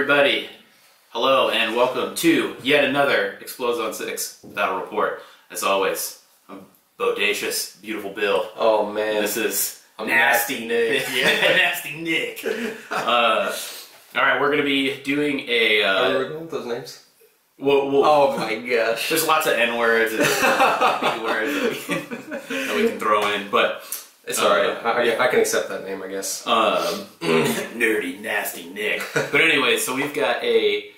everybody. Hello and welcome to yet another Explosion 6 Battle Report. As always, I'm bodacious, beautiful Bill. Oh man. This is Nasty Nick. Yeah, Nasty Nick. Alright, we're going to be doing a... Are we working with those names? Oh my gosh. There's lots of N-words and B words that we can throw in, but... It's alright. I can accept that name, I guess. Nerdy, nasty Nick. But anyway, so we've got a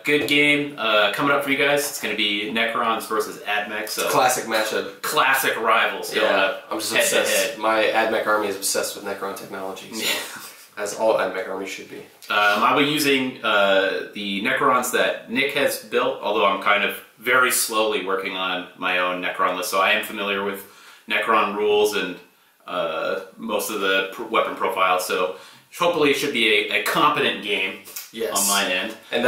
good game coming up for you guys. It's going to be Necrons versus Admech. So classic matchup. Classic rivals going up. I'm just head obsessed. to head. My Admech army is obsessed with Necron technology. So as all Admech armies should be. I'll be using the Necrons that Nick has built, although I'm kind of very slowly working on my own Necron list. So I am familiar with Necron rules and most of the weapon profiles, so hopefully it should be a competent game on my end. And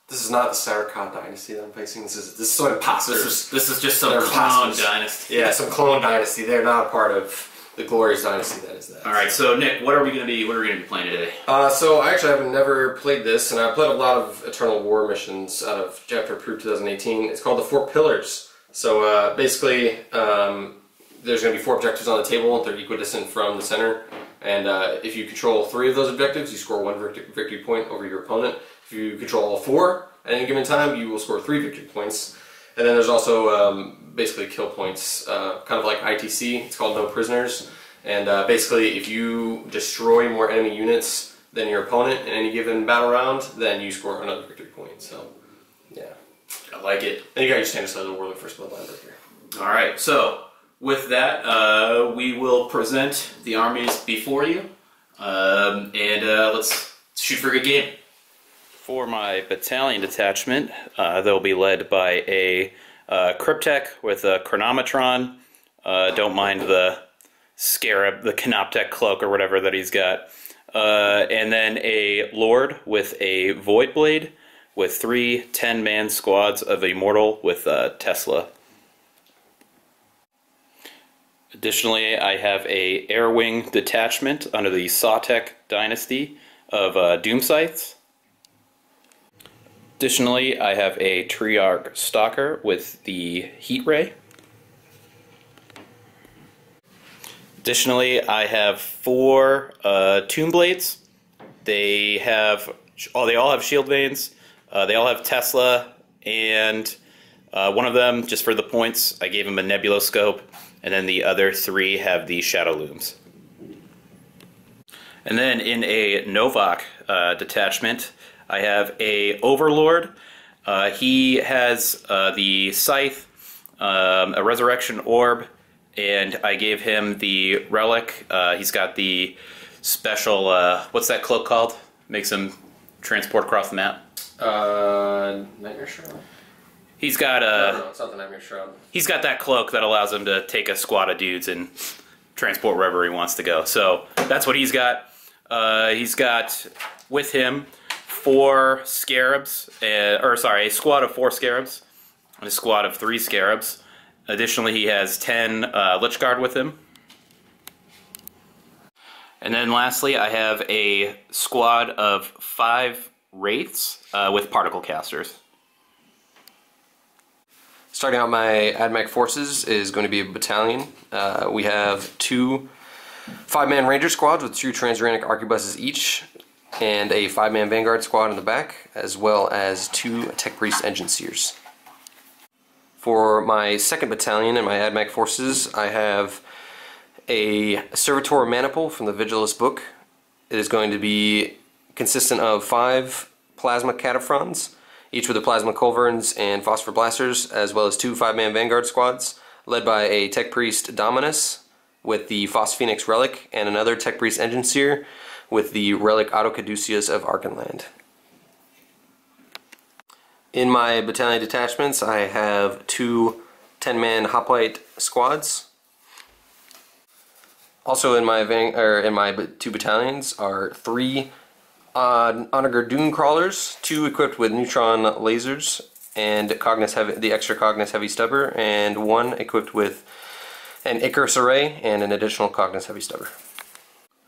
this is not the Sarkhan Dynasty that I'm facing. This is some imposters. This is just some clone dynasty. Yeah, some clone dynasty. They're not a part of the glorious dynasty that is that. All right, so Nick, what are we going to be playing today? So I actually have never played this, and I played a lot of Eternal War missions out of Chapter Approved 2018. It's called the Four Pillars. So basically. There's going to be 4 objectives on the table. They're equidistant from the center. And if you control 3 of those objectives, you score 1 victory point over your opponent. If you control all 4 at any given time, you will score 3 victory points. And then there's also basically kill points, kind of like ITC. It's called No Prisoners. And basically, if you destroy more enemy units than your opponent in any given battle round, then you score another victory point. So, yeah. I like it. And you got your standard side of the Warlord First Bloodline breaker. All right, so... with that, we will present the armies before you, and let's shoot for a good game. For my battalion detachment, they'll be led by a Cryptek with a Chronometron. Don't mind the Scarab, the Canoptek cloak or whatever that he's got. And then a Lord with a Void Blade with 3 10-man squads of Immortal with Tesla. Additionally, I have a Air Wing detachment under the Sawtek Dynasty of Doom Scythes. Additionally, I have a Triarch Stalker with the Heat Ray. Additionally, I have 4 Tomb Blades. They all have shield vanes. They all have Tesla, and one of them, just for the points, I gave him a Nebuloscope. And then the other 3 have the Shadow Looms. And then in a Novak detachment, I have a Overlord. He has the Scythe, a Resurrection Orb, and I gave him the Relic. He's got the special, what's that cloak called? Makes him transport across the map. Nightmare Shroud. He's got no, it's not the Nightmare Shroud. He's got that cloak that allows him to take a squad of dudes and transport wherever he wants to go. So that's what he's got. He's got with him 4 Scarabs, a squad of 4 Scarabs and a squad of 3 Scarabs. Additionally, he has 10 Lich Guard with him. And then lastly, I have a squad of 5 Wraiths with Particle Casters. Starting out my Admech forces is going to be a battalion. We have 2 5-man Ranger squads with 2 Transuranic Arquebuses each, and a 5-man Vanguard squad in the back, as well as 2 Tech Priest Engine Seers. For my second battalion in my Admech forces, I have a Servitor Maniple from the Vigilus book. It is going to be consistent of 5 Plasma Cataphrons, each with the Plasma Culverins and Phosphor Blasters, as well as 2 5-man Vanguard squads, led by a Tech Priest Dominus with the Phosphoenix Relic, and another Tech Priest Engine Seer with the Relic Autocaduceus of Archenland. In my battalion detachments, I have 2 10-man Hoplite squads. Also in my 2 battalions are 3 Onager Dune Crawlers, 2 equipped with neutron lasers and the extra Cognis Heavy Stubber, and 1 equipped with an Icarus Array and an additional Cognis Heavy Stubber.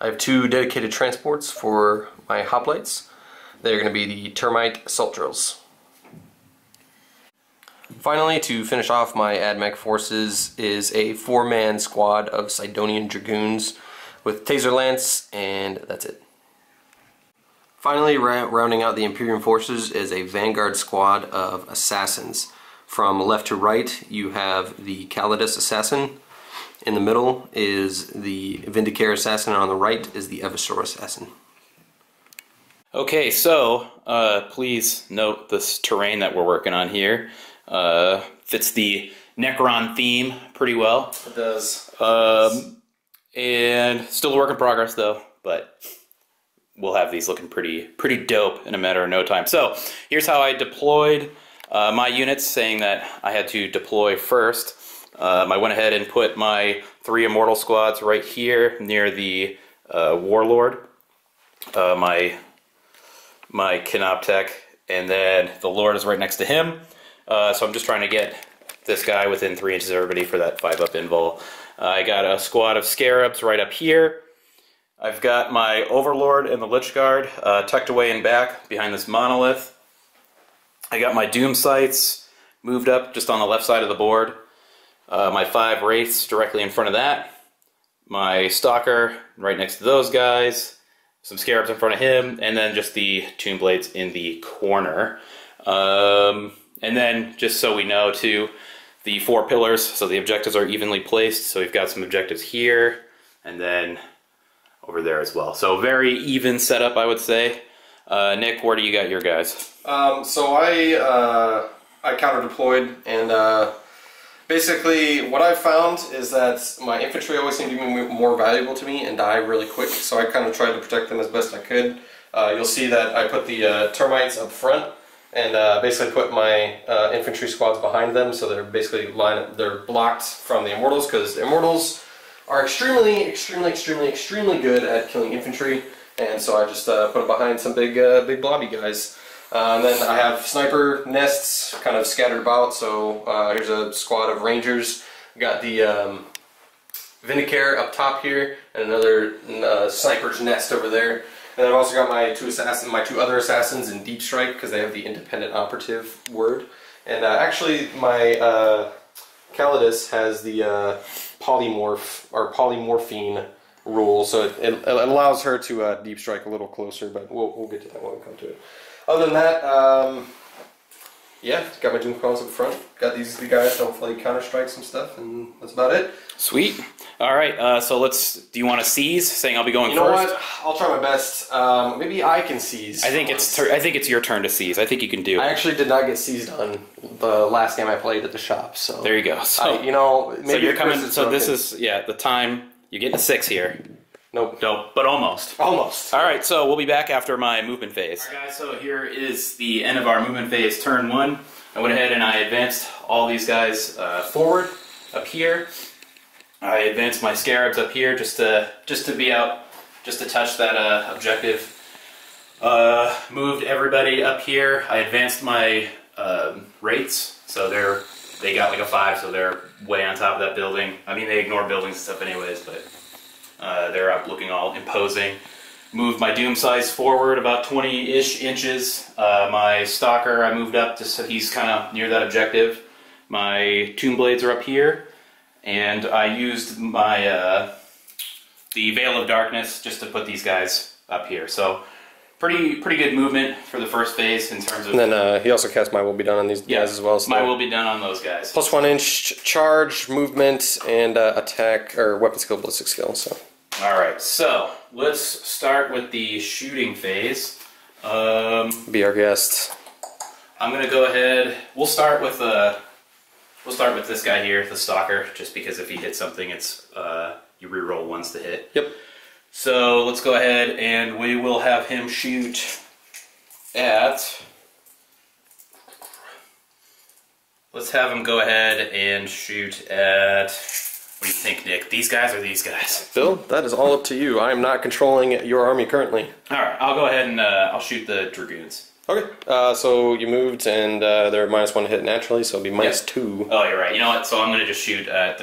I have 2 dedicated transports for my hoplites. They're going to be the Termite Assault Drills. Finally, to finish off my Admech forces is a 4-man squad of Sidonian Dragoons with Taser Lance, and that's it. Finally, rounding out the Imperial forces is a Vanguard squad of Assassins. From left to right, you have the Adeptus Assassin. In the middle is the Vindicare Assassin, and on the right is the Evisor Assassin. Okay, so please note this terrain that we're working on here. Fits the Necron theme pretty well. It does. And still a work in progress though, but we'll have these looking pretty dope in a matter of no time. So here's how I deployed my units, saying that I had to deploy first. I went ahead and put my 3 Immortal squads right here near the Warlord, my Canoptech, and then the Lord is right next to him. So I'm just trying to get this guy within 3 inches of everybody for that 5-up invul. I got a squad of Scarabs right up here. I've got my Overlord and the Lich Guard tucked away in back behind this monolith. I got my Doom Sights moved up just on the left side of the board. My 5 Wraiths directly in front of that. My Stalker right next to those guys. Some Scarabs in front of him. And then just the Tomb Blades in the corner. And then, just so we know too, the 4 pillars, so the objectives are evenly placed. So we've got some objectives here, and then over there as well. So very even setup, I would say. Nick, where do you got your guys? So I counter deployed, and basically what I've found is that my infantry always seem to be more valuable to me and die really quick. So I kind of tried to protect them as best I could. You'll see that I put the termites up front, and basically put my infantry squads behind them, so they're basically they're blocked from the Immortals, because the Immortals are extremely good at killing infantry, and so I just put them behind some big blobby guys. And then I have sniper nests kind of scattered about, so here's a squad of Rangers. Got the Vindicare up top here, and another sniper's nest over there. And I've also got my 2 other assassins in Deep Strike, because they have the independent operative word. And actually, my Calidus has the polymorph or polymorphine rule, so it allows her to Deep Strike a little closer. But we'll get to that when we come to it. Other than that, yeah, got my Doom Crawls up front. Got these guys to hopefully counter-strike some stuff, and that's about it. Sweet. All right, so do you want to seize, saying I'll be going first? You know what? I'll try my best. Maybe I can seize. I think it's your turn to seize. I think you can do it. I actually did not get seized on the last game I played at the shop, so... There you go. So, maybe so you're coming... So this is, the time... You're getting a 6 here. Nope. Nope, but almost. Almost. All right, so we'll be back after my movement phase. All right, guys, so here is the end of our movement phase, turn 1. I went ahead and I advanced all these guys forward up here. I advanced my Scarabs up here just to be out, just to touch that objective. Moved everybody up here. I advanced my Wraiths, so they got like a 5, so they're way on top of that building. I mean, they ignore buildings and stuff anyways, but they're up looking all imposing. Moved my Doom Size forward about 20-ish inches. My Stalker I moved up just so he's kind of near that objective. My Tomb Blades are up here, and I used my the Veil of Darkness just to put these guys up here. So pretty good movement for the first phase in terms of... And then he also cast My Will Be Done on these guys as well. So My Will Be Done on those guys. Plus 1 inch charge, movement, and attack, or weapon skill, ballistic skill. So. Alright, so let's start with the shooting phase. Be our guest. I'm gonna go ahead. We'll start with this guy here, the Stalker, just because if he hits something, it's you reroll ones to hit. Yep. So let's go ahead and we will have him shoot at... Let's have him go ahead and shoot at... What do you think, Nick? These guys or these guys? Bill, that is all up to you. I am not controlling your army currently. Alright, I'll go ahead and I'll shoot the Dragoons. Okay, so you moved and they're -1 to hit naturally, so it'll be -2. Oh, you're right. You know what? So I'm going to just shoot at...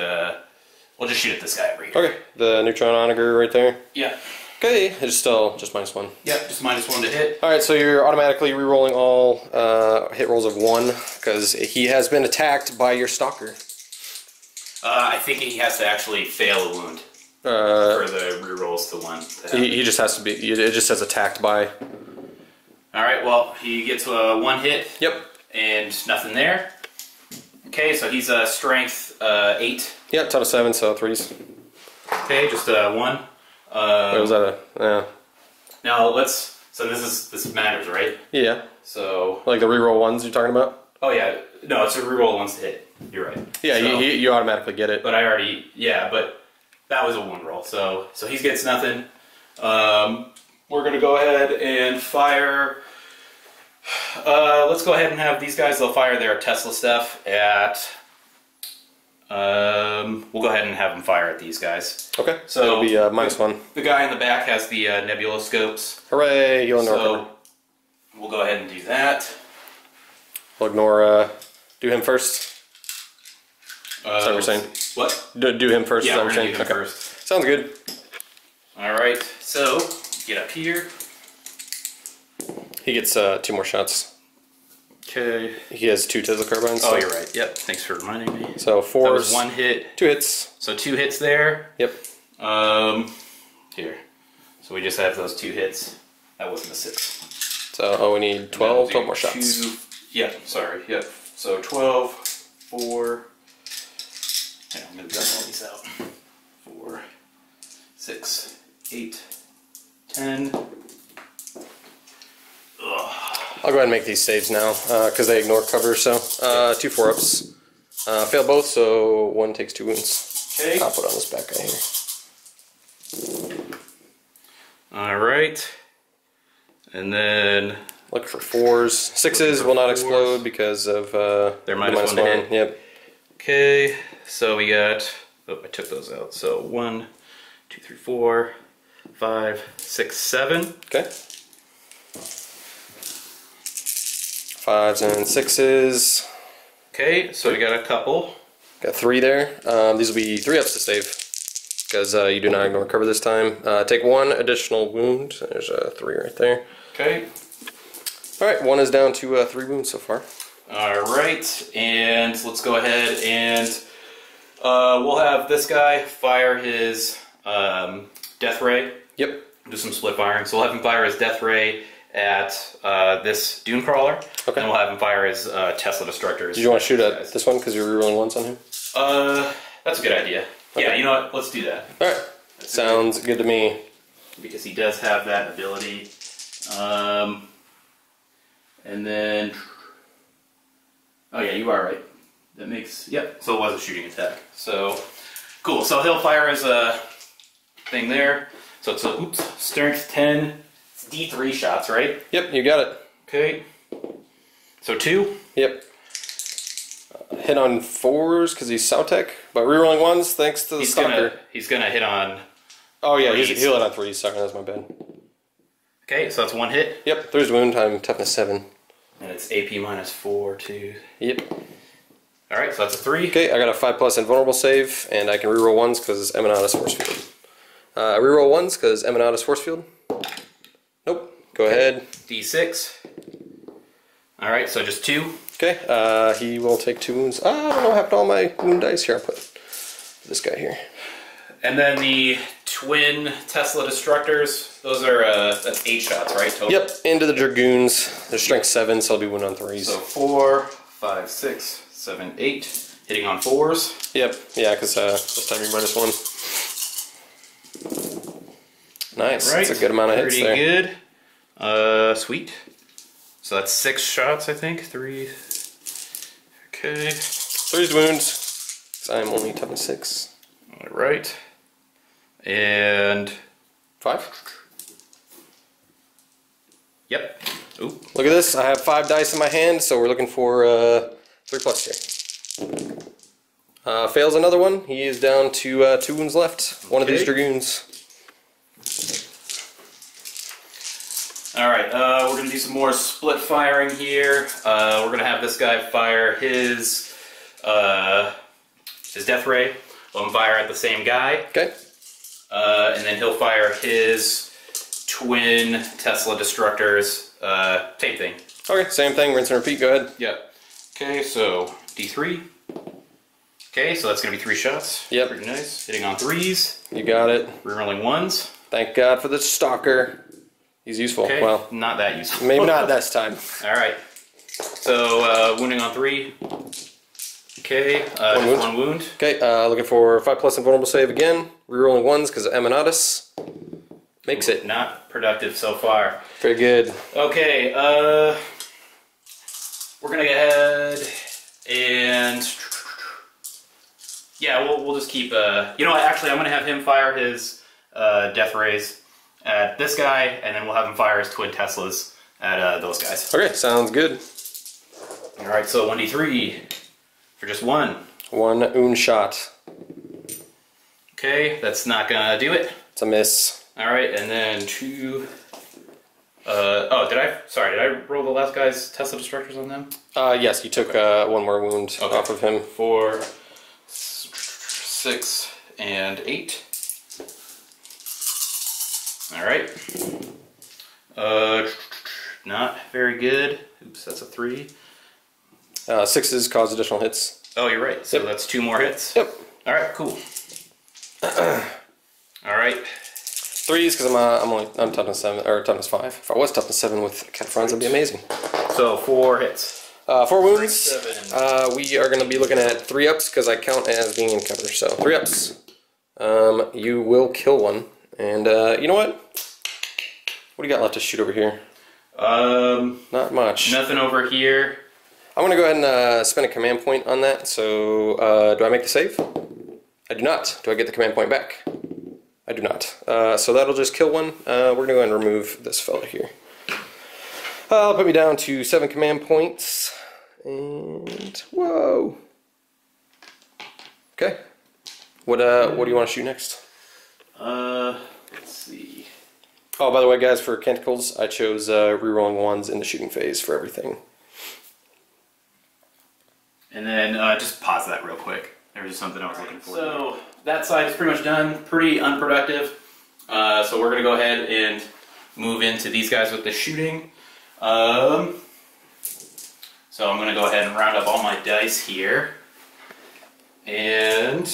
we'll just shoot at this guy over here. Okay, the Neutron Onager right there? Yeah. Okay, it's still just -1. Yep, just -1 to hit. Alright, so you're automatically re-rolling all hit rolls of 1, because he has been attacked by your stalker. I think he has to actually fail a wound for the re-rolls to 1. He just has to be, it just says attacked by. Alright, well, he gets a 1 hit. Yep. And nothing there. Okay, so he's strength 8. Yep, total 7, so 3s. Okay, just 1. Wait, was that a, yeah. Now let's, so this matters, right? Yeah. So. Like the reroll 1s you're talking about? Oh yeah, no, it's a reroll once to hit. You're right. Yeah, so, you automatically get it. But I already, yeah, but that was a 1 roll, so he gets nothing. We're gonna go ahead and fire. Let's go ahead and have these guys. They'll fire their Tesla stuff at. We'll go ahead and have them fire at these guys. Okay. So it'll be -1. The guy in the back has the nebula scopes. Hooray! You'll ignore. So we'll go ahead and do that. We'll ignore. Do him first. Is that what you're saying? What? Do him first. Yeah, is that we're what gonna you're do saying? him Okay. first. Sounds good. All right. So get up here. He gets 2 more shots. Okay. He has 2 Tesla carbines. Oh, so. you're right. Yep. Thanks for reminding me. So 4. That was 1 hit. 2 hits. So 2 hits there. Yep. Here. So we just have those 2 hits. That wasn't a 6. So we need 12 more shots. 2, yeah. Sorry. Yep. So 12, 4. Hang on, I'm gonna dump all these out. 4, 6, 8, 10. I'll go ahead and make these saves now, because they ignore cover, so 2 4-ups. Fail both, so 1 takes 2 wounds. Okay. I'll put on this back guy here. Alright. And then... Look for 4s. 6s will not explode because of they're -1 to hit. Yep. Okay, so we got... Oh, I took those out. So 1, 2, 3, 4, 5, 6, 7. Okay. 5s and 6s. Okay, so we got a couple. Got 3 there. These will be 3-ups to save, because you do not ignore cover this time. Take 1 additional wound. There's a 3 right there. Okay. Alright, 1 is down to 3 wounds so far. Alright, and let's go ahead and we'll have this guy fire his death ray. Yep. Do some split firing. So we'll have him fire his death ray at this dune crawler. Okay. And we'll have him fire his Tesla destructors. Did you want to shoot at this one because you're rerolling 1s on him? That's a good idea. Okay. Yeah, you know what? Let's do that. Alright. Sounds good to me. Because he does have that ability. And then... Oh yeah, you are right. That makes... Yep, so it was a shooting attack. So, cool. So he'll fire his thing there. So it's a, strength 10. It's D3 shots, right? Yep, you got it. Okay. So 2? Yep. Hit on 4s because he's Sautek, but rerolling 1s thanks to the stalker. He's gonna hit on... Oh yeah, he'll hit on 3s. Sorry, that's my bad. Okay, so that's 1 hit. Yep, 3's wound, I'm toughness 7. And it's AP -4 to... Yep. Alright, so that's a 3. Okay, I got a 5+ invulnerable save, and I can reroll 1s because Eminatus Force Field. Reroll 1s because Eminatus Force Field. Nope. Go ahead. D6. Alright, so just 2. Okay, he will take 2 wounds. I don't know what happened to all my wound dice here. I'll put this guy here. And then the twin Tesla destructors, those are that's 8 shots, right? Total? Yep, into the Dragoons. They're strength 7, so I'll be wound on 3s. So 4, 5, 6, 7, 8. Hitting on 4s. Yep, yeah, because this time you're -1. Nice, right. that's a good amount of hits there. Pretty good. Sweet. So that's 6 shots, I think. 3. Okay. 3's wounds. So I'm only toughness 6. Alright. And 5. Yep. Ooh. Look at this. I have 5 dice in my hand, so we're looking for 3+ here. Fails another one. He is down to 2 wounds left. One of these Dragoons. Alright, we're going to do some more split firing here. We're going to have this guy fire his death ray. Let him fire at the same guy. Okay. And then he'll fire his twin Tesla destructors. Same thing. Okay, same thing. Rinse and repeat. Go ahead. Yep. Okay, so D3. Okay, so that's going to be 3 shots. Yep. Pretty nice. Hitting on 3s. You got it. Rerolling 1s. Thank God for the stalker. He's useful. Okay, well, not that useful. maybe not this time. Alright. So, wounding on 3. Okay, one wound. Okay, looking for 5+ invulnerable save again. Rerolling 1s because of Emanatus. Makes it. Not productive so far. Very good. Okay, we're gonna go ahead and yeah, we'll just keep. You know what? Actually, I'm gonna have him fire his death rays at this guy, and then we'll have him fire his twin Teslas at those guys. Okay, sounds good. All right, so 1d3 for just 1. 1 oon shot. Okay, that's not gonna do it. It's a miss. All right, and then 2. Oh, did I roll the last guy's Tesla destructors on them? Yes, you took 1 more wound off of him. 4, 6, and 8. All right. Not very good. Oops, that's a 3. 6s cause additional hits. Oh, you're right. So that's 2 more hits. Yep. All right, cool. All right. 3s because I'm toughness 7 or toughness 5. If I was toughness 7 with Cataphrons, that'd be amazing. So 4 hits. 4 wounds. 7. We are going to be looking at 3 ups because I count as being in cover. So 3 ups. You will kill one, and you know what? What do you got left to shoot over here? Not much. Nothing over here. I'm going to go ahead and spend a command point on that. So do I make the save? I do not. Do I get the command point back? I do not. So that'll just kill one. We're going to go ahead and remove this fella here. I'll put me down to 7 command points. And whoa. Okay. What do you want to shoot next? Let's see. Oh, by the way, guys, for Canticles, I chose rerolling 1s in the shooting phase for everything. And then just pause that real quick. There was just something I was looking for. So that side is pretty much done. Pretty unproductive. So we're gonna go ahead and move into these guys with the shooting. So I'm gonna go ahead and round up all my dice here, and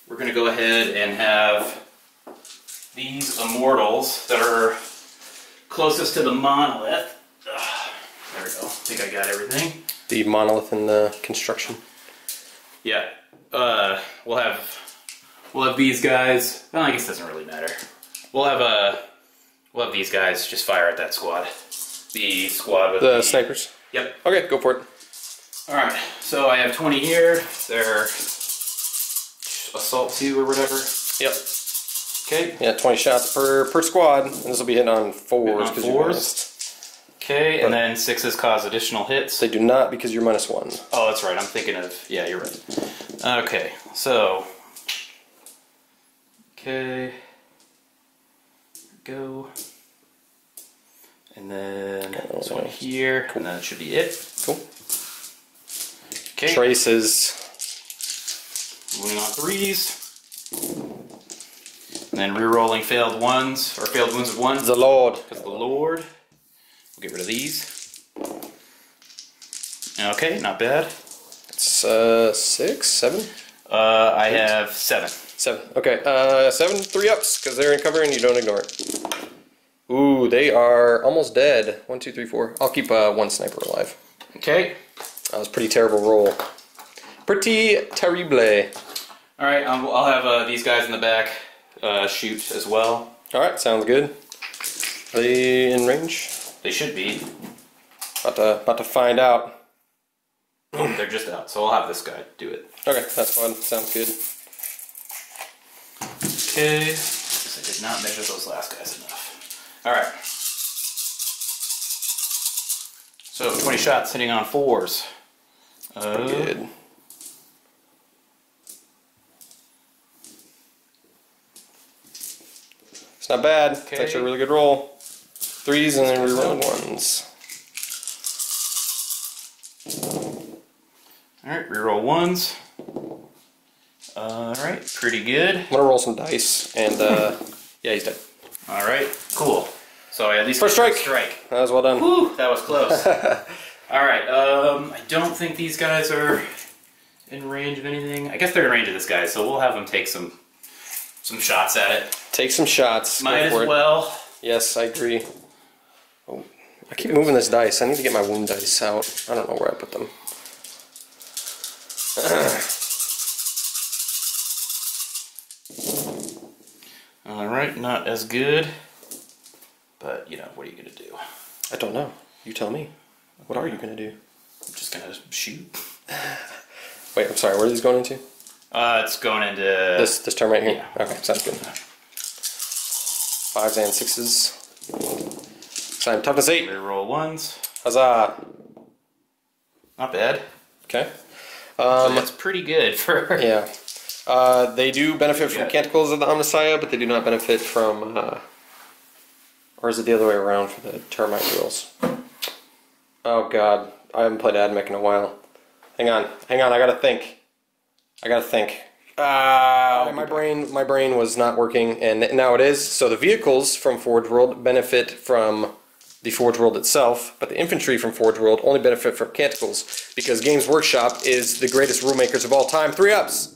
we're gonna go ahead and have these immortals that are closest to the monolith. There we go. I think I got everything. The monolith in the construction. Yeah. We'll have these guys. Well, I guess it doesn't really matter. We'll have these guys just fire at that squad. The squad with the snipers. Yep. Okay, go for it. All right. So I have 20 here. They're assault 2 or whatever. Yep. Okay. Yeah, 20 shots per squad, and this will be hitting on 4s because you're minus. Okay, and then 6s cause additional hits. They do not because you're -1. Oh, that's right. I'm thinking of... Yeah, you're right. Okay, so... Okay. Go. And then this one here, cool. And then that should be it. Cool. Okay. Traces. Moving on 3s. And then re-rolling failed 1s, or failed wounds of 1s. The Lord. Because the Lord. We'll get rid of these. Okay, not bad. It's 6, 7? I have 7. 7. Okay, 7, 3 ups, because they're in cover and you don't ignore it. Ooh, they are almost dead. 1, 2, 3, 4. I'll keep 1 sniper alive. Okay. That was a pretty terrible roll. Pretty terrible. Alright, I'll have these guys in the back shoot as well. Alright, sounds good. Are they in range? They should be. About to find out. Oh, they're just out, so I'll have this guy do it. Okay, that's fun. Sounds good. Okay. Guess I did not measure those last guys enough. Alright. So 20 shots hitting on 4s. Good. It's not bad. Okay. It's actually a really good roll. 3s and then reroll 1s. Alright, reroll 1s. Alright, pretty good. I'm gonna roll some dice, and yeah, he's dead. Alright, cool. So I at least first strike. That was well done. Whew, that was close. Alright, I don't think these guys are in range of anything. I guess they're in range of this guy, so we'll have them take some shots at it. Take some shots. Might as well. Yes, I agree. Oh, I keep moving this dice. I need to get my wound dice out. I don't know where I put them. Alright, not as good. But, you know, what are you going to do? I don't know. You tell me. What are you going to do? I'm just going to shoot. Wait, I'm sorry. Where are these going into? It's going into... This turn right here? Yeah. Okay, sounds good. 5s and 6s. Time toughness 8. Reroll 1s. Huzzah. Not bad. Okay. So that's pretty good for... Yeah. They do benefit from Canticles of the Omnissiah, but they do not benefit from... or is it the other way around for the Termite rules? Oh god. I haven't played Admech in a while. Hang on, I gotta think. My brain was not working, and now it is. So the vehicles from Forge World benefit from the Forge World itself, but the infantry from Forge World only benefit from Canticles, because Games Workshop is the greatest rule makers of all time. 3 ups!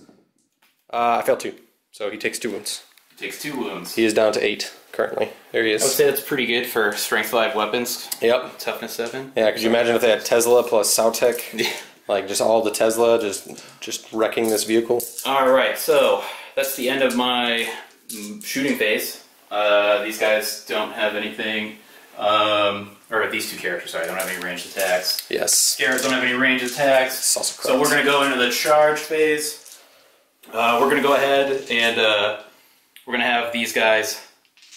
I failed 2, so he takes 2 wounds. He takes 2 wounds. He is down to 8 currently. There he is. I would say that's pretty good for Strength 5 weapons. Yep. Toughness 7. Yeah, could you imagine if they had Tesla plus Sautek? Yeah. Like just all the Tesla just wrecking this vehicle? Alright, so that's the end of my shooting phase. These guys don't have anything, or these 2 characters, sorry, don't have any ranged attacks. Yes. Scarabs don't have any ranged attacks. It's also correct. So we're going to go into the charge phase. We're going to go ahead and we're going to have these guys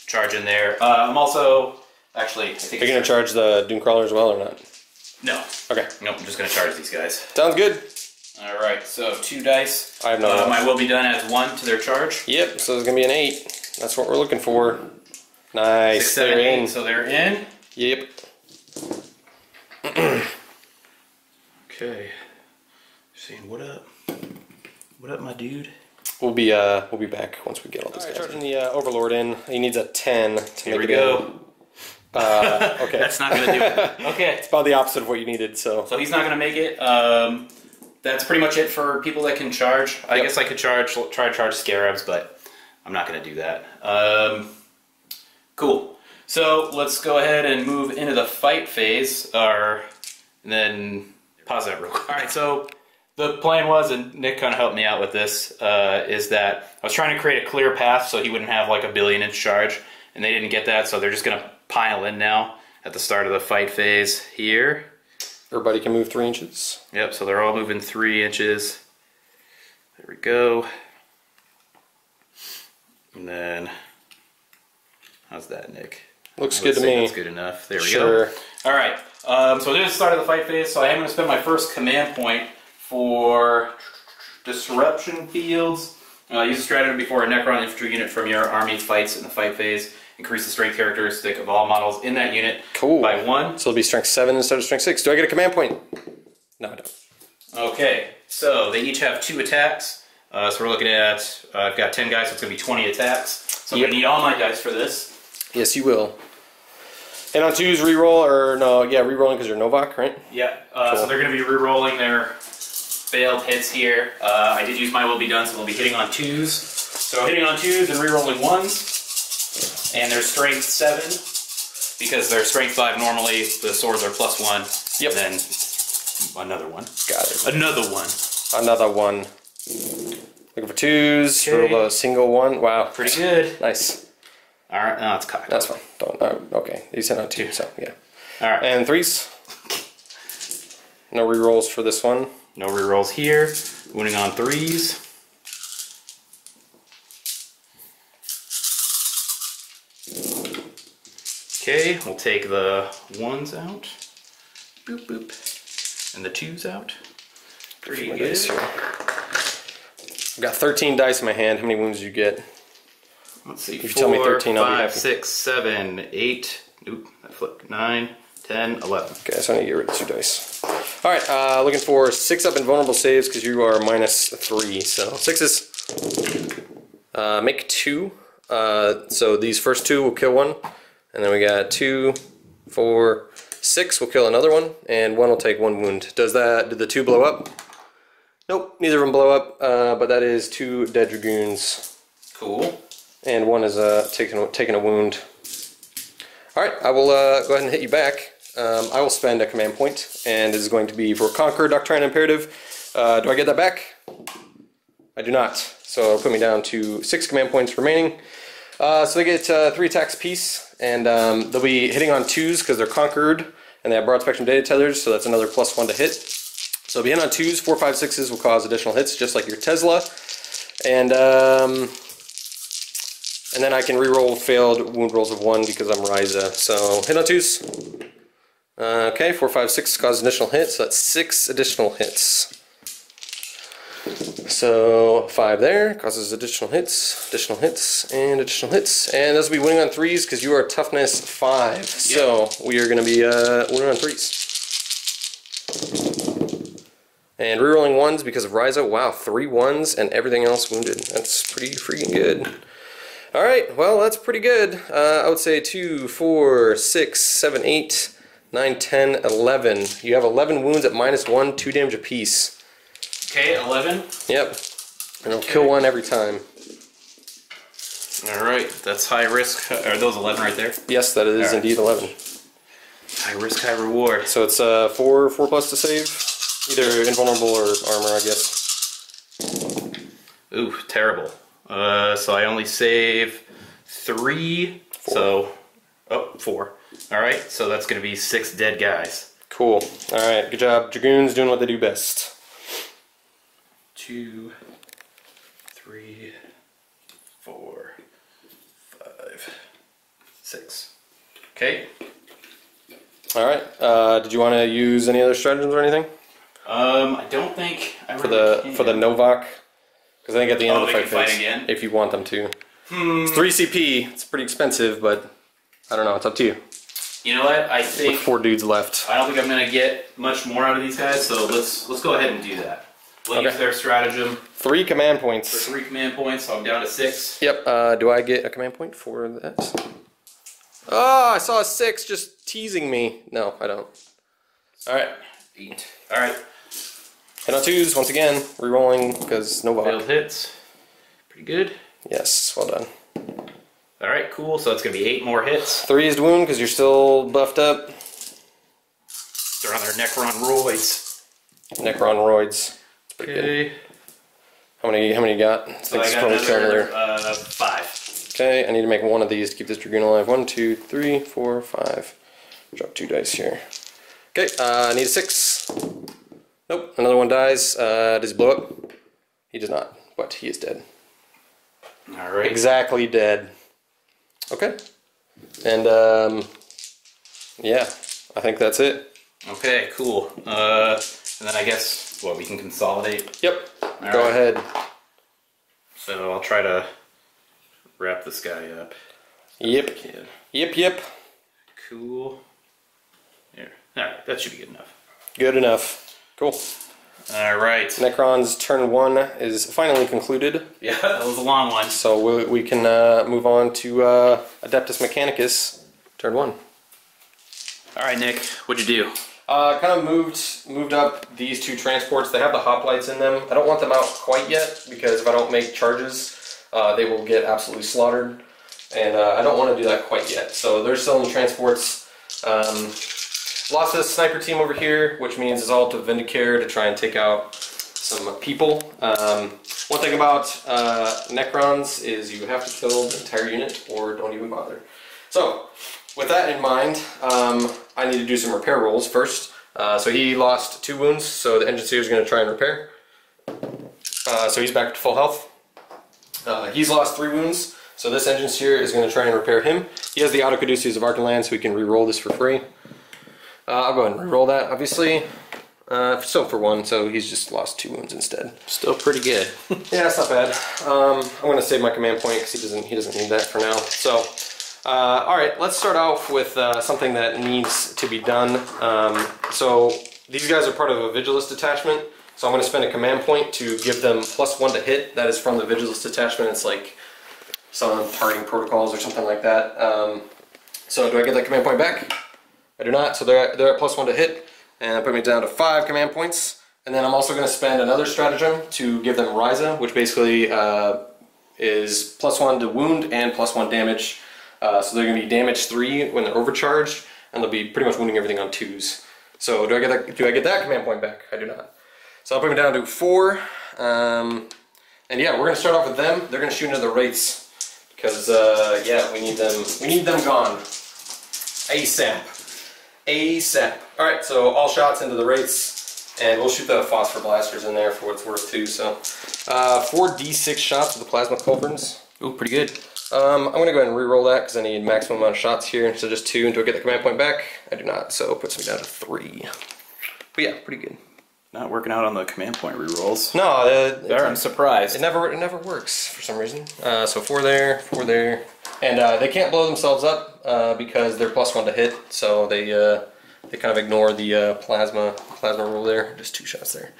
charge in there. I'm also, actually, I think... Are you going to charge the Doomcrawler as well or not? No. Okay. Nope, I'm just going to charge these guys. Sounds good. Alright, so 2 dice. I have no my will be done adds 1 to their charge. Yep, so it's going to be an 8. That's what we're looking for. Nice. 6, 7, 8, so they're in. Yep. Okay. Saying what up? What up, my dude? We'll be back once we get all this. Charging the Overlord in. He needs a 10 to Here make we it go. Okay. That's not going to do it. Okay. It's about the opposite of what you needed, so. So he's not going to make it. That's pretty much it for people that can charge. I guess I could try to charge Scarabs, but I'm not going to do that. Cool. So let's go ahead and move into the fight phase, and then pause that real quick. Alright, so the plan was, and Nick kind of helped me out with this, is that I was trying to create a clear path so he wouldn't have like a 1,000,000,000 inch charge, and they didn't get that, so they're just going to pile in now at the start of the fight phase here. Everybody can move 3 inches. Yep, so they're all moving 3 inches. There we go. And then, how's that, Nick? Looks good to me. That's good enough. There we go. Alright, so this is the start of the fight phase, so I am going to spend my first command point for disruption fields. Use a stratagem before a Necron infantry unit from your army fights in the fight phase. Increase the strength characteristic of all models in that unit by 1. So it'll be strength 7 instead of strength 6. Do I get a command point? No, I don't. Okay, so they each have 2 attacks. So we're looking at, I've got 10 guys, so it's going to be 20 attacks. So I'm going to need all my dice for this. Yes, you will. And on 2s, reroll, or no, yeah, rerolling because you're Novak, right? Yeah, cool. So they're going to be rerolling their failed hits here. I did use my will be done, so they'll be hitting on 2s. So hitting on 2s and rerolling 1s. And their strength 7, because their strength 5 normally, the swords are +1. Yep. And then another 1. Got it. Another 1. Another 1. Looking for 2s, roll a single 1. Wow. Pretty good. Nice. Alright, now it's cocked. That's fine. Don't, okay, you sent out 2, so yeah. Alright. And 3s. No rerolls for this one. No rerolls here. Wounding on 3s. Okay, we'll take the 1s out. Boop, boop. And the 2s out. Pretty good. I've got 13 dice in my hand. How many wounds did you get? Let's see. If you tell me 13, I'll be happy. 5, 6, 7, 8. Oop, that flipped. 9, 10, 11. Okay, so I need to get rid of 2 dice. Alright, looking for 6 up invulnerable saves because you are -3. So 6s. Make 2. So these first 2 will kill one, and then we got 2, 4, 6 will kill another one, and 1 will take 1 wound. Did the 2 blow up? Nope, neither of them blow up, but that is 2 dead dragoons. Cool. And 1 is taking a wound. Alright, I will go ahead and hit you back. I will spend a command point, and it is going to be for Conquer, Doctrine, Imperative. Do I get that back? I do not. So it'll put me down to 6 command points remaining. So they get 3 attacks apiece, and they'll be hitting on 2s because they're conquered, and they have broad spectrum data tethers, so that's another +1 to hit. So they'll be hitting on 2s, 4, 5, 6s will cause additional hits, just like your Tesla. And then I can reroll failed wound rolls of 1 because I'm Ryza. So hit on 2s. Okay, 4, 5, 6 cause additional hits, so that's 6 additional hits. So 5 there, causes additional hits, and additional hits. And those will be winning on 3s because you are toughness 5. Yep. So we are going to be winning on 3s. And rerolling 1s because of Ryza. Wow, 3 1s and everything else wounded. That's pretty freaking good. Alright, well that's pretty good. I would say 2, 4, 6, 7, 8, 9, 10, 11. You have 11 wounds at -1, 2 damage apiece. Okay, 11. Yep. And it'll kill 1 every time. Alright, that's high risk. Are those 11 right there? Yes, that is indeed 11. High risk, high reward. So it's 4 plus to save. Either invulnerable or armor, I guess. Ooh, terrible. So I only save 3. 4. So, 4. Alright, so that's going to be 6 dead guys. Cool. Alright, good job. Dragoons doing what they do best. 2, 3, 4, 5, 6. Okay. Alright, did you want to use any other stratagems or anything? I don't think I for the Novak, because I think at the end of the fight phase, again? if you want them to. It's 3 CP. It's pretty expensive, but I don't know. It's up to you. You know what? I think with 4 dudes left. I don't think I'm gonna get much more out of these guys, so let's go ahead and do that. We'll use their stratagem. 3 command points. For 3 command points, so I'm down to 6. Yep. Do I get a command point for that? Oh, I saw a 6 just teasing me. No, I don't. Alright. 8. Alright. Hit on 2s once again. Rerolling because no block. Failed hits. Pretty good. Yes, well done. Alright, cool. So it's going to be 8 more hits. 3 is wound because you're still buffed up. They're on their Necron roids. Necron roids. It's pretty good. How many you got? So I got another 5. Okay, I need to make 1 of these to keep this Dragoon alive. 1, 2, 3, 4, 5. Drop 2 dice here. Okay, I need a 6. Nope, another 1 dies. Does he blow up? He does not, but he is dead. Alright. Exactly dead. Okay. And, yeah, I think that's it. Okay, cool. And then I guess, what, we can consolidate? Yep. Go ahead. So I'll try to wrap this guy up. Yep. Yep. Cool. There. Alright, that should be good enough. Good enough. Cool. Alright. Necron's turn 1 is finally concluded. Yeah, that was a long one. So we can move on to Adeptus Mechanicus, turn 1. Alright, Nick, what'd you do? Kind of moved up these 2 transports. They have the hoplites in them. I don't want them out quite yet because if I don't make charges, they will get absolutely slaughtered. And I don't want to do that quite yet. So they're still in the transports. Lost this sniper team over here, which means it's all to Vindicare to try and take out some people. One thing about Necrons is you have to kill the entire unit or don't even bother. So, with that in mind, I need to do some repair rolls first. So he lost 2 wounds, so the Engine Seer is going to try and repair. So he's back to full health. He's lost 3 wounds, so this Engine Seer is going to try and repair him. He has the Auto Caduceus of Arcanland, so he can re-roll this for free. I'll go ahead and re-roll that, obviously. Still for 1, so he's just lost 2 wounds instead. Still pretty good. Yeah, that's not bad. I'm going to save my command point because he doesn't need that for now. So, all right, let's start off with something that needs to be done. So These guys are part of a Vigilus detachment, so I'm going to spend a command point to give them +1 to hit. That is from the Vigilus detachment. It's like some parting protocols or something like that. So do I get that command point back? I do not, so they're at +1 to hit, and that put me down to 5 command points. And then I'm also going to spend another stratagem to give them Ryza, which basically is +1 to wound and +1 damage. So they're going to be damage 3 when they're overcharged, and they'll be pretty much wounding everything on 2s. So do I get that command point back? I do not. So I'll put me down to 4. And yeah, we're going to start off with them. They're going to shoot into the wraiths because yeah, we need them gone ASAP. ASAP. All right, so all shots into the wraiths, and we'll shoot the phosphor blasters in there for what it's worth too. So 4d6 shots with the plasma culverins. Ooh, pretty good. I'm going to go ahead and re-roll that because I need maximum amount of shots here, so just 2. And do I get the command point back? I do not, so it puts me down to 3. But yeah, pretty good. Not working out on the command point rerolls. No, I'm surprised. It never works for some reason. So 4 there, 4 there. And they can't blow themselves up because they're +1 to hit, so they kind of ignore the plasma rule there. Just 2 shots there.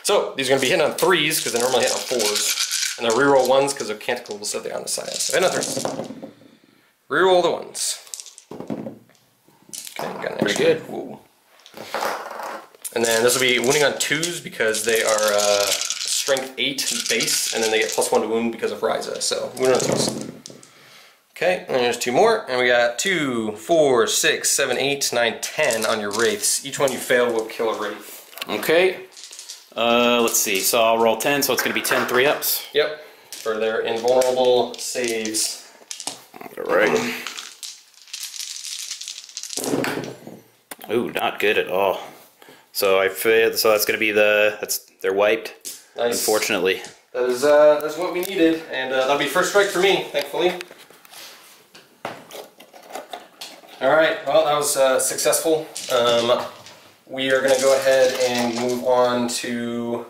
So these are going to be hitting on 3s because they normally hit on 4s. And they'll reroll 1s because they're canticle will sit there on the side. So hit on 3s. Reroll the 1s. Okay, got an pretty good. Ooh. And then this will be wounding on 2s because they are strength 8 base, and then they get +1 to wound because of Ryza. So wound on 2s. Okay, and there's 2 more, and we got 2, 4, 6, 7, 8, 9, 10 on your wraiths. Each one you fail will kill a wraith. Okay. Let's see. So I'll roll 10, so it's going to be 10 3-ups. Yep, for their invulnerable saves. Alright. Ooh, not good at all. So I failed. So that's going to be they're wiped. Nice. Unfortunately. That's what we needed, and that'll be first strike for me, thankfully. Alright, well that was successful. We are going to go ahead and move on to...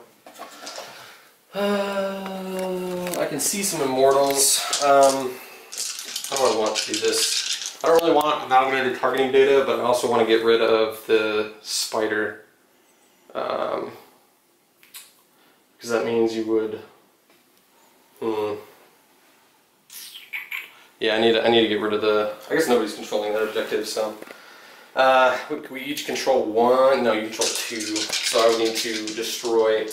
I can see some immortals. How do I want to do this? I don't really want amalgamated targeting data, but I also want to get rid of the spider. Because that means you would... Yeah, I need to get rid of the... I guess nobody's controlling that objective, so... we each control 1? No, you control 2. So I would need to destroy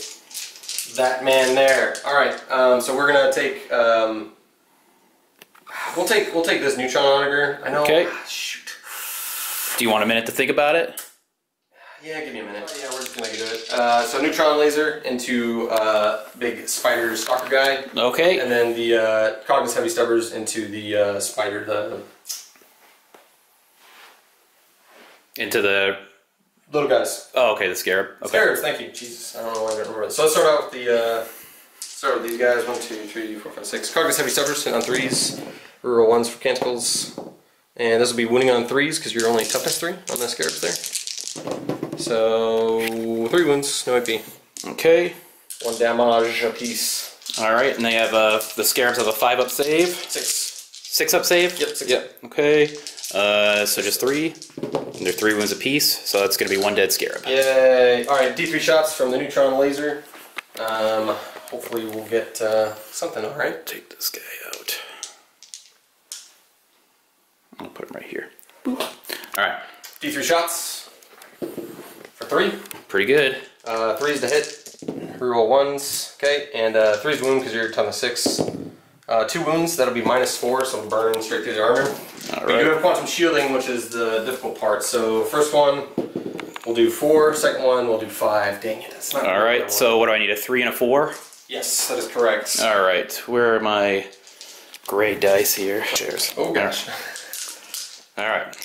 that man there. Alright, so we're gonna take... We'll take this neutron auger. I know... Okay. Shoot. Do you want a minute to think about it? Yeah, give me a minute. Yeah, we're just gonna do it. So neutron laser into big spider stalker guy. Okay. And then the Cognus heavy stubbers into the spider, Into the little guys. Oh, okay, the scarab. Okay. Scarabs, thank you. Jesus, I don't know why I don't remember that. So let's start out with these guys. 1, 2, 3, 4, 5, 6. Cognus heavy stubbers hit on 3s. Reroll 1s for canticles. And this will be wounding on 3s because you're only toughness 3 on the scarabs there. So 3 wounds, no AP. Okay. 1 damage apiece. Alright, and they have the scarabs have a 5-up save. 6. 6-up save? Yep, 6. Yep. Okay. So just 3. And they're 3 wounds apiece, so that's going to be 1 dead scarab. Yay! Alright, D3 shots from the neutron laser. Hopefully we'll get something, alright? Take this guy out. I'll put him right here. Alright. D3 shots for 3. Pretty good. 3s to hit. Reroll 1s. Okay, and 3's wound because you're toughness 6. 2 wounds, that'll be -4, so burn straight through the armor. All right. We do have quantum shielding, which is the difficult part. So first one, we'll do 4. Second one, we'll do 5. Dang it, that's not. All right. So what do I need? A 3 and a 4? Yes, that is correct. All right. Where are my gray dice here? Cheers. Oh gosh. All right.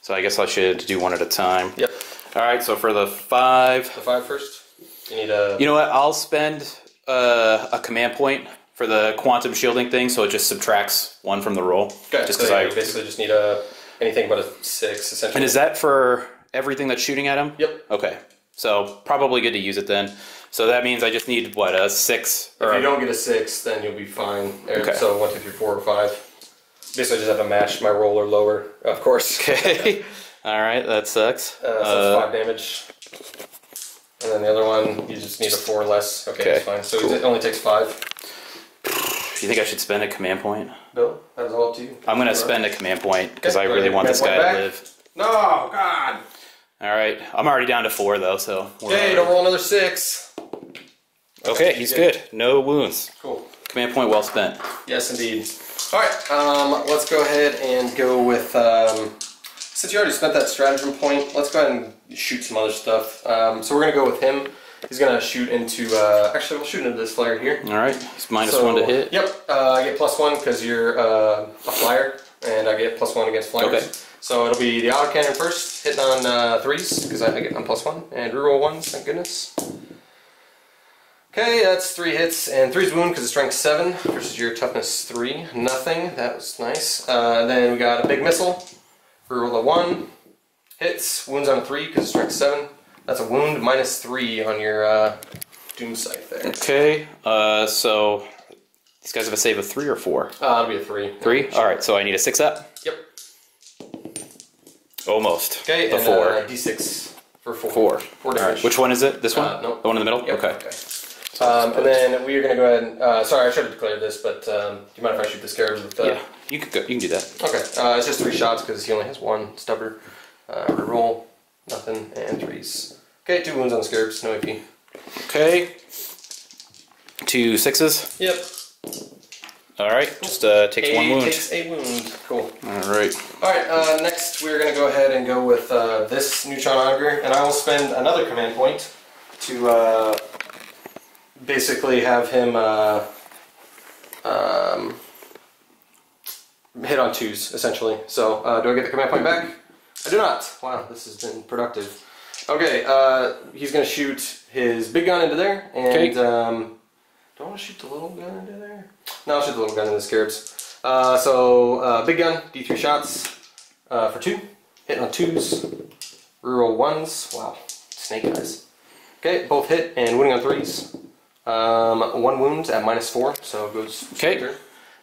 So I guess I should do one at a time. Yep. All right. So for the 5. The 5 first. You need a. You know what? I'll spend a command point for the quantum shielding thing, so it just subtracts 1 from the roll. Okay. Just so because you basically just need anything but a 6 essentially. And is that for everything that's shooting at him? Yep. Okay. So probably good to use it then. So that means I just need what, a 6? If you don't get a 6, then you'll be fine. Okay. So 1, 2, 3, 4, or 5. Basically, I just have to match my roll or lower, of course. Okay. Alright, that sucks. So it's 5 damage. And then the other one, you just need a 4 less. Okay, that's fine. So it only takes 5. You think I should spend a command point? Bill, that is all up to you. I'm gonna spend a command point because I really want this guy to live. No, God! Alright, I'm already down to 4 though, so... Okay, don't roll another 6. Okay, he's good. No wounds. Cool. Command point well spent. Yes, indeed. Alright, let's go ahead and go with... since you already spent that stratagem point, let's go ahead and shoot some other stuff. So we're going to go with him. He's going to shoot into... actually, we'll shoot into this flyer here. Alright, he's -1 to hit. Yep, I get +1 because you're a flyer, and I get +1 against flyers. Okay. So it'll be the autocannon first, hitting on 3s, because I'm +1, and reroll 1s, thank goodness. Okay, that's 3 hits, and 3's wound because it's strength 7 versus your toughness 3. Nothing, that was nice. Then we got a big missile, reroll a 1, hits, wounds on a 3 because it's strength 7. That's a wound -3 on your doom sight there. Okay, so these guys have a save of 3 or 4? It'll be a 3. 3? Alright, so I need a 6 up? Yep. Almost. Okay, the and 4. D6 for 4. 4. 4 damage. Right. Which one is it? This one? No. The one in the middle? Yep. Okay. And then we are going to go ahead and... sorry, I should have declared this, but do you mind if I shoot the scarabs with... Yeah, you can go. You can do that. Okay, it's just 3 shots because he only has 1 stubber. Reroll, nothing, and 3s. Okay, 2 wounds on the scarabs, no AP. Okay. 2 6s? Yep. Alright, just takes 1 wound. Takes a wound, cool. Alright. Alright, next we're going to go ahead and go with this neutron augur, and I will spend another command point to basically have him hit on 2s, essentially. So, do I get the command point back? I do not. Wow, this has been productive. Okay, he's going to shoot his big gun into there, and do I want to shoot the little gun into there? No, I'll shoot the little gun into the scarabs. So, big gun, D3 shots for 2, hitting on 2s, reroll 1s. Wow, snake eyes. Okay, both hit and winning on 3s. 1 wound at -4, so it goes through.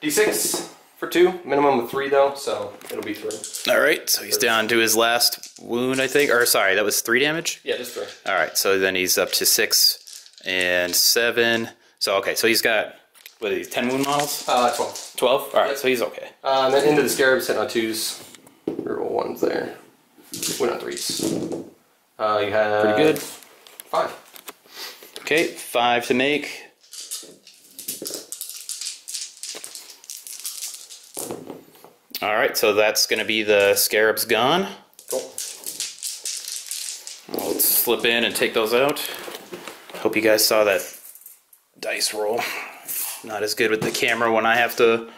D6 for 2, minimum of 3 though, so it'll be 3. Alright, so he's down to his last wound, I think. Or sorry, that was 3 damage? Yeah, just 3. Alright, so then he's up to 6 and 7. So, okay, so he's got, what are these, 10 wound models? 12. 12? Alright, so he's okay. And then into the scarabs, hitting on 2s. Reroll 1s there. Win on 3s. You have... Pretty good. 5. Okay, 5 to make. Alright, so that's going to be the scarabs gone. Cool. I'll slip in and take those out. Hope you guys saw that dice roll. Not as good with the camera when I have to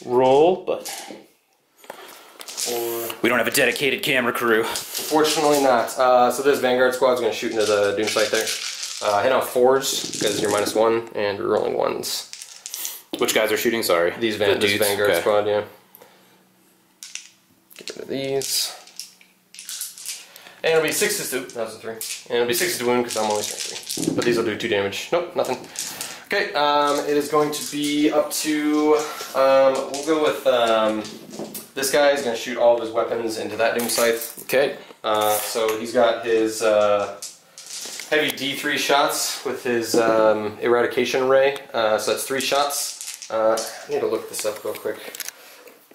roll, but we don't have a dedicated camera crew. Unfortunately not. So this Vanguard squad's going to shoot into the doom site there. Hit on 4s because you're -1 and we're rolling 1s. Which guys are shooting? Sorry. This Vanguard squad, yeah. Get rid of these. And it'll be 6s to... That was a 3. And it'll be 6s to wound because I'm only strength 3. But these will do 2 damage. Nope, nothing. Okay, it is going to be up to... we'll go with... this guy is going to shoot all of his weapons into that doom scythe. Okay. So he's got his heavy D3 shots with his eradication ray. So that's 3 shots. I need to look this up real quick.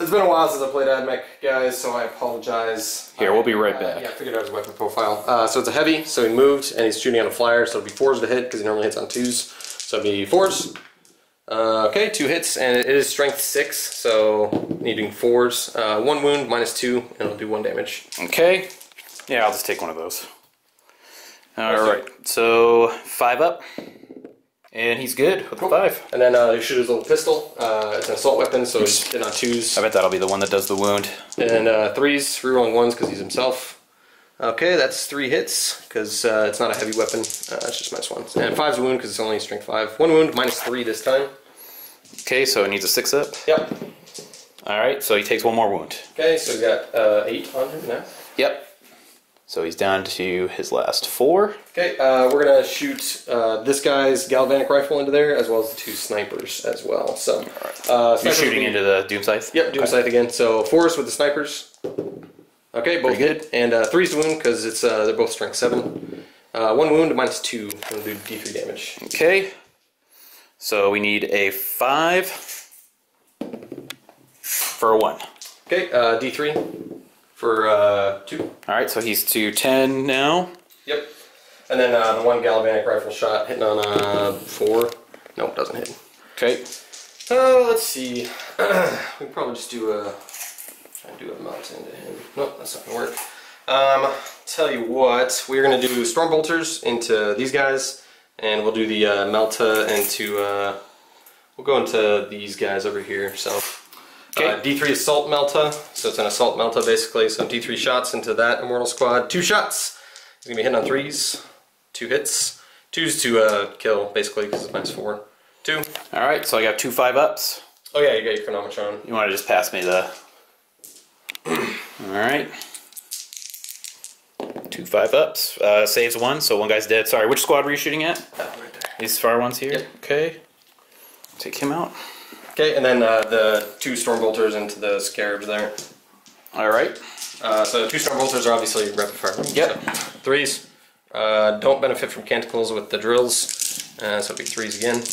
It's been a while since I played Admech, guys, so I apologize. Here, we'll be right back. Yeah, I figured out his weapon profile. So it's a heavy, so he moved, and he's shooting on a flyer, so it'll be 4s to hit, because he normally hits on 2s. So it'll be 4s. Okay, 2 hits, and it is strength 6, so needing 4s. 1 wound, -2, and it'll do 1 damage. Okay. Yeah, I'll just take one of those. Alright, so 5 up. And he's good with the 5. And then he shoots his little pistol. It's an assault weapon, so he's hitting on 2s. I bet that'll be the one that does the wound. And 3s, rerolling 1s because he's himself. Okay, that's 3 hits because it's not a heavy weapon. It's just -1. And 5's a wound because it's only strength 5. 1 wound, -3 this time. Okay, so it needs a 6 up. Yep. Alright, so he takes 1 more wound. Okay, so we got 8 on him now. Yep. So he's down to his last 4. Okay, we're going to shoot this guy's galvanic rifle into there, as well as the 2 snipers as well. So, You're shooting into the doom scythe? Yep, doom scythe again. So 4s with the snipers. Okay, both hit, and 3's the wound because it's they're both strength 7. 1 wound -2. We'll do D3 damage. Okay. So we need a 5 for a 1. Okay, D3 for 2. All right, so he's to 10 now. Yep. And then the 1 galvanic rifle shot hitting on 4. Nope, doesn't hit. Okay. Let's see. We can probably just do a melt into him. Nope, that's not gonna work. Tell you what, we're gonna do storm bolters into these guys, and we'll do the melta into. We'll go into these guys over here. So, D3 assault melta. So it's an assault melta basically. So D3 shots into that immortal squad. 2 shots. He's gonna be hitting on 3s. 2 hits. 2's to kill basically because it's -4. 2. All right, so I got 2 5-ups. Oh yeah, you got your chronometron. You want to just pass me the... All right. 2 5-ups. Saves 1, so 1 guy's dead. Sorry, which squad were you shooting at? Right there. These far ones here? Yep. Okay. Take him out. Okay, and then the 2 storm bolters into the scarabs there. All right. So 2 storm bolters are obviously rapid fire. Yep. So 3's don't benefit from canticles with the drills. So it'll be 3's again.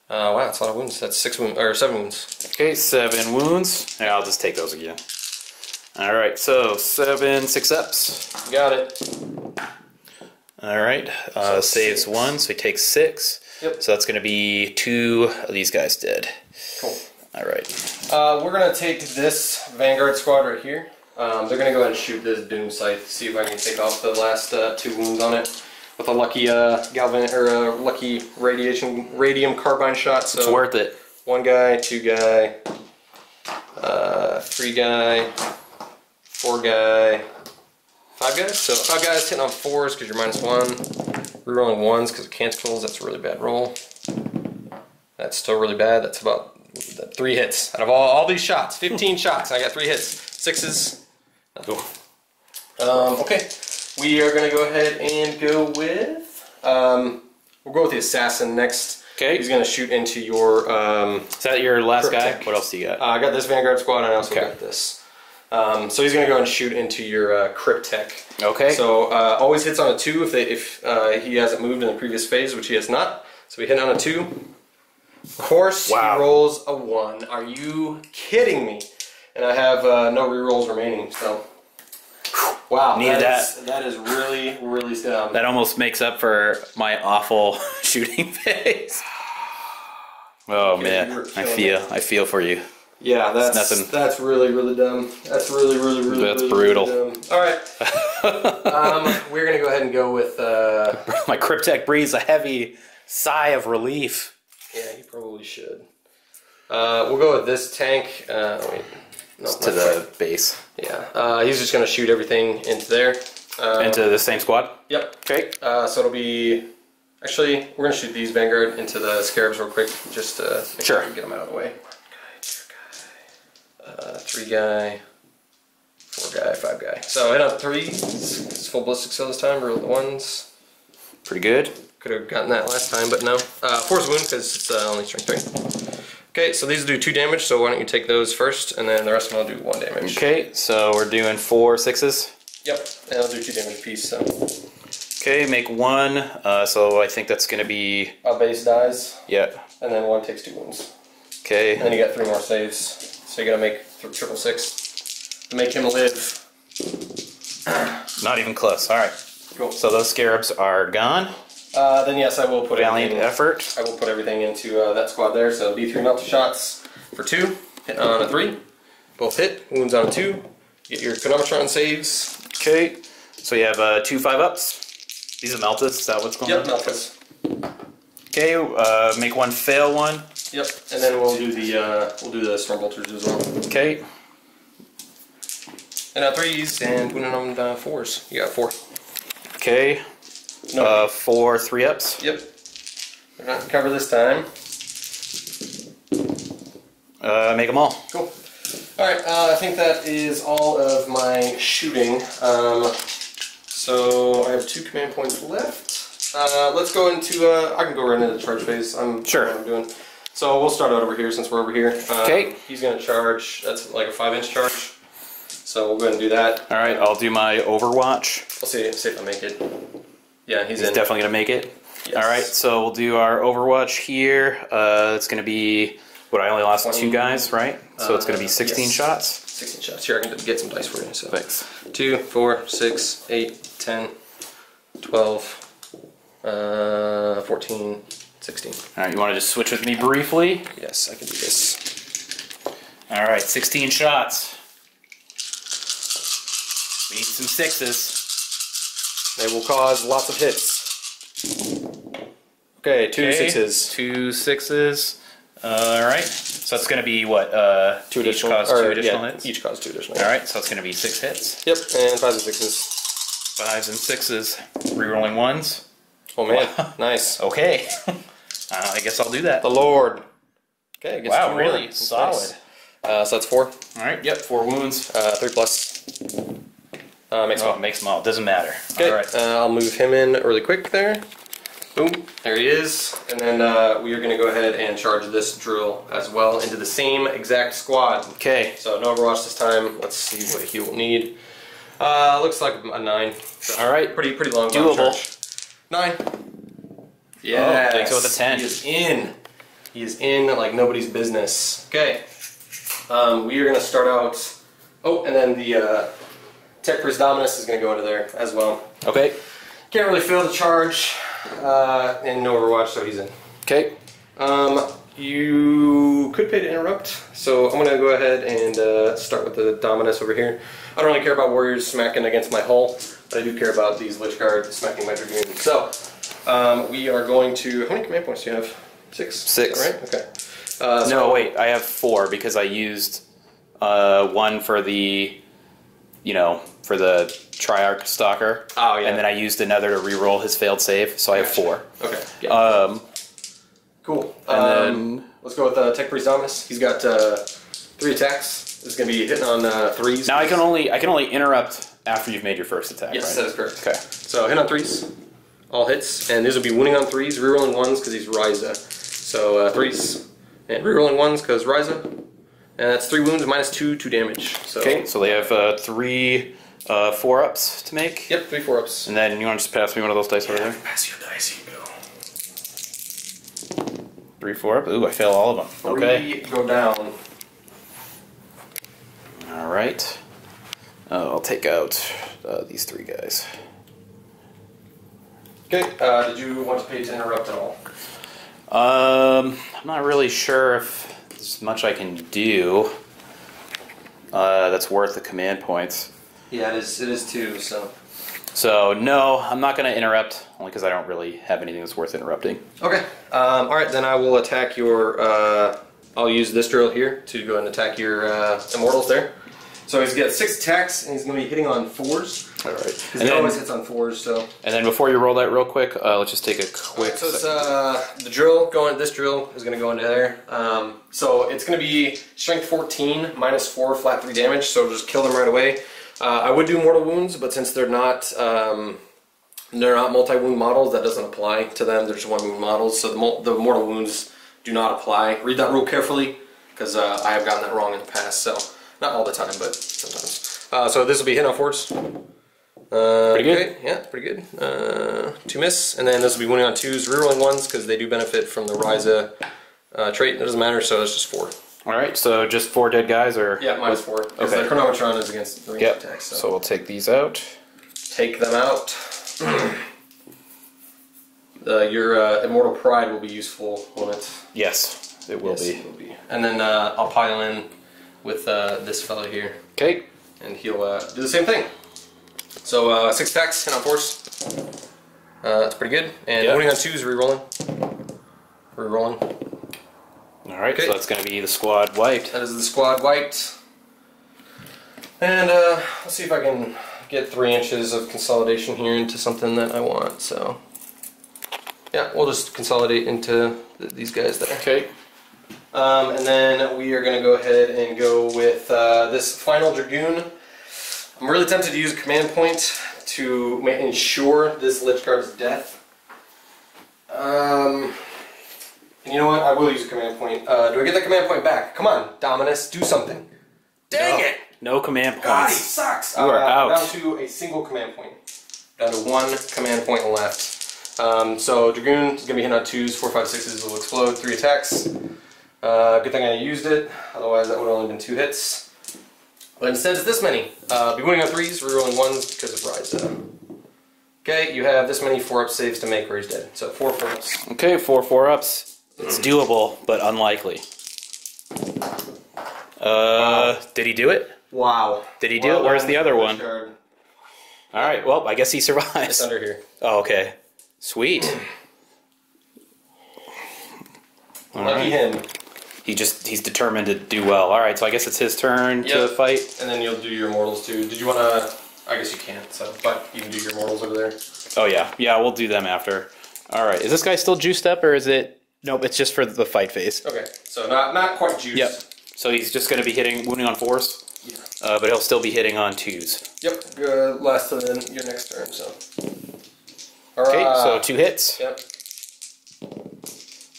Wow, that's a lot of wounds. That's 6 wounds or 7 wounds. Okay, 7 wounds. Yeah, I'll just take those again. All right, so 7 6-ups. Got it. All right, saves 1, so he takes 6. Yep. So that's going to be 2 of these guys dead. Cool. All right. We're gonna take this Vanguard squad right here. They're gonna go ahead and shoot this Doom Scythe. See if I can take off the last 2 wounds on it with a lucky lucky radium carbine shot. So it's worth it. 1 guy, 2 guy, 3 guy, 4 guy, 5 guys. So 5 guys hitting on 4s because you're -1. Rerolling 1s because of canticles. That's a really bad roll. That's still really bad. That's about 3 hits out of all these shots. 15 shots. I got 3 hits. 6s. Cool. Okay. We are going to go ahead and go with. We'll go with the assassin next. Okay. He's going to shoot into your. Is that your last guy? Tech. What else do you got? I got this Vanguard squad, and I also got this. So he's going to go and shoot into your Crypt Tech. Okay. So always hits on a 2 if he hasn't moved in the previous phase, which he has not. So we hit on a 2. Of course, he rolls a 1. Are you kidding me? And I have no rerolls remaining. So wow, needed that is really that almost makes up for my awful shooting phase. Oh man, I feel for you. Yeah, that's really dumb. That's really brutal. Dumb. All right, we're gonna go ahead and go with. My Cryptek breathes a heavy sigh of relief. Yeah, he probably should. We'll go with this tank. Wait, no, to the base. Yeah, he's just gonna shoot everything into there. Into the same squad. Yep. Okay. So it'll be. Actually, we're gonna shoot these Vanguard into the scarabs real quick, just to make sure we can get them out of the way. 3 guy, 4 guy, 5 guy. So hit on 3. It's full ballistic skill this time. Roll the 1s. Pretty good. Could have gotten that last time, but no. 4's wound because it's only strength 3. Okay, so these will do 2 damage. So why don't you take those first, and then the rest of them will do 1 damage. Okay, so we're doing 4 6s. Yep, and I'll do 2 damage apiece. So. Okay, make 1. So I think that's going to be A base dies. Yeah. And then 1 takes 2 wounds. Okay. And then you got 3 more saves. So you gotta make 666 to make him live. Not even close. All right. Cool. So those scarabs are gone. Then yes, I will put valiant effort. I will put everything into that squad there. So D3 melter shots for 2. Hit on a 3. Both hit. Wounds on a 2. Get your chronometron saves. Okay. So you have 2 5-ups. These are meltas. Is that what's going on? Yep, meltas. Okay. Make 1 fail 1. Yep, and then we'll do the storm bolters as well. Okay. And 3s and winning on 4s. You got 4. Okay. No. 4 3-ups. Yep. We're not gonna cover this time. Make them all. Cool. All right. I think that is all of my shooting. So I have 2 command points left. Let's go into. I can go right into the charge phase. Sure. What I'm doing. So we'll start out over here since we're over here. Okay. He's going to charge. That's like a 5-inch charge. So we'll go ahead and do that. All right, I'll do my Overwatch. We'll see if I make it. Yeah, he's in. Definitely gonna make it. Yes. All right, so we'll do our Overwatch here. It's gonna be what I only lost 2 guys, right? So it's gonna be 16 shots. 16 shots. Here, I can get some dice for you. So. Thanks. 2, 4, 6, 8, 10, 12, 14, 16. All right, you want to just switch with me briefly? Yes, I can do this. All right, 16 shots. We need some 6s. They will cause lots of hits. Okay, 2 6s. 2 6s. All right. So it's going to be what? 2 each additional, cause 2 additional hits? Each cause 2 additional hits. All right, so it's going to be 6 hits. Yep, and 5s and 6s. 5s and 6s. Rerolling 1s. Oh man, nice. Okay. I guess I'll do that. The Lord. Okay, gets 2 more. Really solid. Nice. So that's 4. All right, yep, 4 wounds. 3 plus. Makes them all. Makes them all. Doesn't matter. Okay, all right. I'll move him in really quick there. Boom, there he is. And then we are going to go ahead and charge this drill as well into the same exact squad. Okay. So no Overwatch this time. Let's see what he will need. Looks like a 9. So all right. Pretty long. Doable. 9. Yeah. Oh, go with a 10. He is in. He is in like nobody's business. Okay. We are going to start out. Oh, and then the Tech Priest Dominus is going to go into there as well. Okay. Can't really feel the charge. And no Overwatch, so he's in. Okay. You could pay to interrupt, so I'm going to go ahead and start with the Dominus over here. I don't really care about warriors smacking against my hull, but I do care about these Lich Guard smacking my Dragoon. So, we are going to... How many command points do you have? 6? 6. Right? Okay. No, wait, I have 4 because I used 1 for the, for the Triarch Stalker. Oh, yeah. And then I used another to re-roll his failed save, so I have 4. Okay. Yeah. Cool. And then let's go with Tech Priest Dominus. He's got 3 attacks. It's going to be hitting on 3s. Now I can only interrupt after you've made your first attack. Yes, right? that is correct. Okay. So hit on 3s, all hits, and these will be winning on 3s, rerolling 1s because he's Ryza. So 3s and rerolling 1s because Ryza, and that's 3 wounds minus 2 damage. So. Okay. So they have 3 4-ups to make. Yep, 3 4-ups. And then you want to just pass me one of those dice over there? Pass you a dice. Here you go. 3 4-up. Ooh, I fail all of them. Okay. 3 go down. All right. I'll take out these 3 guys. Okay. Did you want to pay to interrupt at all? I'm not really sure if there's much I can do that's worth the command points. Yeah, it is too. So no, I'm not going to interrupt, only because I don't really have anything that's worth interrupting. Okay. All right, then I will attack your. I'll use this drill here to go and attack your immortals there. So he's got 6 attacks, and he's going to be hitting on 4s. All right. Because he always hits on 4s. So. And then before you roll that real quick, let's just take a quick. So it's the drill going. This drill is going to go into there. So it's going to be strength 14 minus 4 flat 3 damage. So just kill them right away. I would do mortal wounds, but since they're not multi-wound models, that doesn't apply to them. They're just 1-wound models, so the mortal wounds do not apply. Read that rule carefully, because I have gotten that wrong in the past. So not all the time, but sometimes. So this will be hit on 4s. Pretty good. Okay, yeah, pretty good. 2 miss, and then this will be winning on 2s, rerolling 1s because they do benefit from the Ryza trait. It doesn't matter, so it's just 4. All right, so just 4 dead guys, or yeah, minus 4. Because okay. the Chronometron is against the range attacks. So we'll take these out. Take them out. Your Immortal Pride will be useful, won't it? Yes, it will be. It will be. And then I'll pile in with this fellow here. Okay. And he'll do the same thing. So 6 attacks, hit on 4s. That's pretty good. And winning on 2s, rerolling. Rerolling. Alright, so that's going to be the squad wiped. That is the squad wiped. And let's see if I can get 3 inches of consolidation here into something that I want. So, yeah, we'll just consolidate into these guys there. Okay. And then we are going to go ahead and go with this final Dragoon. I'm really tempted to use a command point to ensure this Lich Guard's death. And you know what? I will use a command point. Do I get the command point back? Come on, Dominus, do something. Dang it! No command points. God, he sucks! You are out. Down to a single command point. Down to 1 command point left. So Dragoon is going to be hitting on 2s, 4, 5, 6s will explode, 3 attacks. Good thing I used it, otherwise that would have only been 2 hits. But instead it's this many. Be winning on 3s, rerolling 1s because of Rise. Okay, you have this many 4-up saves to make or he's dead. So 4 4-ups. Okay, 4 4-ups. It's doable, but unlikely. Did he do it? Wow. Did he do it? Where's the other one? Card. Alright, well, I guess he survives. It's under here. Oh, okay. Sweet. Lucky him. He's determined to do well. Alright, so I guess it's his turn to fight. And then you'll do your mortals too. Did you want to... I guess you can't, so... But you can do your mortals over there. Oh, yeah. Yeah, we'll do them after. Alright, is this guy still juiced up, or is it... Nope, it's just for the fight phase. Okay, so not quite juiced. Yep. So he's just going to be wounding on 4s? Yeah. But he'll still be hitting on 2s. Yep, last to then your next turn, so... Okay, so 2 hits. Yep.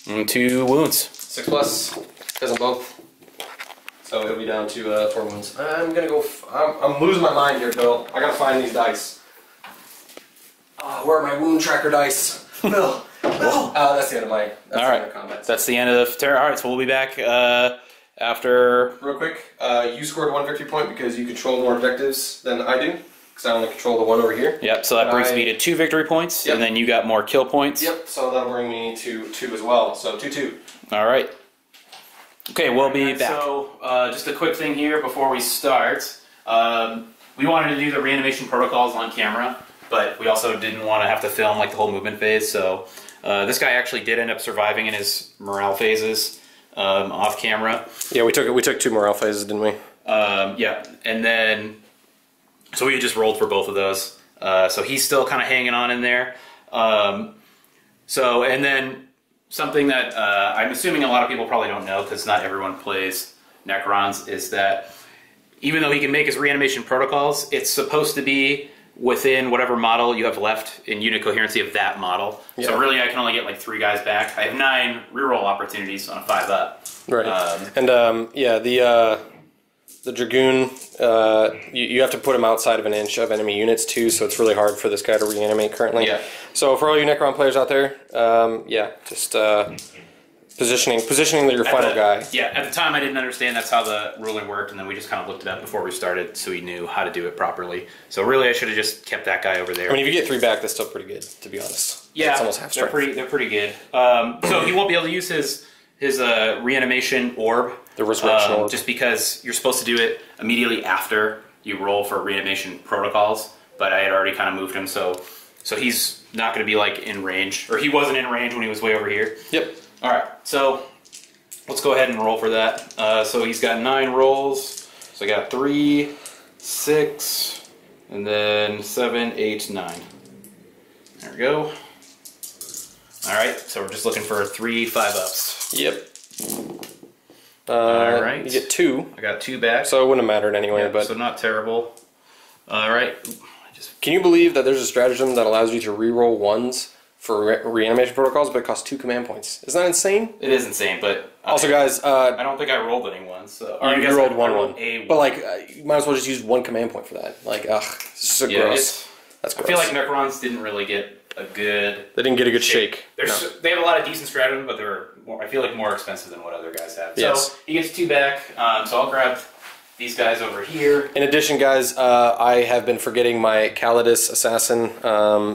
And 2 wounds. 6 plus, because I'm both. So he'll be down to 4 wounds. I'm gonna go. I'm losing my mind here, Bill. I gotta find these dice. Where are my wound tracker dice? Bill. Bill. That's the end of my. That's All right. the end of combat. That's the end of the turn. All right, so we'll be back after. Real quick, you scored 1 victory point because you control more objectives than I do. Because I only control the one over here. Yep. So that brings me to 2 victory points, and then you got more kill points. Yep. So that'll bring me to 2 as well. So 2-2. All right. Okay, we'll be back. So, just a quick thing here before we start. We wanted to do the reanimation protocols on camera, but we also didn't want to have to film like the whole movement phase. So, this guy actually did end up surviving in his morale phases off camera. Yeah, we took 2 morale phases, didn't we? Yeah, and then so we just rolled for both of those. So he's still kind of hanging on in there. So, and then something that I'm assuming a lot of people probably don't know, because not everyone plays Necrons, is that even though he can make his reanimation protocols, it's supposed to be within whatever model you have left in unit coherency of that model. Yeah. So really I can only get like 3 guys back. I have 9 reroll opportunities on a 5-up. Right. Yeah, the Dragoon, you have to put him outside of an inch of enemy units too, so it's really hard for this guy to reanimate currently. Yeah. So for all you Necron players out there, yeah, just positioning your final guy. Yeah, at the time I didn't understand that's how the ruling worked, and then we just kind of looked it up before we started so we knew how to do it properly. So really I should have just kept that guy over there. I mean, if you get 3 back, that's still pretty good, to be honest. Yeah, it's almost half strength. They're pretty good. So he won't be able to use his reanimation orb. The resurrection orb. Just because you're supposed to do it immediately after you roll for reanimation protocols, but I had already kind of moved him, so he's not going to be like in range, or he wasn't in range when he was way over here. Yep. All right, so let's go ahead and roll for that. So he's got 9 rolls. So I got 3, 6, and then 7, 8, 9. There we go. All right, so we're just looking for 3 5-ups. Yep. All right. You get 2. I got 2 back. So it wouldn't have mattered anyway. Yeah, but so not terrible. All right. Can you believe that there's a stratagem that allows you to reroll 1s for reanimation protocols, but it costs 2 command points? Isn't that insane? It is insane, but also, guys, I don't think I rolled any ones. So you rolled one. A but like, you might as well just use 1 command point for that. Like, ugh, it's just so gross. That's gross. I feel like Necrons didn't really get a good. They didn't get a good shake. They have a lot of decent stratagem, but they're I feel like more expensive than what other guys have. Yes. So he gets 2 back. So I'll grab these guys over here. In addition, guys, I have been forgetting my Adeptus Assassin,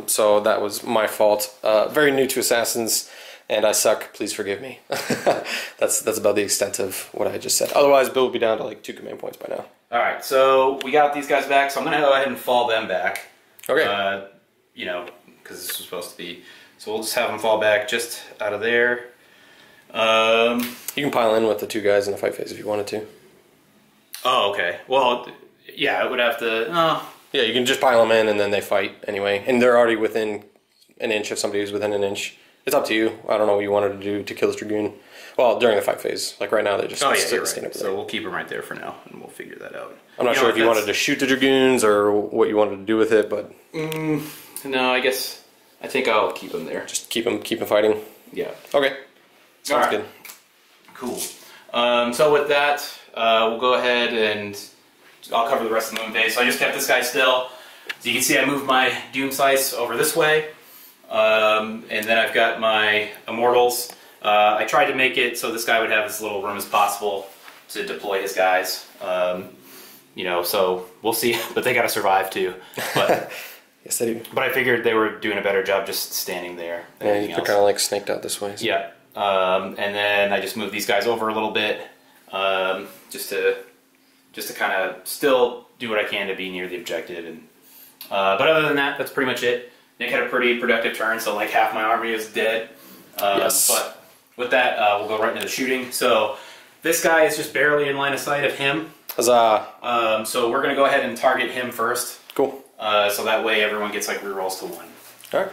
so that was my fault. Very new to Assassins, and I suck. Please forgive me. That's about the extent of what I just said. Otherwise, Bill will be down to like 2 command points by now. All right, so we got these guys back, so I'm gonna go ahead and fall them back. Okay. You know, because this was supposed to be. So we'll just have them fall back just out of there. You can pile in with the 2 guys in the fight phase if you wanted to. Oh, okay. Well, yeah, I would have to. Yeah, you can just pile them in and then they fight anyway. And they're already within an inch of somebody who's within an inch. It's up to you. I don't know what you wanted to do to kill this Dragoon. Well, during the fight phase. Like right now, they just stand over there. So we'll keep them right there for now, and we'll figure that out. I'm not sure if you wanted to shoot the Dragoons or what you wanted to do with it, but... No, I guess... I think I'll keep them there. Just keep them fighting? Yeah. Okay. Sounds good. Cool. So with that, we'll go ahead and I'll cover the rest of the moon phase. So I just kept this guy still. So you can see I moved my Doom Slice over this way. And then I've got my Immortals. I tried to make it so this guy would have as little room as possible to deploy his guys. You know, so we'll see. But they got to survive too. But yes, they do. But I figured they were doing a better job just standing there. Yeah, you're kind of like snaked out this way. So. Yeah. And then I just moved these guys over a little bit, just to kind of still do what I can to be near the objective. And but other than that, that's pretty much it. Nick had a pretty productive turn, so like half my army is dead. Yes. But with that, we'll go right into the shooting. So this guy is just barely in line of sight of him. Huzzah! So we're gonna go ahead and target him first. Cool. So that way everyone gets like rerolls to 1. All right.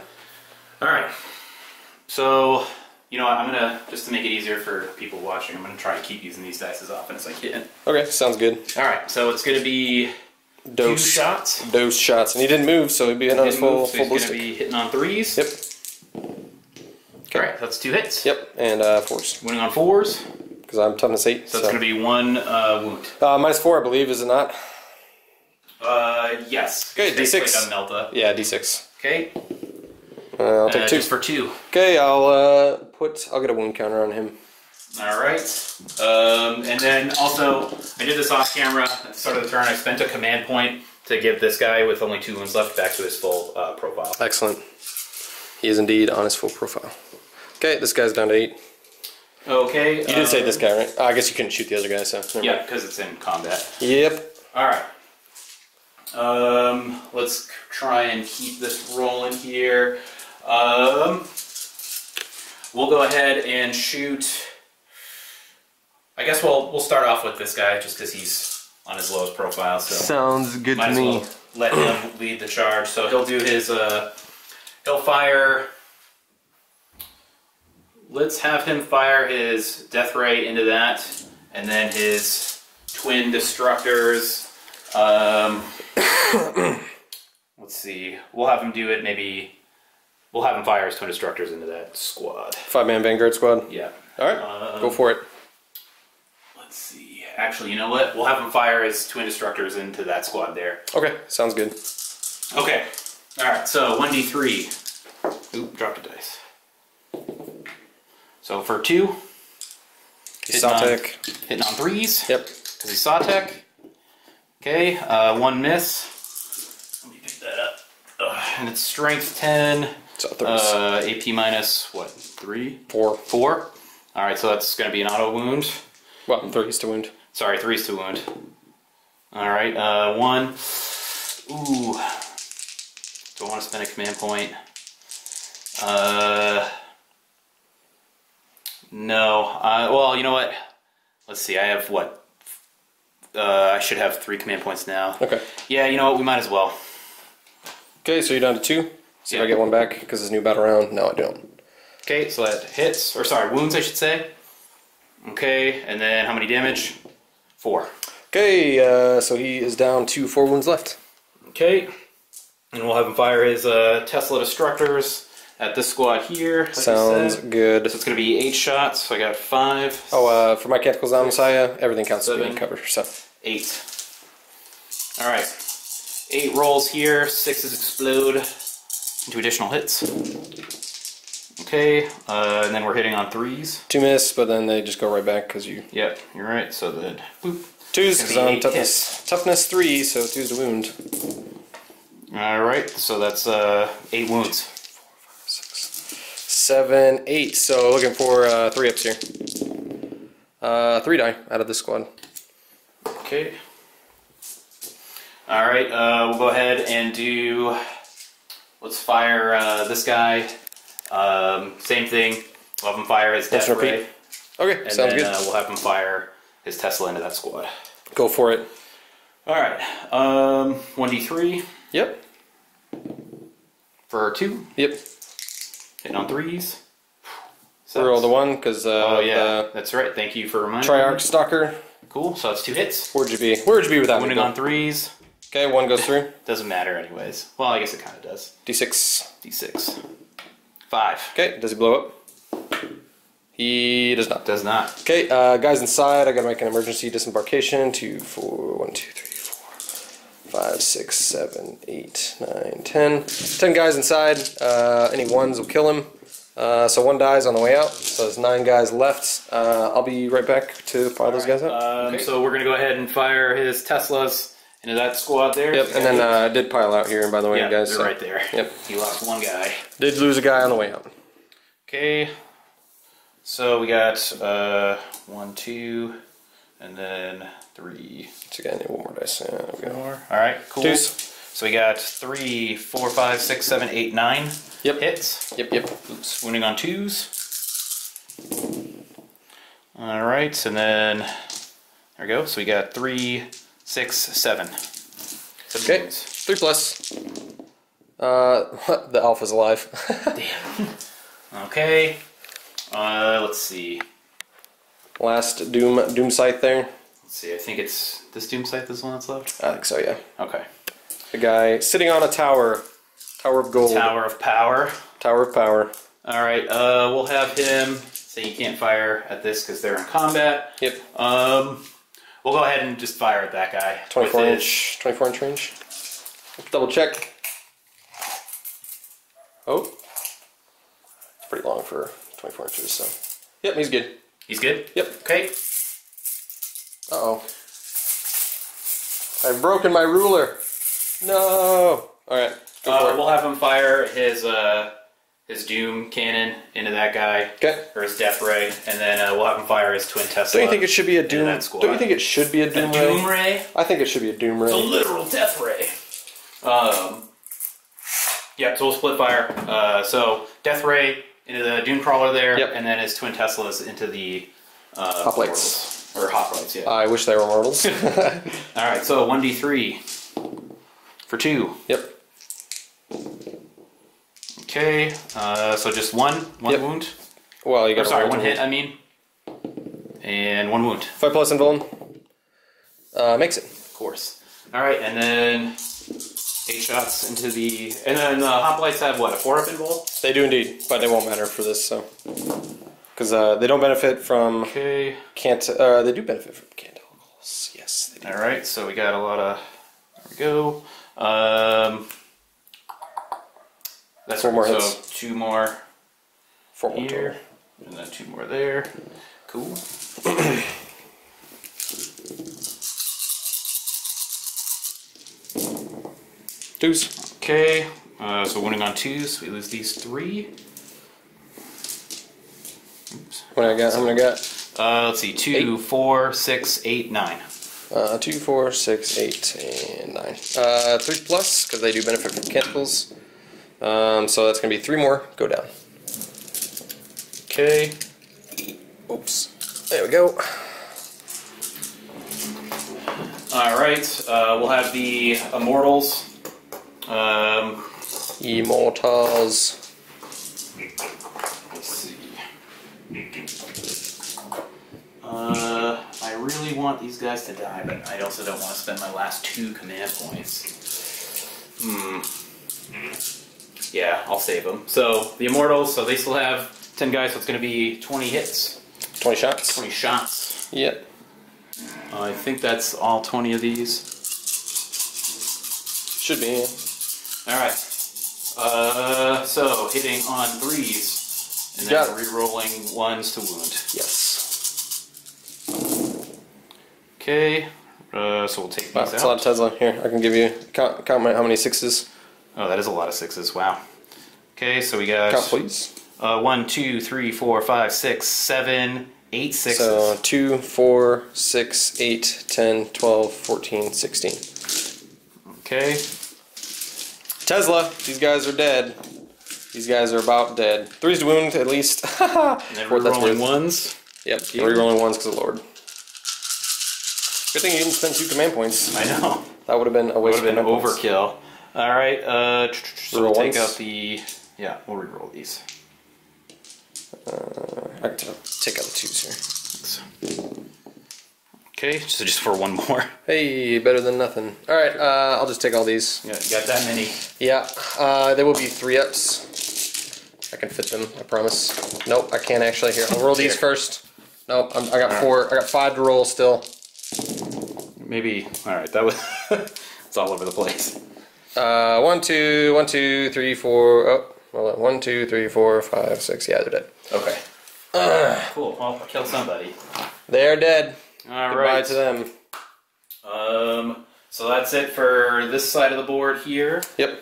All right. So. You know what, I'm going to, just to make it easier for people watching, I'm going to try and keep using these dice as often as I can. Okay, sounds good. Alright, so it's going to be 2 shots. Dose shots. And he didn't move, so he'd be hitting on his full so he's ballistic. going to be hitting on 3s. Yep. Okay. Alright, that's 2 hits. Yep, and 4s. Winning on 4s. Because I'm toughness 8. So it's going to be 1 wound. -4, I believe, is it not? Yes. Okay, D6. On Melta. Yeah, D6. Okay. I'll take 2. Just for 2. Okay, I'll get a wound counter on him. Alright. And then also, I did this off camera at the start of the turn. I spent a command point to give this guy with only 2 wounds left back to his full profile. Excellent. He is indeed on his full profile. Okay, this guy's down to 8. Okay. You did say this guy, right? I guess you couldn't shoot the other guy, so. Yeah, because it's in combat. Yep. Alright. Let's try and keep this rolling here. We'll go ahead and shoot. I guess we'll start off with this guy just because he's on his lowest profile. So sounds good might to as me. well let him lead the charge. So he'll do his. He'll fire. Let's have him fire his death ray into that, and then his twin destructors. Let's see. We'll have him do it. Maybe we'll have him fire his twin destructors into that squad. 5-man Vanguard squad. Yeah. All right. Go for it. Let's see. Actually, you know what? We'll have him fire his twin destructors into that squad there. Okay. Sounds good. Okay. All right. So 1d3. Oop, dropped a dice. So for 2, hitting on 3s. Yep. Because he's Sawtech. Okay, 1 miss. Let me pick that up. And it's strength 10. So AP minus what? 3? 4. 4. All right, so that's going to be an auto wound. Well, 3s to wound. Sorry, 3s to wound. All right, 1. Ooh. Do I want to spend a command point? No. Well, you know what? Let's see. I have what? I should have 3 command points now. Okay. Yeah, you know what? We might as well. Okay, so you're down to 2. See if I get one back because it's new battle round. No, I don't. Okay, so that hits. Or sorry, wounds, I should say. Okay, and then how many damage? 4. Okay, so he is down to 4 wounds left. Okay. And we'll have him fire his Tesla Destructors at this squad here. Like Sounds good. So it's going to be 8 shots. So I got 5. Oh, for my Canticles on Messiah, everything counts as 7, being cover. So 8. Alright. 8 rolls here. 6s explode into additional hits. Okay. And then we're hitting on 3s. 2 miss, but then they just go right back because you. Yep, you're right. So then, boop. 2s because I'm toughness 3, so 2's to wound. Alright, so that's 8 wounds. 7, 8. So looking for 3 ups here. 3 die out of this squad. Okay. Alright, we'll go ahead and do. Let's fire this guy. Same thing. We'll have him fire his death ray. Okay, and sounds then, good. We'll have him fire his Tesla into that squad. Go for it. Alright. 1d3. Yep. For 2. Yep. Hitting on 3s. Roll the 1 because oh yeah, that's right. Thank you for reminding Triarch me. Stalker. Cool. So that's 2 hits. Where'd you be? Where'd you be without Winning me? on 3s. Okay, 1 goes through. Doesn't matter anyways. Well, I guess it kind of does. D6. D6. 5. Okay, does he blow up? He does not. Does not. Okay, guys inside, I gotta make an emergency disembarkation. 2, 4, 1, 2, 3, 4. 5, 6, 7, 8, 9, 10. 10 guys inside. Any ones will kill him. So one dies on the way out. So there's 9 guys left. I'll be right back to fire those guys out. Okay. So we're going to go ahead and fire his Teslas into that squad there. Yep, and then I did pile out here, by the way, guys. They're right there. Yep. He lost one guy. Did lose a guy on the way out. Okay. So we got 1, 2, and then 3. So I need one more dice. Yeah, there we go. More. All right, cool. Twos. So we got 3, 4, 5, 6, 7, 8, 9 hits. Yep. Oops, wounding on 2s. All right, and then there we go. So we got 3, 6, 7. Okay, wounds. 3 plus. The alpha's alive. Damn. Okay. Let's see. Last Doom Scythe there. Let's see. I think it's this Doom Scythe. This one that's left. I think so. Yeah. Okay. The guy sitting on a tower. Tower of gold. Tower of Power. Tower of Power. All right. We'll have him. So you can't fire at this because they're in combat. Yep. We'll go ahead and just fire at that guy. 24 inch range. Double check. Oh. It's pretty long for 24 inches, so. Yep, he's good. He's good? Yep. Okay. Uh-oh. I've broken my ruler. No. Alright. We'll have him fire his Doom cannon into that guy. Okay. Or his Death Ray, and then we'll have him fire his Twin Tesla. Don't you think it should be a Doom? Don't you think it should be a Doom Ray? Doom Ray? I think it should be a Doom Ray. It's a literal Death Ray. Yeah, so we'll split fire. So Death Ray into the Doom Crawler there, and then his Twin Teslas into the Hoplites. Or Hoplites, yeah. I wish they were mortals. Alright, so 1d3 for 2. Yep. Okay, so just one wound. Well, you got. Sorry, 1 hit. I mean, and 1 wound. 5 plus invuln. Makes it. Of course. All right, and then 8 shots into the. And then Hoplites have what, a 4-up invul? They do indeed, but it won't matter for this. So, because they don't benefit from. Okay. They do benefit from cantilicles. Yes, they do. All right, so we got a lot of. There we go. That's 4 more so hits. 2 more 4 more here, and then 2 more there. Cool. Twos. Okay, so winning on 2s, we lose these 3. Oops. What I got? How many I got? Let's see, 2, 4, 6, 8, 9. 2, 4, 6, 8, and 9. 3 plus, because they do benefit from canticles. So that's going to be 3 more. Go down. Okay. Oops. There we go. Alright, we'll have the Immortals. Immortals. Let's see. I really want these guys to die, but I also don't want to spend my last 2 command points. Yeah, I'll save them. So, the Immortals, so they still have 10 guys, so it's going to be 20 hits. 20 shots? 20 shots. Yep. I think that's all 20 of these. Should be, yeah. Alright. So, hitting on 3s, and then re-rolling 1s to wound. Yes. Okay, so we'll take these out. That's a lot of Tesla. Here, I can give you, count how many 6s. Oh, that is a lot of 6s, wow. Okay, so we got... Count, please. 1, 2, 3, 4, 5, 6, 7, 8 6s. So 2, 4, 6, 8, 10, 12, 14, 16. Okay. Tesla, these guys are dead. These guys are about dead. 3's to wound, at least. And then re-rolling 1s. Yep, re-rolling 1s because of Lord. Good thing you didn't spend 2 command points. I know. That would have been a waste. Would have been overkill. Alright, so we'll take out the... Yeah, we'll re-roll these. I can take out the 2s here. Okay, so just for 1 more. Hey, better than nothing. Alright, I'll just take all these. Yeah, you got that many. Yeah, they will be 3-ups. I can fit them, I promise. Nope, I can't actually. Here, I'll roll these first. Nope, I got 4. I got 5 to roll still. Maybe. Alright, that was... It's all over the place. 1, 2, 1, 2, 3, 4. Oh, hold on. 1, 2, 3, 4, 5, 6. Yeah, they're dead. Okay. Cool. I'll kill somebody. They're dead. All Goodbye right. to them. So that's it for this side of the board here. Yep.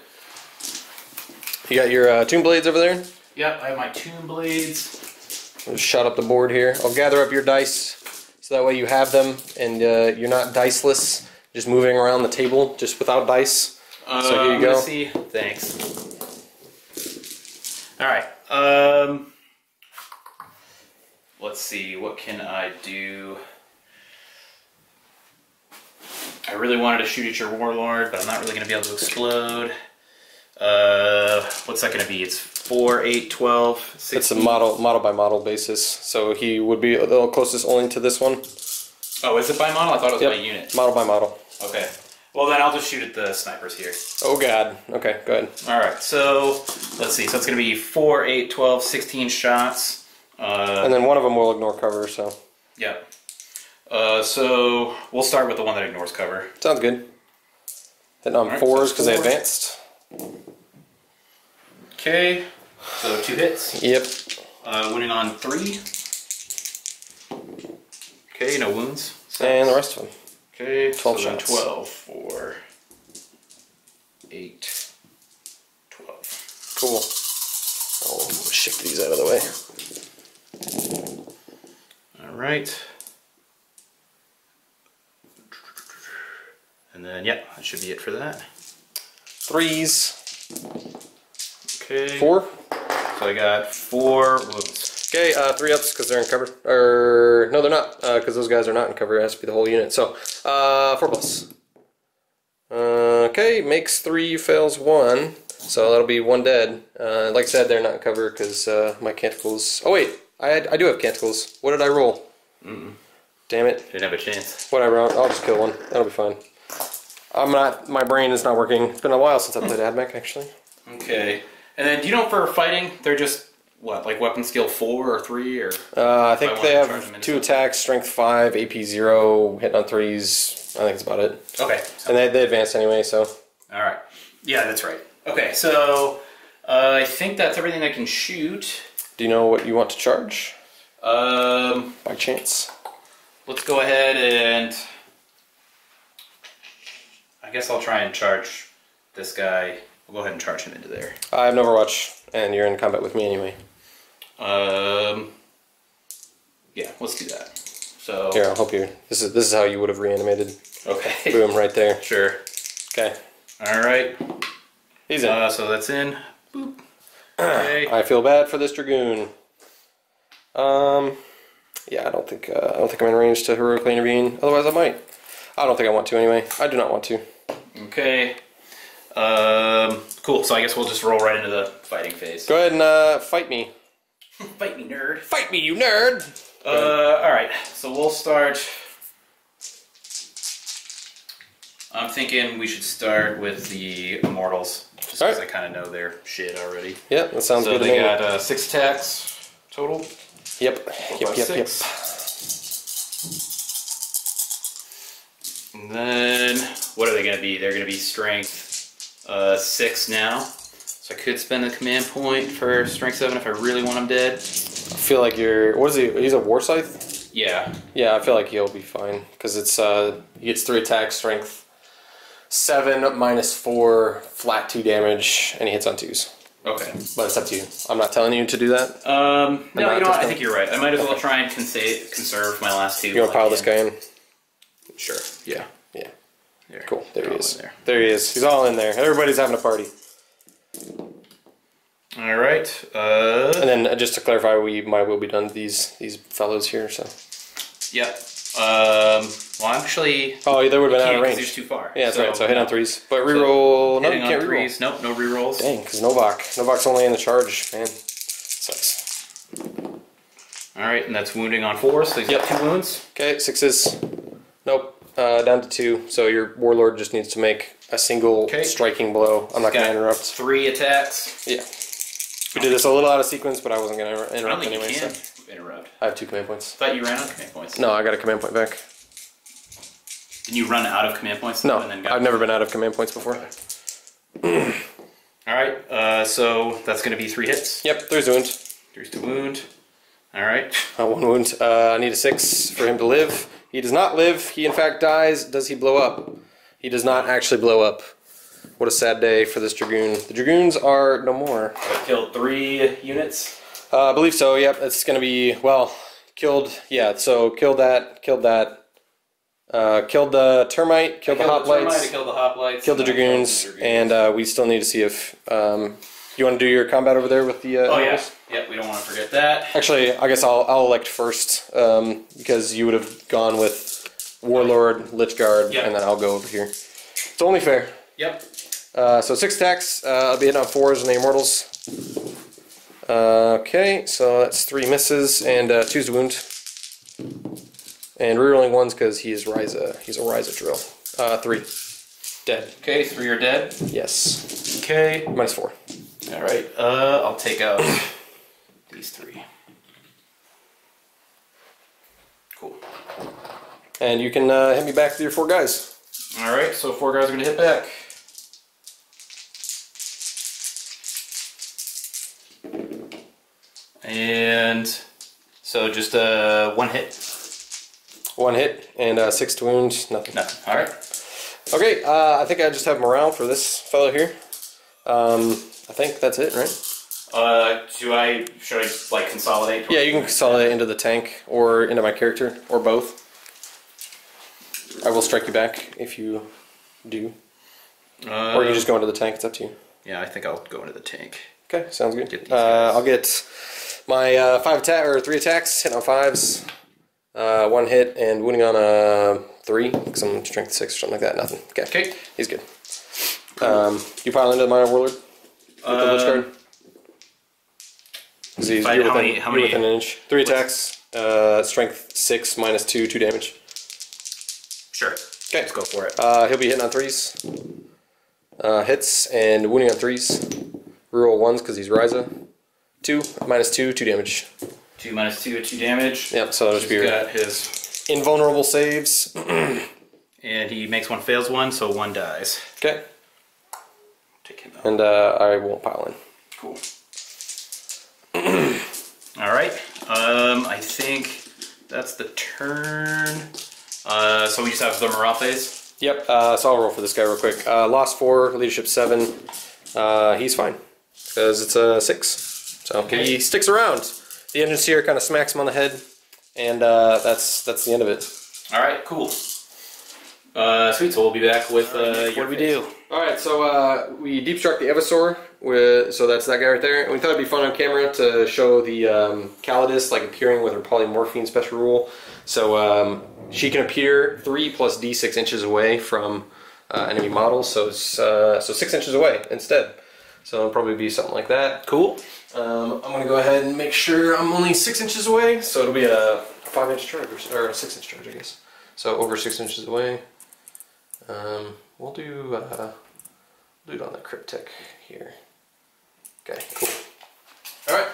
You got your Tomb Blades over there? Yep, I have my Tomb Blades. I'll just shut up the board here. I'll gather up your dice so that way you have them and you're not diceless, just moving around the table just without dice. So here you go. See. Thanks. All right. Let's see. What can I do? I really wanted to shoot at your Warlord, but I'm not really going to be able to explode. What's that going to be? It's 4, 8, 12, 16. It's a model by model basis, so he would be the closest only to this one. Oh, is it by model? I thought it was by unit. Model by model. Okay. Well, then I'll just shoot at the snipers here. Oh, God. Okay, go ahead. All right, so let's see. So it's going to be 4, 8, 12, 16 shots. And then one of them will ignore cover, so. Yeah. So we'll start with the one that ignores cover. Sounds good. Hitting on 4s because they advanced. Okay, so 2 hits. Yep. Winning on 3. Okay, no wounds. And the rest of them. Okay, 12 so shots. 12, 4, 8, 12. Cool. I'll shift these out of the way. All right. And then, yeah, that should be it for that. 3s. Okay. 4. So I got 4 wounds. Okay, 3 ups because they're in cover. Or, no, they're not, because those guys are not in cover. It has to be the whole unit. So, 4 plus. Okay, makes 3, fails 1. So that'll be 1 dead. Like I said, they're not in cover because my canticles... Oh, wait, I do have canticles. What did I roll? Damn it. Didn't have a chance. Whatever, I'll just kill one. That'll be fine. My brain is not working. It's been a while since I played Admech, actually. Okay. And then, do you know for fighting, they're just, what, like weapon skill 4 or 3? Or I think they have 2 attacks, strength 5, AP 0, hitting on 3s. I think that's about it. Okay. And they advanced anyway, so. Alright. Yeah, that's right. Okay, so I think that's everything I can shoot. Do you know what you want to charge? By chance? Let's go ahead and... I guess I'll try and charge this guy. We'll go ahead and charge him into there. I have no Overwatch, and you're in combat with me anyway. Yeah, let's do that. So here, I'll help you. This is how you would have reanimated. Okay. Boom, right there. Sure. Okay. All right. He's in. So that's in. Boop. Okay. I feel bad for this Dragoon. Yeah, I don't think I'm in range to heroically intervene. Otherwise, I might. I don't think I want to anyway. I do not want to. Okay. Cool. So I guess we'll just roll right into the fighting phase. Go ahead and fight me. Fight me, nerd. Fight me, you nerd! All right. So we'll start. I'm thinking we should start with the Immortals, just because I kind of know their shit already. Yep, that sounds good to me. So they got 6 attacks total. Yep. Yep. And then, what are they going to be? They're going to be strength 6 now. So I could spend the command point for strength 7 if I really want him dead. I feel like you're... What is he? He's a War Scythe? Yeah. Yeah, I feel like he'll be fine. Because it's he gets 3 attacks, strength 7 minus 4, flat 2 damage, and he hits on 2s. Okay. But it's up to you. I'm not telling you to do that. No, you know what? I think you're right. I might as well try and conserve my last 2. You want to pile this guy in? Sure. Yeah. Yeah. There. Cool. There he is. There. There he is. He's all in there. Everybody's having a party. All right. And then just to clarify, my will be done to these fellows here. So. Yep. Well, actually. Oh, they would have been out of range. He's too far. Yeah, that's right. So hit on 3s, but reroll. No, you can't reroll. Nope, no rerolls. Dang, because Novak's only in the charge. Man, sucks. All right, and that's wounding on 4, so he's got 2 wounds. Okay, 6s. Nope. Down to 2. So your Warlord just needs to make a single striking blow. I'm not going to interrupt. 3 attacks. Yeah. We did this a little out of sequence, but I wasn't going to interrupt anyway. You can so. interrupt. I have 2 command points. I thought you ran out of command points. No, I got a command point back. Can you run out of command points? No, and then I've never been out of command points before. Alright, so that's going to be 3 hits. Yep, 3's to wound. 3's to wound. Alright. 1 wound. I need a 6 for him to live. He does not live. He in fact dies. Does he blow up? He does not actually blow up. What a sad day for this Dragoon. The Dragoons are no more. Killed 3 units? I believe so, yep. It's going to be, well, killed, yeah, so killed that. Killed the termite, killed the hoplites, killed the Dragoons, and we still need to see if, you want to do your combat over there with the... oh yeah, yep, we don't want to forget that. Actually, I guess I'll elect first, because you would have gone with Warlord, Lichguard, yep. and then I'll go over here. It's only fair. Yep. So 6 attacks, I'll be hitting on 4s and the Immortals. Okay, so that's 3 misses and 2's to wound. And rerolling 1s because he's a Ryza drill. 3. Dead. Okay, 3 are dead. Yes. Okay. -4. Alright, I'll take out these 3. Cool. And you can hit me back with your 4 guys. Alright, so 4 guys are going to hit back. And so just 1 hit. 1 hit and 6 to wound, nothing. Nothing. Alright. Okay, I think I just have morale for this fellow here. I think that's it, right? Should I like consolidate? Yeah, you can consolidate into the tank or into my character or both. I will strike you back if you do. Or you can just go into the tank, it's up to you. Yeah, I think I'll go into the tank. Okay, sounds good. I'll get my 3 attacks, hitting on 5s, 1 hit, and wounding on a 3, because I'm strength 6 or something like that. Nothing. Okay. He's good. You pile into the Minor Warlord with the Lich Guard? You're within an inch. 3 attacks, strength 6 -2, 2 damage. Sure. Okay, let's go for it. He'll be hitting on 3s. Hits and wounding on 3s. Reroll 1s because he's Ryza. 2 -2, 2 damage. 2 -2, 2 damage. Yep, so that'll just be got his invulnerable saves. And he makes 1, fails 1, so 1 dies. Okay. Take him out. And I won't pile in. Cool. Alright. I think that's the turn. So we just have the morale phase? Yep, so I'll roll for this guy real quick. Lost 4, leadership 7. He's fine. Because it's a 6. So okay. He sticks around. The engine seer kind of smacks him on the head. And that's the end of it. Alright, cool. Sweet, so we'll be back with what do we do? Alright, so we deep struck the Evisaur, so that's that guy right there. And we thought it'd be fun on camera to show the Calidus like appearing with her polymorphine special rule. So she can appear 3 + d6 inches away from enemy models, so it's, so 6 inches away instead. So it'll probably be something like that. Cool. I'm going to go ahead and make sure I'm only 6 inches away, so it'll be a 5-inch charge, or a 6-inch charge, I guess. So over 6 inches away. We'll do it on the Cryptek here. Okay, cool. Alright,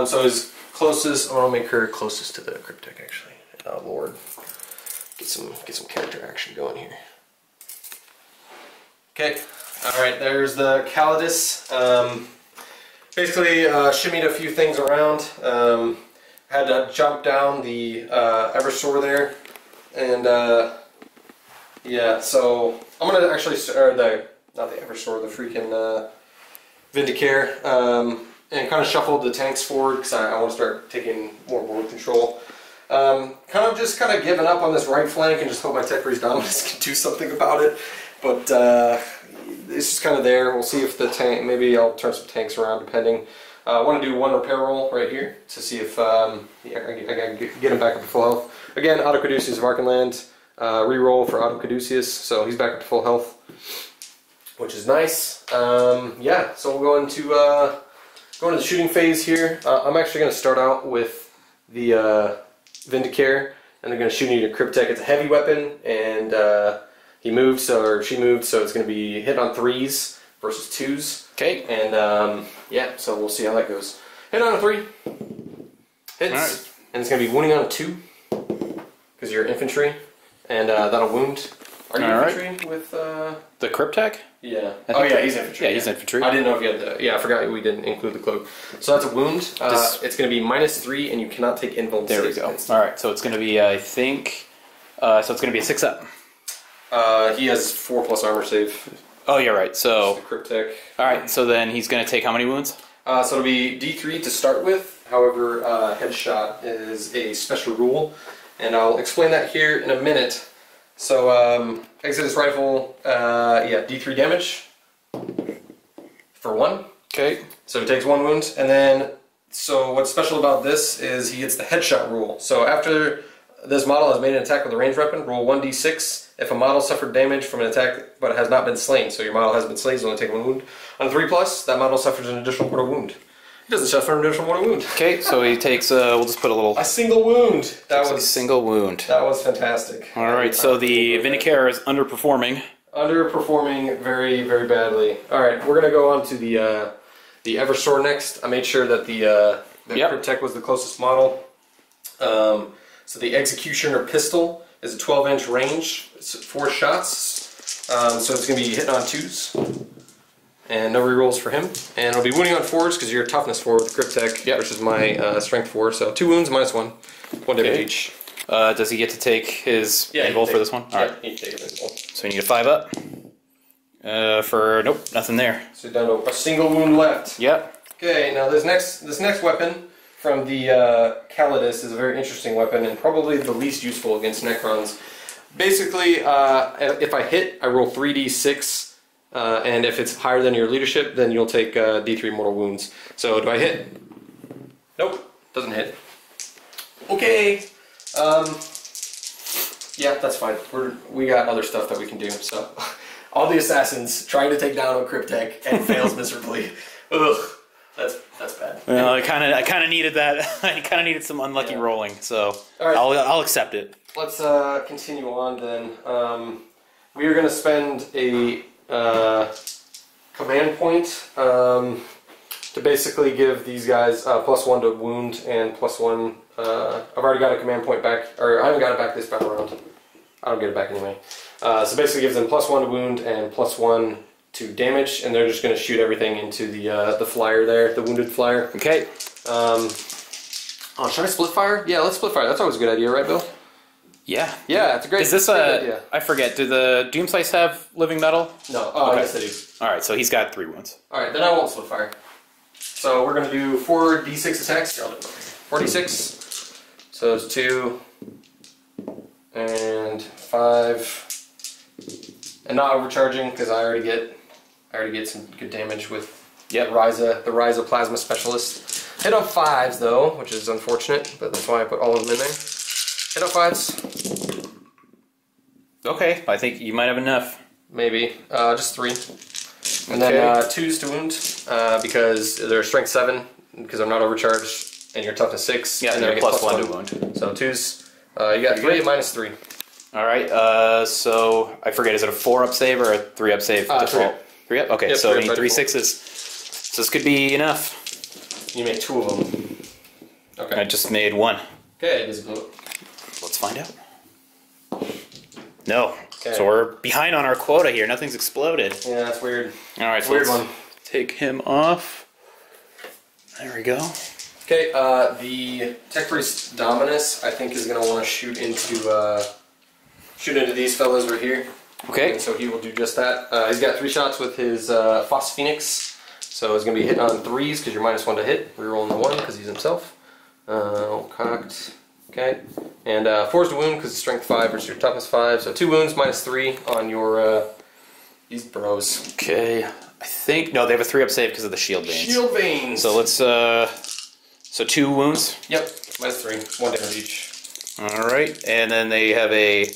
so his closest, I want to make her closest to the Cryptek actually. Oh Lord. Get some character action going here. Okay, alright, there's the Calidus. Basically shimmied a few things around. Had to jump down the Eversaur there. And yeah, so I'm gonna actually start not the Eversaur, the freaking Vindicare, and kind of shuffled the tanks forward because I want to start taking more board control. Kind of giving up on this right flank and just hope my Tech Breeze Dominus can do something about it. But it's just kind of there. We'll see if the tank, maybe I'll turn some tanks around depending. I want to do 1 repair roll right here to see if I can get him back up to full health. Again, Otto Caduceus of Archenland. Reroll for Otto Caduceus, so he's back up to full health, which is nice. Yeah, so we'll go into the shooting phase here. I'm actually going to start out with the Vindicare, and they're going to shoot into Cryptek. It's a heavy weapon, and he moved, or she moved, so it's going to be hit on 3s versus 2s. Okay. And yeah, so we'll see how that goes. Hit on a 3. Hits. Right. And it's going to be wounding on a 2, because you're infantry. And that'll wound. Are you infantry with... The Cryptek? Yeah. Oh yeah, he's infantry. Yeah, he's infantry. I didn't know if you had the... Yeah, I forgot we didn't include the cloak. So that's a wound. It's going to be -3, and you cannot take invuln. There we go. Alright, so it's going to be, I think... so it's going to be a 6-up. He has 4+ armor save. Oh, you're right. So... The Cryptek. Alright, so then he's going to take how many wounds? So it'll be D3 to start with. However, headshot is a special rule, and I'll explain that here in a minute. So, Exodus rifle, yeah, D3 damage for 1. Okay. So he takes 1 wound, and then, so what's special about this is he gets the headshot rule. So after this model has made an attack with a ranged weapon, roll 1d6. If a model suffered damage from an attack but has not been slain, so your model has been slain, he's only taken 1 wound. On 3+, that model suffers an additional mortal wound. He doesn't suffer an additional mortal wound. Okay, so he takes, we'll just put a little... A single wound! That was a single wound. That was fantastic. Alright, so the Vindicare is underperforming. Underperforming very, very badly. Alright, we're going to go on to the Eversword next. I made sure that the Cryptek was the closest model. So the Executioner pistol is a 12-inch range. It's 4 shots. So it's going to be hitting on 2s. And no rerolls for him. And it'll be wounding on 4s because you're toughness 4 with the Cryptek versus my strength 4. So 2 wounds, -1. 1 damage each. Does he get to take his invul for this one? Alright. Yeah, he can take his invul. So we need a 5-up. For nope, nothing there. So down to a single wound left. Yep. Okay, now this next weapon from the Calidus is a very interesting weapon and probably the least useful against Necrons. Basically, if I hit, I roll 3d6, and if it's higher than your leadership, then you'll take d3 mortal wounds. So do I hit? Nope, doesn't hit. Okay. Yeah, that's fine. We got other stuff that we can do. So, all the assassins trying to take down a Cryptek and fails miserably. Ugh, that's bad. Well, I kind of needed that. I kind of needed some unlucky rolling. So right. I'll accept it. Let's continue on then. We are going to spend a command point to basically give these guys +1 to wound and +1. I've already got a command point back, or I haven't got it back this battle round. I don't get it back anyway. So basically gives them +1 to wound and +1 to damage, and they're just going to shoot everything into the flyer there, the wounded flyer. Okay. Oh, should I split fire? Yeah, let's split fire. That's always a good idea, right, Bill? Yeah. Yeah, it's a great, Is this great idea. I forget, do the Doomslice have living metal? No. Oh, okay. Yes, they do. Alright, so he's got 3 wounds. Alright, then I won't split fire. So we're going to do 4d6 attacks. 4d6. So it's 2 and 5. And not overcharging because I already get some good damage with the Ryza Plasma Specialist. Hit on 5s though, which is unfortunate, but that's why I put all of them in there. Hit on 5s. Okay, I think you might have enough. Maybe. Just 3. And then 2s to wound, because they're strength 7, because I'm not overcharged, and you're toughness 6. Yeah, and they're +1 to wound. So 2s. You got 3 -3. Alright, so I forget, is it a 4-up save or a 3-up save? 3-up? Okay, yep, so we need 3 6s. So this could be enough. You make 2 of them. Okay. I just made 1. Okay, visible. Let's find out. No. Okay. So we're behind on our quota here. Nothing's exploded. Yeah, that's weird. Alright, so weird let's one. take him off. There we go. Okay, the Tech Priest Dominus, I think, is going to want to shoot into these fellows right here. Okay. And so he will do just that. He's got 3 shots with his Phos Phoenix, so he's going to be hitting on 3s because you're -1 to hit. Rerolling the 1 because he's himself. Cocked. Okay. And 4s to wound because it's strength 5 versus your toughness 5. So 2 wounds -3 on your these bros. Okay. I think no, they have a 3-up save because of the shield veins. Shield veins. So let's so 2 wounds. Yep. -3. 1 damage each. All right, and then they have a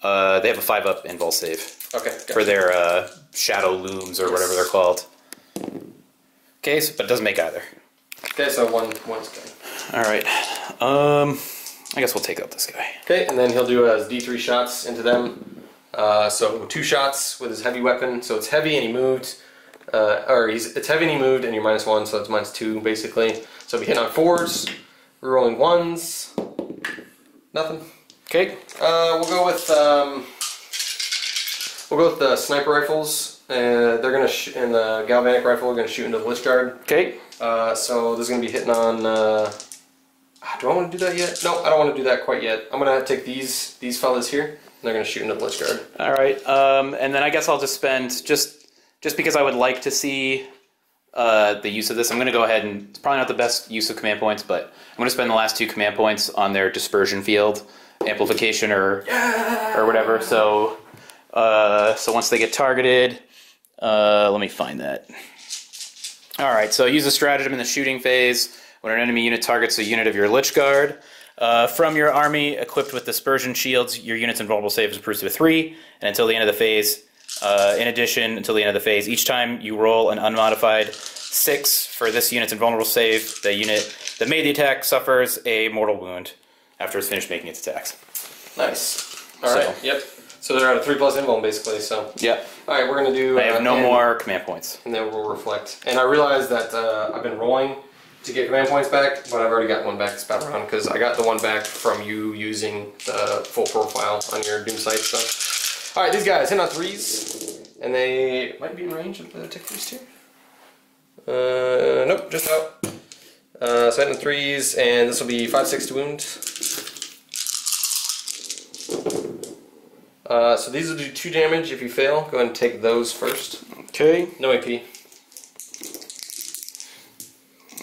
5-up invul save. Okay. Gotcha. For their shadow looms or whatever they're called. Okay, so, but it doesn't make either. Okay, so one's good. All right. I guess we'll take out this guy. Okay, and then he'll do D3 shots into them. So 2 shots with his heavy weapon. So it's heavy and he moved, it's heavy and he moved, and you're -1, so it's -2 basically. So we hit on 4s, rolling 1s, nothing. Okay. We'll go with We'll go with the sniper rifles. They're going to and the galvanic rifle are going to shoot into the Lich Guard. Okay. So this is going to be hitting on... do I want to do that yet? No, I don't want to do that quite yet. I'm going to take these fellas here, and they're going to shoot into the Lich Guard. All right. And then I guess I'll just spend, just because I would like to see the use of this, I'm going to go ahead and, it's probably not the best use of command points, but I'm going to spend the last 2 command points on their dispersion field, amplification or whatever. So once they get targeted, let me find that. All right, so use a stratagem in the shooting phase. When an enemy unit targets a unit of your Lich Guard, from your army equipped with dispersion shields, your unit's invulnerable save is improved to a 3, and until the end of the phase, in addition, until the end of the phase, each time you roll an unmodified 6 for this unit's invulnerable save, the unit that made the attack suffers a mortal wound after it's finished making its attacks. Nice. All right. Yep. So they're at a 3+ invuln basically. So. Yep. All right, we're gonna do. I have no more command points. And then we'll reflect. And I realized that I've been rolling to get command points back, but I've already got one back this battle round because I got the one back from you using the full profile on your Doom Sight. So. All right, these guys hit on 3s, and they might be in range of the tick these 2. Nope, just out. So hitting 3s, and this will be 5/6 to wound. So these will do 2 damage if you fail. Go ahead and take those first. Okay. No AP.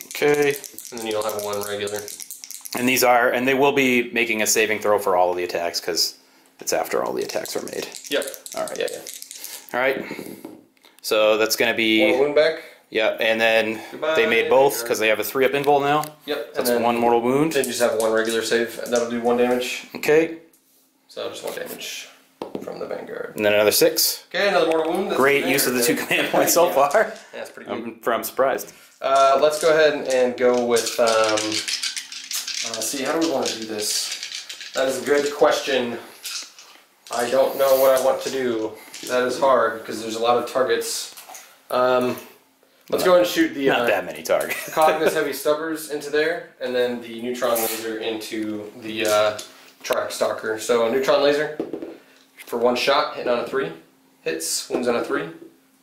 Okay. And then you'll have 1 regular. And these are, and they will be making a saving throw for all of the attacks because it's after all the attacks are made. Yep. All right. Yeah. All right. So that's going to be 1 wound back. Yeah, and then they made both because they have a 3-up invul now. Yep. So that's 1 mortal wound. Then you just have 1 regular save, and that'll do 1 damage. Okay. So just 1 damage from the Vanguard. And then another 6. Okay, another mortal wound. That's great use of the 2 command points so far. Yeah, that's pretty good. I'm surprised. Let's go ahead and go with, see, how do we want to do this? That is a good question. I don't know what I want to do. That is hard, because there's a lot of targets. Let's go ahead and shoot the... Not that many targets. Cognitus Heavy Stubbers into there, and then the Neutron Laser into the Track Stalker. So, Neutron Laser for 1 shot, hitting on a 3. Hits, wounds on a 3.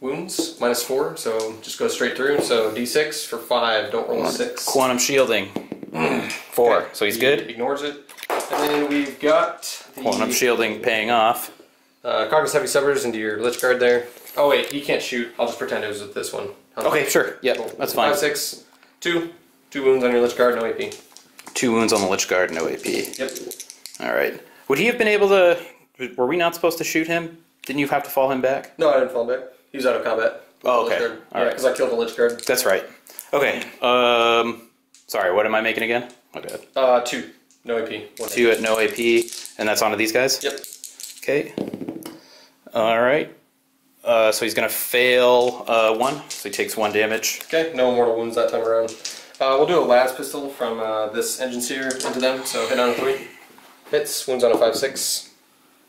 Wounds, -4, so just go straight through. So D6 for 5, don't roll a 6. Quantum shielding. 4, Okay. so he's good. Ignores it. And then we've got the... Quantum shielding paying off. Cognitus Heavy Stubbers into your Lich Guard there. Oh wait, he can't shoot. I'll just pretend it was with this one. Okay, sure. Yep, cool. That's fine. 5/6, 2 wounds on your Lich Guard, no AP. 2 wounds on the Lich Guard, no AP. Yep. Alright. Would he have been able to... Were we not supposed to shoot him? Didn't you have to fall him back? No, I didn't fall back. He was out of combat. Oh, okay. Yeah, because I killed the Lich Guard. That's right. Okay. Sorry, what am I making again? Okay. 2. No AP. 2 at no AP, and that's onto these guys? Yep. Okay. Alright. So he's going to fail 1, so he takes 1 damage. Okay, no mortal wounds that time around. We'll do a las pistol from this engine seer into them, so hit on a 3. Hits, wounds on a 5/6.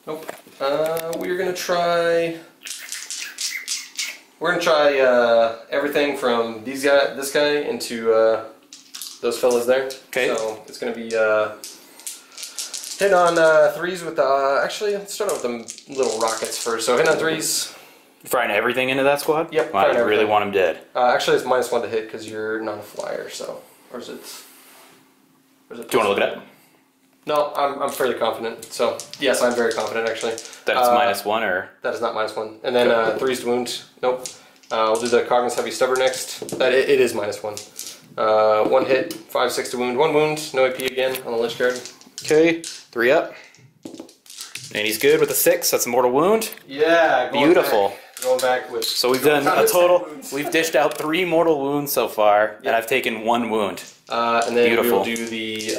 Nope. We're gonna try everything from this guy into those fellas there. Okay. So it's gonna be hit on 3s with actually let's start out with the little rockets first. So hit on 3s. Firing everything into that squad? Yep. Wow, I really want him dead. Actually, it's -1 to hit because you're not a flyer. So, or is it? Do you want to look it up? No, I'm fairly confident. So, yes, I'm very confident actually. That it's -1 or? That is not -1. And then 3s to wound. Nope. We'll do the Cognitus Heavy Stubber next. That it is -1. 1 hit, 5/6 to wound, 1 wound, no AP again on the Lich Guard. Okay, 3 up. And he's good with a 6. That's a mortal wound. Yeah, beautiful. Going back with. So we've done a total. We've dished out 3 mortal wounds so far, and I've taken 1 wound. And then we'll do the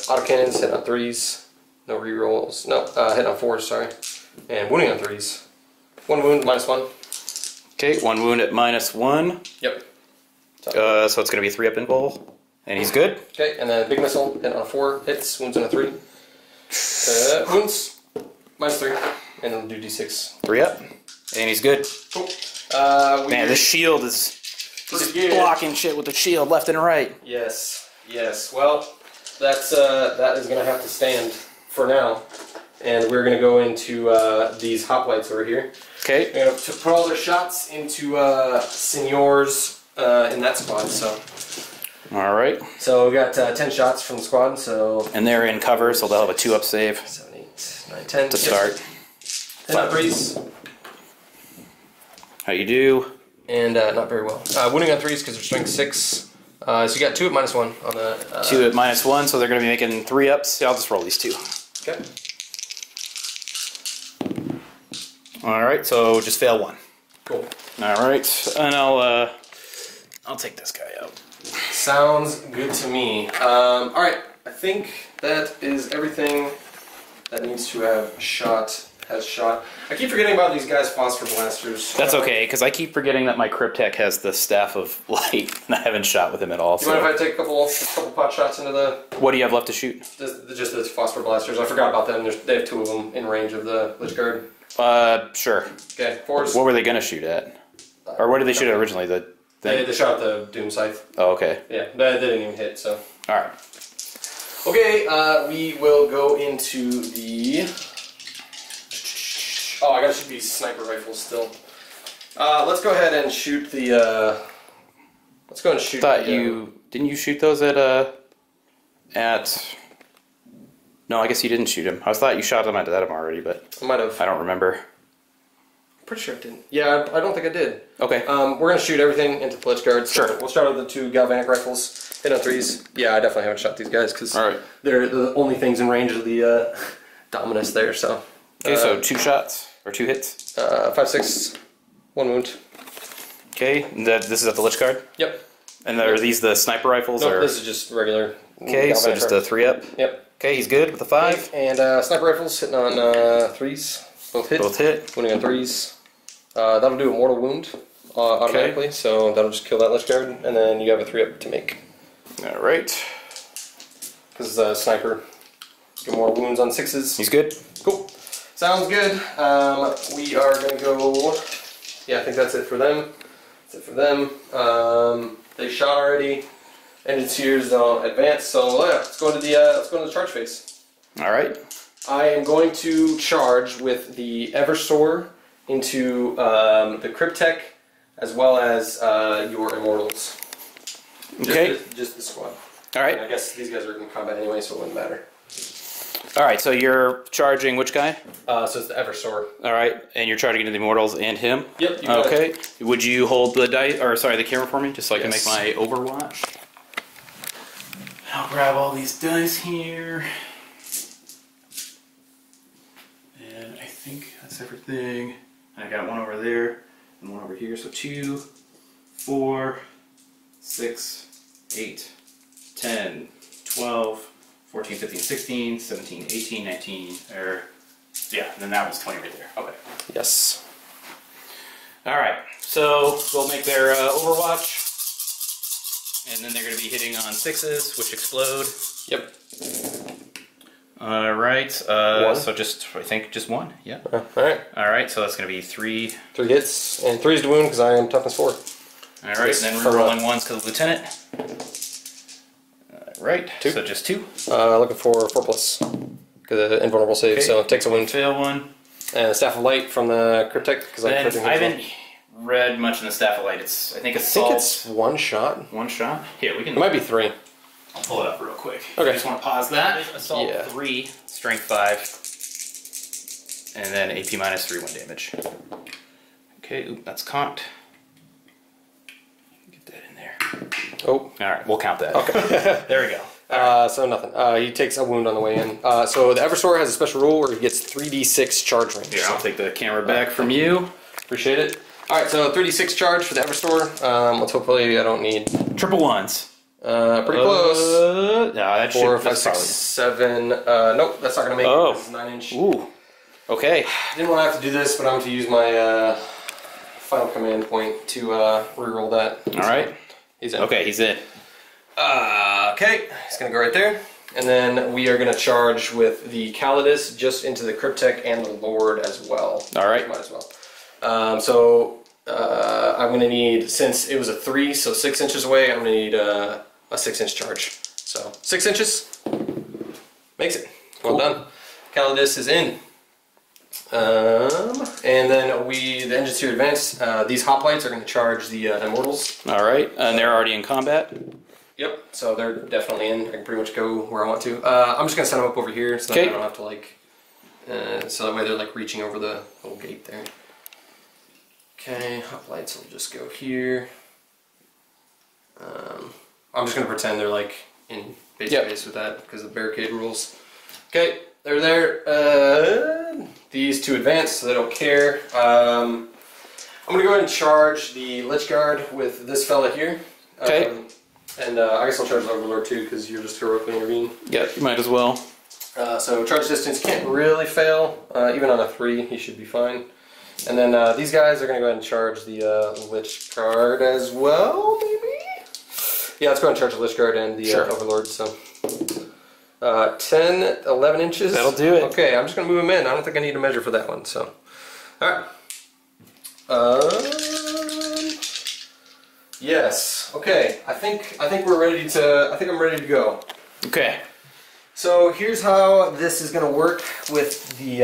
autocannons, hit on 3s, no rerolls, no, hit on 4s, sorry, and wounding on 3s. 1 wound, -1. Okay, 1 wound at -1. Yep. So it's going to be 3 up invul, and he's good. Okay, and then big missile, hit on a 4, hits, wounds on a 3. Wounds, -3, and then we'll do D6. 3 up, and he's good. Cool. Man, this shield is... He's just blocking shit with the shield left and right. Yes, yes. Well, that is going to have to stand for now. and we're going to go into these hoplites over here. Okay. We're going to put all their shots into Seniors in that squad. So. All right. So we got 10 shots from the squad. So. And they're in cover, so they'll have a 2-up save. 7, 8, 9, 10 to start. 10 up threes. How you do? And not very well. Wounding on threes because they're strength 6. So you got 2 at -1 on the. 2 at -1, so they're going to be making 3 ups. Yeah, I'll just roll these 2. Okay. All right, so just fail 1. Cool. All right, and I'll take this guy out. Sounds good to me. All right, I think that is everything that needs to have shot. Has shot. I keep forgetting about these guys' phosphor blasters. That's okay, because I keep forgetting that my Cryptek has the Staff of Light, and I haven't shot with him at all. You mind if I take a couple pot shots into the... What do you have left to shoot? Just the phosphor blasters. I forgot about them. They have 2 of them in range of the Lich Guard. Sure. Okay, 4s. What were they going to shoot at? Or what did they shoot at originally? They shot at the Doom Scythe. Oh, okay. Yeah, they didn't even hit, so... Alright. Okay, we will go into the... Oh, I gotta shoot these sniper rifles still. Let's go ahead and shoot the, let's go and shoot Didn't you shoot those at... No, I guess you didn't shoot him. I thought you shot them at them already, but... I might have. I don't remember. Pretty sure I didn't. Yeah, I don't think I did. Okay. We're gonna shoot everything into the Lich Guard. So sure. We'll start with the 2 galvanic rifles. Hit on 3s. Yeah, I definitely haven't shot these guys because they're the only things in range of the Dominus there. So. Okay, so 2 shots or 2 hits. 5, 6, 1 wound. Okay, this is at the Lich Guard. Yep. And are these the sniper rifles? No, or? this is just regular. Okay, so just a 3-up. Yep. Okay, he's good with a 5. Okay, and sniper rifles hitting on 3s. Both hit. Both hit. Wounding on 3s. That'll do a mortal wound automatically, so that'll just kill that Lich Guard, and then you have a 3-up to make. All right. Because sniper, get more wounds on 6s. He's good. Cool. Sounds good. We are gonna go. Yeah, I think that's it for them. That's it for them. They shot already. Ended series don't advance. So yeah, let's go to the charge phase. All right. I am going to charge with the Eversor into the Cryptek, as well as your Immortals. Okay. Just the squad. All right. I guess these guys are in combat anyway, so it wouldn't matter. All right. So you're charging which guy? So it's the Eversor. All right, and you're charging into the Immortals and him. Yep. You got okay. it. Would you hold the dice, or sorry, the camera for me, just so I can make Yes. my Overwatch? I'll grab all these dice here. And I think that's everything. I got one over there and one over here. So 2, 4, 6, 8, 10, 12, 14, 15, 16, 17, 18, 19, yeah, and then that was 20 right there. Okay. Yes. Alright, so we'll make their Overwatch. And then they're going to be hitting on 6s, which explode. Yep. Alright, so just, I think just 1, yeah. Alright. Alright, so that's going to be 3. 3 hits, and 3's to wound because I am toughness 4. Alright, and then we're rolling 1s because of Lieutenant. Alright, 2. so just 2. Looking for 4+. Because the invulnerable save, so it takes a wound. Fail 1. And Staff of Light from the Cryptek, because I haven't read much in the Staff of Light. I think it's 1 shot. 1 shot? Here, we can... It might be 3. I'll pull it up real quick. Okay. I just want to pause that. Assault 3, Strength 5, and then AP minus 3 1 damage. Okay, oop, that's cocked. Get that in there. Oh. Alright, we'll count that. Okay. There we go. So nothing. He takes a wound on the way in. So the Eversor has a special rule where he gets 3d6 charge range. Here, I'll take the camera back from you. Appreciate it. Alright, so 3d6 charge for the Eversor. Let's hopefully I don't need... Triple 1s. Pretty close. No, that 4, 5, 6, 7. Nope, that's not going to make it. This is 9-inch. Ooh. Okay. Didn't want to have to do this, but I'm going to use my final command point to reroll that. Alright. He's in. Okay, he's in. Okay, he's going to go right there. And then we are going to charge with the Calidus just into the Cryptek and the Lord as well. Alright. Might as well. I'm going to need, since it was a 3, so 6 inches away, I'm going to need a 6-inch charge. So 6 inches makes it. Well done. Calidus is in. And then the engines here advance. These hoplites are going to charge the Immortals. Alright, and they're already in combat? Yep, so they're definitely in. I can pretty much go where I want to. I'm just going to set them up over here so that I don't have to like... so that way they're like reaching over the little gate there. Okay, hoplites will just go here. I'm just going to pretend they're like in base space with that because of the barricade rules. Okay, they're there. These two advance, so they don't care. I'm going to go ahead and charge the Lich Guard with this fella here. Okay. And I guess I'll charge the Overlord too because you're just heroically intervene. Yeah, you might as well. So charge distance can't really fail. Even on a 3, he should be fine. And then these guys are going to go ahead and charge the Lich Guard as well, maybe? Yeah, let's go ahead and charge the Lich Guard and the Overlord. So 10, 11 inches. That'll do it. Okay, I'm just going to move them in. I don't think I need a measure for that one. So, all right. Yes. Okay. I think we're ready to. I think I'm ready to go. Okay. So here's how this is going to work with the.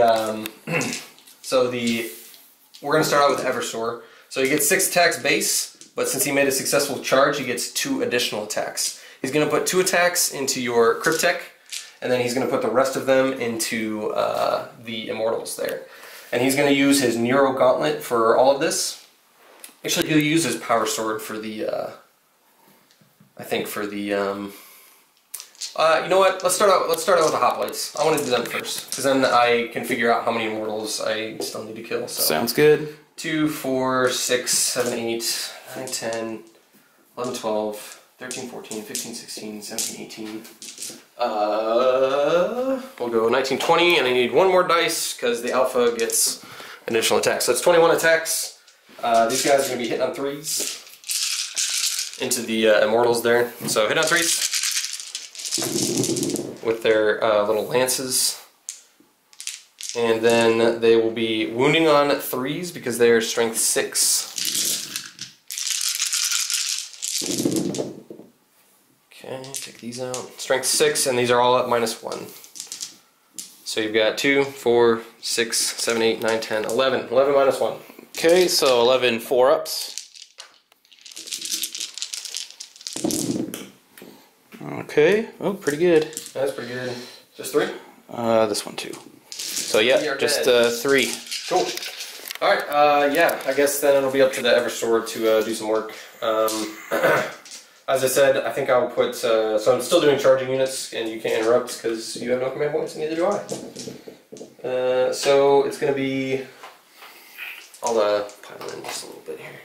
We're going to start out with Eversor. So he gets 6 attacks base, but since he made a successful charge, he gets 2 additional attacks. He's going to put 2 attacks into your Cryptek, and then he's going to put the rest of them into the Immortals there. And he's going to use his Neuro Gauntlet for all of this. Actually, he'll use his Power Sword for the, I think for the, you know what, let's start out with the Hoplites. I want to do them first, because then I can figure out how many Immortals I still need to kill. So. Sounds good. 2, 4, 6, 7, 8, 9, 10, 11, 12, 13, 14, 15, 16, 17, 18. We'll go 19, 20, and I need 1 more dice because the Alpha gets additional attacks. So it's 21 attacks. These guys are going to be hitting on 3s into the Immortals there. So hit on 3s with their little lances. And then they will be wounding on 3s because they are strength 6. Okay, take these out. Strength 6, and these are all at -1. So you've got 2, 4, 6, 7, 8, 9, 10, 11. 11 -1. Okay, so 11 4-ups. Okay, oh, pretty good. That's pretty good. Just 3? This one too. So yeah, just 3. Cool. Alright, yeah, I guess then it'll be up to the Eversword to do some work. As I said, I think I'll put, so I'm still doing charging units, and you can't interrupt because you have no command points, and neither do I. So it's going to be, I'll pile in just a little bit here.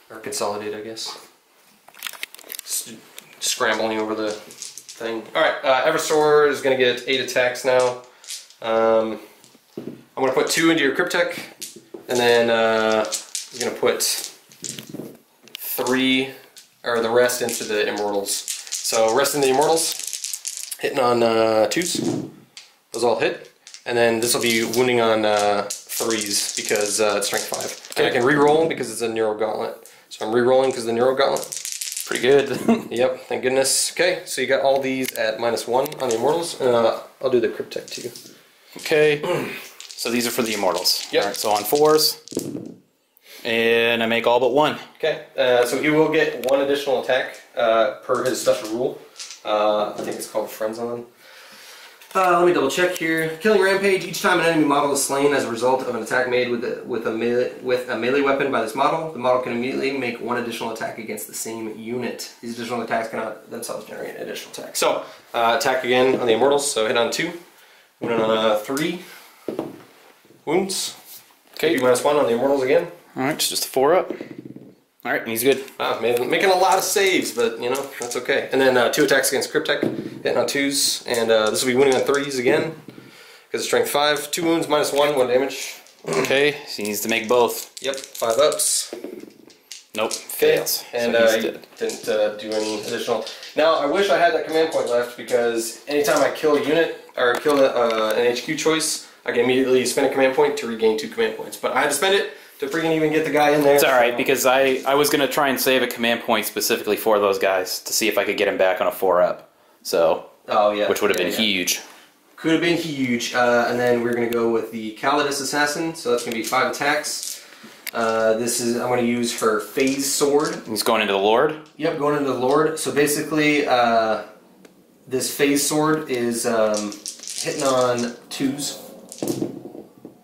Or consolidate, I guess. Scrambling over the thing. Alright, Eversor is going to get 8 attacks now. I'm going to put 2 into your Cryptek, and then I'm going to put 3, or the rest into the Immortals. So rest in the Immortals, hitting on 2s. Those all hit. And then this will be wounding on 3s because it's strength 5. Okay. And I can re-roll because it's a Neuro Gauntlet. So I'm re-rolling because the Neuro Gauntlet. Pretty good. Yep, thank goodness. Okay, so you got all these at -1 on the Immortals. I'll do the Cryptek too. Okay, so these are for the Immortals. Yep. Alright, so on 4s. And I make all but 1. Okay, so he will get 1 additional attack per his special rule. I think it's called Friends on. Let me double check here. Killing Rampage. Each time an enemy model is slain as a result of an attack made with a melee weapon by this model, the model can immediately make 1 additional attack against the same unit. These additional attacks cannot themselves generate an additional attack. So, attack again on the Immortals. So hit on 2. Wound on 3. Wounds. Okay. -1 on the Immortals again. Alright, just a 4-up. Alright, and he's good. Wow, making a lot of saves, but you know, that's okay. And then 2 attacks against Cryptek, hitting on 2s, and this will be wounding on 3s again, because it's strength 5. 2 wounds, -1, 1 damage. Okay, so he needs to make both. Yep, 5 ups. Nope, fails. And so he didn't do any additional. Now, I wish I had that command point left, because anytime I kill a unit, or kill an HQ choice, I can immediately spend a command point to regain 2 command points. But I had to spend it to freaking even get the guy in there. It's alright, because I was going to try and save a command point specifically for those guys to see if I could get him back on a 4-up. So, oh, yeah. which would have been huge. Could have been huge. And then we're going to go with the Adeptus Assassin, so that's going to be 5 attacks. I'm going to use her Phase Sword. He's going into the Lord? Yep, going into the Lord. So basically, this Phase Sword is hitting on 2s.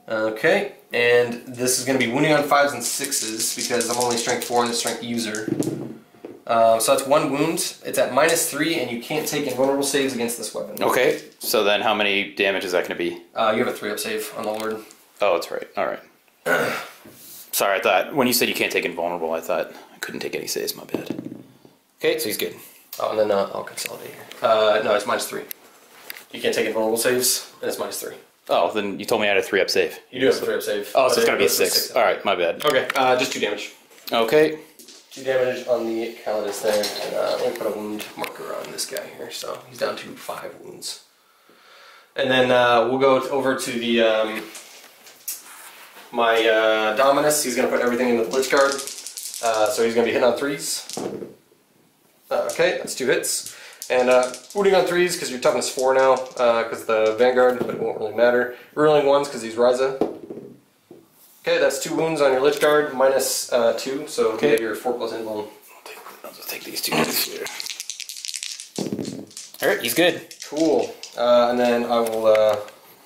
Okay, and this is going to be wounding on 5s and 6s because I'm only strength 4 and the strength user. So that's 1 wound. It's at -3, and you can't take invulnerable saves against this weapon. Okay, so then how many damage is that going to be? You have a 3-up save on the Lord. Oh, that's right. All right. Sorry, I thought when you said you can't take invulnerable, I thought I couldn't take any saves. My bad. Okay, so he's good. Oh, and then I'll consolidate here. No, it's -3. You can't take invulnerable saves, and it's -3. Oh, then you told me I had a 3-up save. You do have a 3-up save. Oh, so it's gotta be a 6. All right, my bad. Okay, just 2 damage. Okay. 2 damage on the Calidus there, and let me put a wound marker on this guy here, so he's down to 5 wounds. And then we'll go over to the my Dominus. He's going to put everything into the Lich Guard, so he's going to be hitting on 3s. Okay, that's 2 hits. And wounding on 3s because you're toughness 4 now, because the Vanguard, but it won't really matter. Reeling 1s because he's Ryza. Okay, that's 2 wounds on your Lich Guard, -2, so okay. You have your 4+ invuln. I'll just take these 2 hits here. Alright, he's good. Cool. And then I will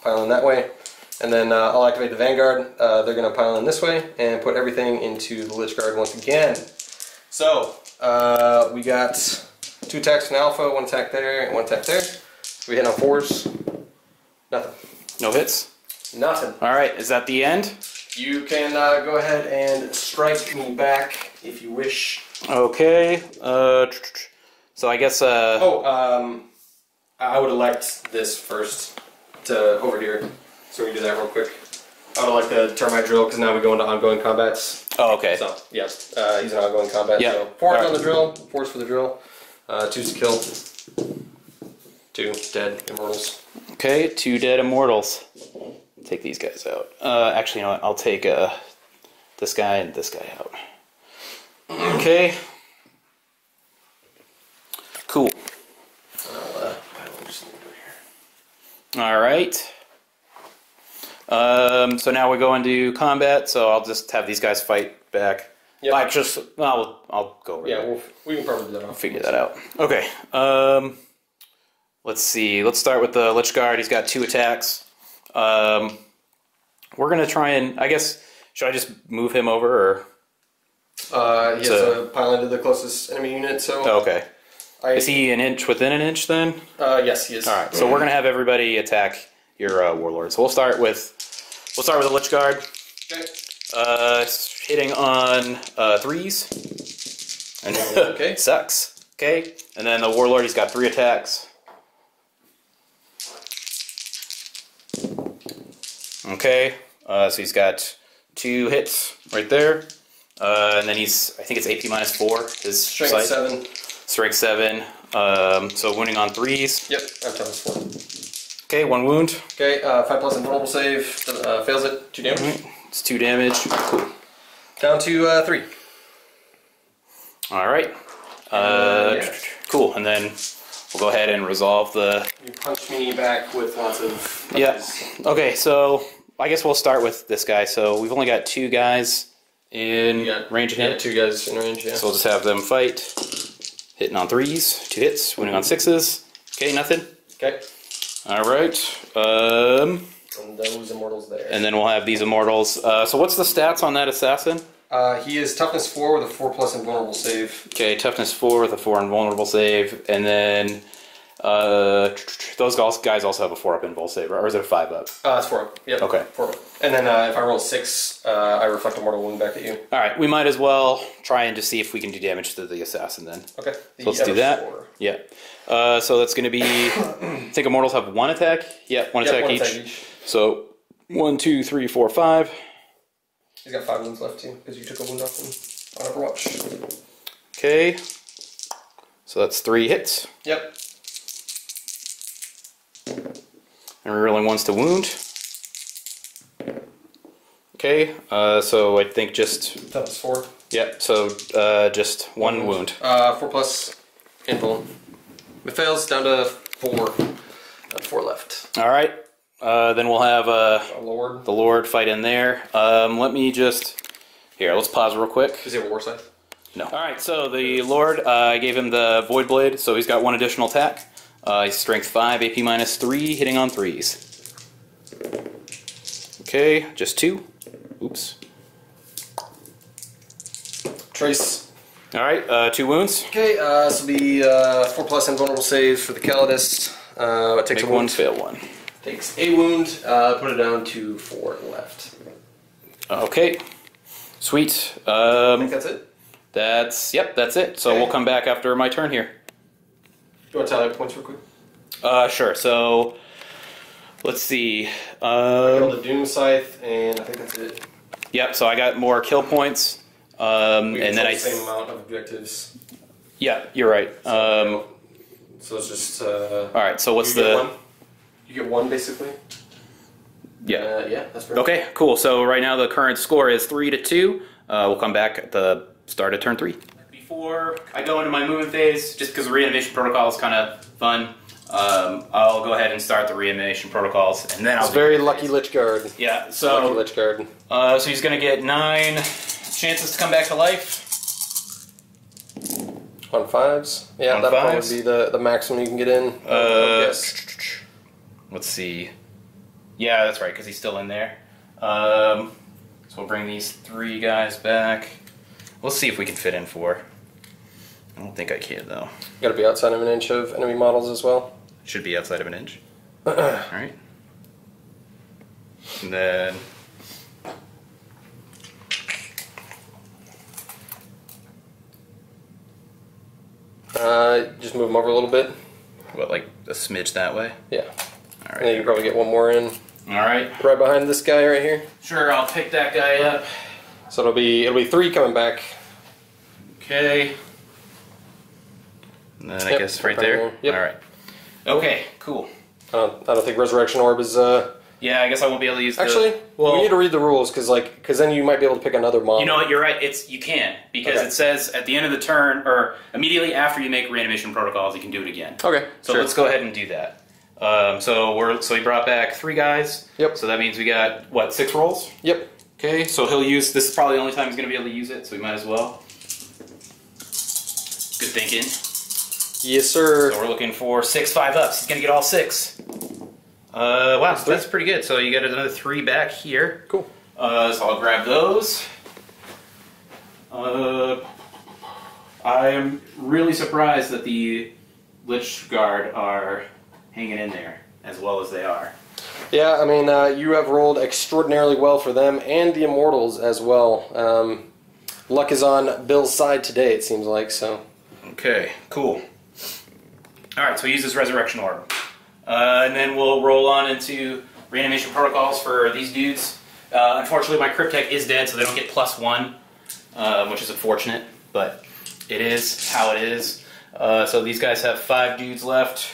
pile in that way. And then I'll activate the Vanguard. They're going to pile in this way and put everything into the Lich Guard once again. So, we got 2 attacks from Alpha, 1 attack there, and 1 attack there. We hit on 4s. Nothing. No hits? Nothing. Alright, is that the end? You can go ahead and strike me back if you wish. Okay. So I guess. I would elect this first to over here. So we can do that real quick. I would like to turn my drill because now we go into ongoing combats. Oh, okay. So yeah, he's in ongoing combat. Yeah. So 4 on the drill, 4 for the drill, 2's to kill, 2 dead immortals. Okay, 2 dead immortals. Take these guys out. Actually, you know what? I'll take this guy and this guy out. Okay. Cool. All right. So now we go into combat. So I'll just have these guys fight back. Yep. I'll go over there. Yeah, we can probably do that. I'll figure that out. Okay. Let's see. Let's start with the Lich Guard. He's got 2 attacks. We're gonna try and, I guess, should I just move him over, or? He has to pile into the closest enemy unit, so... Oh, okay. Is he an inch within an inch, then? Yes, he is. Alright, so we're gonna have everybody attack your Warlord. So we'll start with the Lich Guard. Okay. Hitting on 3s. And okay. Sucks. Okay. And then the Warlord, he's got 3 attacks. Okay, so he's got 2 hits right there, and then I think it's AP -4, his Strength 7. Strength 7, so wounding on 3s. Yep, I'm toughness 4. Okay, 1 wound. Okay, 5+ invulnerable save, fails it, 2 damage. Right. It's 2 damage. Cool. Down to 3. Alright, yeah. Cool, and then we'll go ahead and resolve the... You punch me back with lots of... Yeah, okay, so... I guess we'll start with this guy. So we've only got 2 guys in range of him. Yeah, 2 guys in range, yeah. So we'll just have them fight. Hitting on 3s, 2 hits, wounding on 6s. Okay, nothing. Okay. Alright. And those immortals there. And then we'll have these immortals. So what's the stats on that assassin? He is toughness 4 with a 4+ invulnerable save. Okay, toughness 4 with a 4 invulnerable save. And then... those guys also have a 4-up invul save, or is it a 5-up? It's 4-up. Yep. Okay. 4-up. And then if I roll 6, I reflect a mortal wound back at you. Alright, we might as well try and just see if we can do damage to the assassin then. Okay. So let's do that. 4. Yeah. So that's going to be... I think immortals have 1 attack? Yep, 1 attack each. So 1, 2, 3, 4, 5. He's got 5 wounds left too, because you took a wound off him on Overwatch. Okay. So that's 3 hits. Yep. And we're rolling 1s to wound. Okay, so I think just... Toughness 4. Yep, so just 1 wound. 4+ invul. It fails down to 4. 4 left. All right. Then we'll have Lord. the Lord fight in there. Let me just... Here, let's pause real quick. Does he have a war scythe? No. All right, so the Lord, I gave him the Void Blade, so he's got 1 additional attack. He's strength 5, AP -3, hitting on 3s. Okay, just 2. Oops. Trace. All right, 2 wounds. Okay, this will be 4+ invulnerable saves for the Calidus. It takes Make a wound. 1, fail 1. Takes a wound. Put it down to 4 left. Okay, sweet. I think that's it. Yep, that's it. So Okay. we'll come back after my turn here. Do you want to tally up points real quick? Sure. So let's see. Killed the Doom Scythe, and I think that's it. Yep. So I got more kill points, and then the same amount of objectives. Yeah, you're right. So it's just. All right. So what's You get 1 basically. Yeah. Yeah, that's right. Okay. Cool. So right now the current score is 3-2. We'll come back at the start of turn 3. Before I go into my movement phase, just because the reanimation protocol is kind of fun, I'll go ahead and start the reanimation protocols, and then I'll. It's very lucky Lich Guard. Yeah. So. Lucky Lich Guard. So he's going to get 9 chances to come back to life. On 5s. Yeah, On that'll 5s. probably be the maximum you can get in. Yes. Let's see. Yeah, that's right, because he's still in there. So we'll bring these 3 guys back. We'll see if we can fit in 4. I don't think I can, though. You gotta be outside of an inch of enemy models as well. Should be outside of an inch. Alright. And then... Just move them over a little bit. What, like a smidge that way? Yeah. Alright. And then you can probably get 1 more in. Alright. Right behind this guy right here. Sure, I'll pick that guy up. So it'll be 3 coming back. Okay. And then I Yep, guess right right there? there. Yep. Alright. Okay, cool. I don't think Resurrection Orb is. Yeah, I guess I won't be able to use Actually, well, we need to read the rules because then you might be able to pick another model. You know what? You're right. You can because Okay. it says at the end of the turn or immediately after you make reanimation protocols, you can do it again. Okay. So sure. let's go ahead and do that. So we brought back 3 guys. Yep. So that means we got what 6 rolls. Yep. Okay. So he'll use this is probably the only time he's going to be able to use it. So we might as well. Good thinking. Yes, sir. So we're looking for 6 5-ups. He's going to get all 6. Wow, so that's pretty good. So you get another 3 back here. Cool. So I'll grab those. I am really surprised that the Lich Guard are hanging in there as well as they are. Yeah, I mean, you have rolled extraordinarily well for them and the Immortals as well. Luck is on Bill's side today, it seems like, so. Okay, cool. Alright, so we use this Resurrection Orb. And then we'll roll on into reanimation protocols for these dudes. Unfortunately, my Cryptek is dead, so they don't get +1, which is unfortunate, but it is how it is. So these guys have 5 dudes left.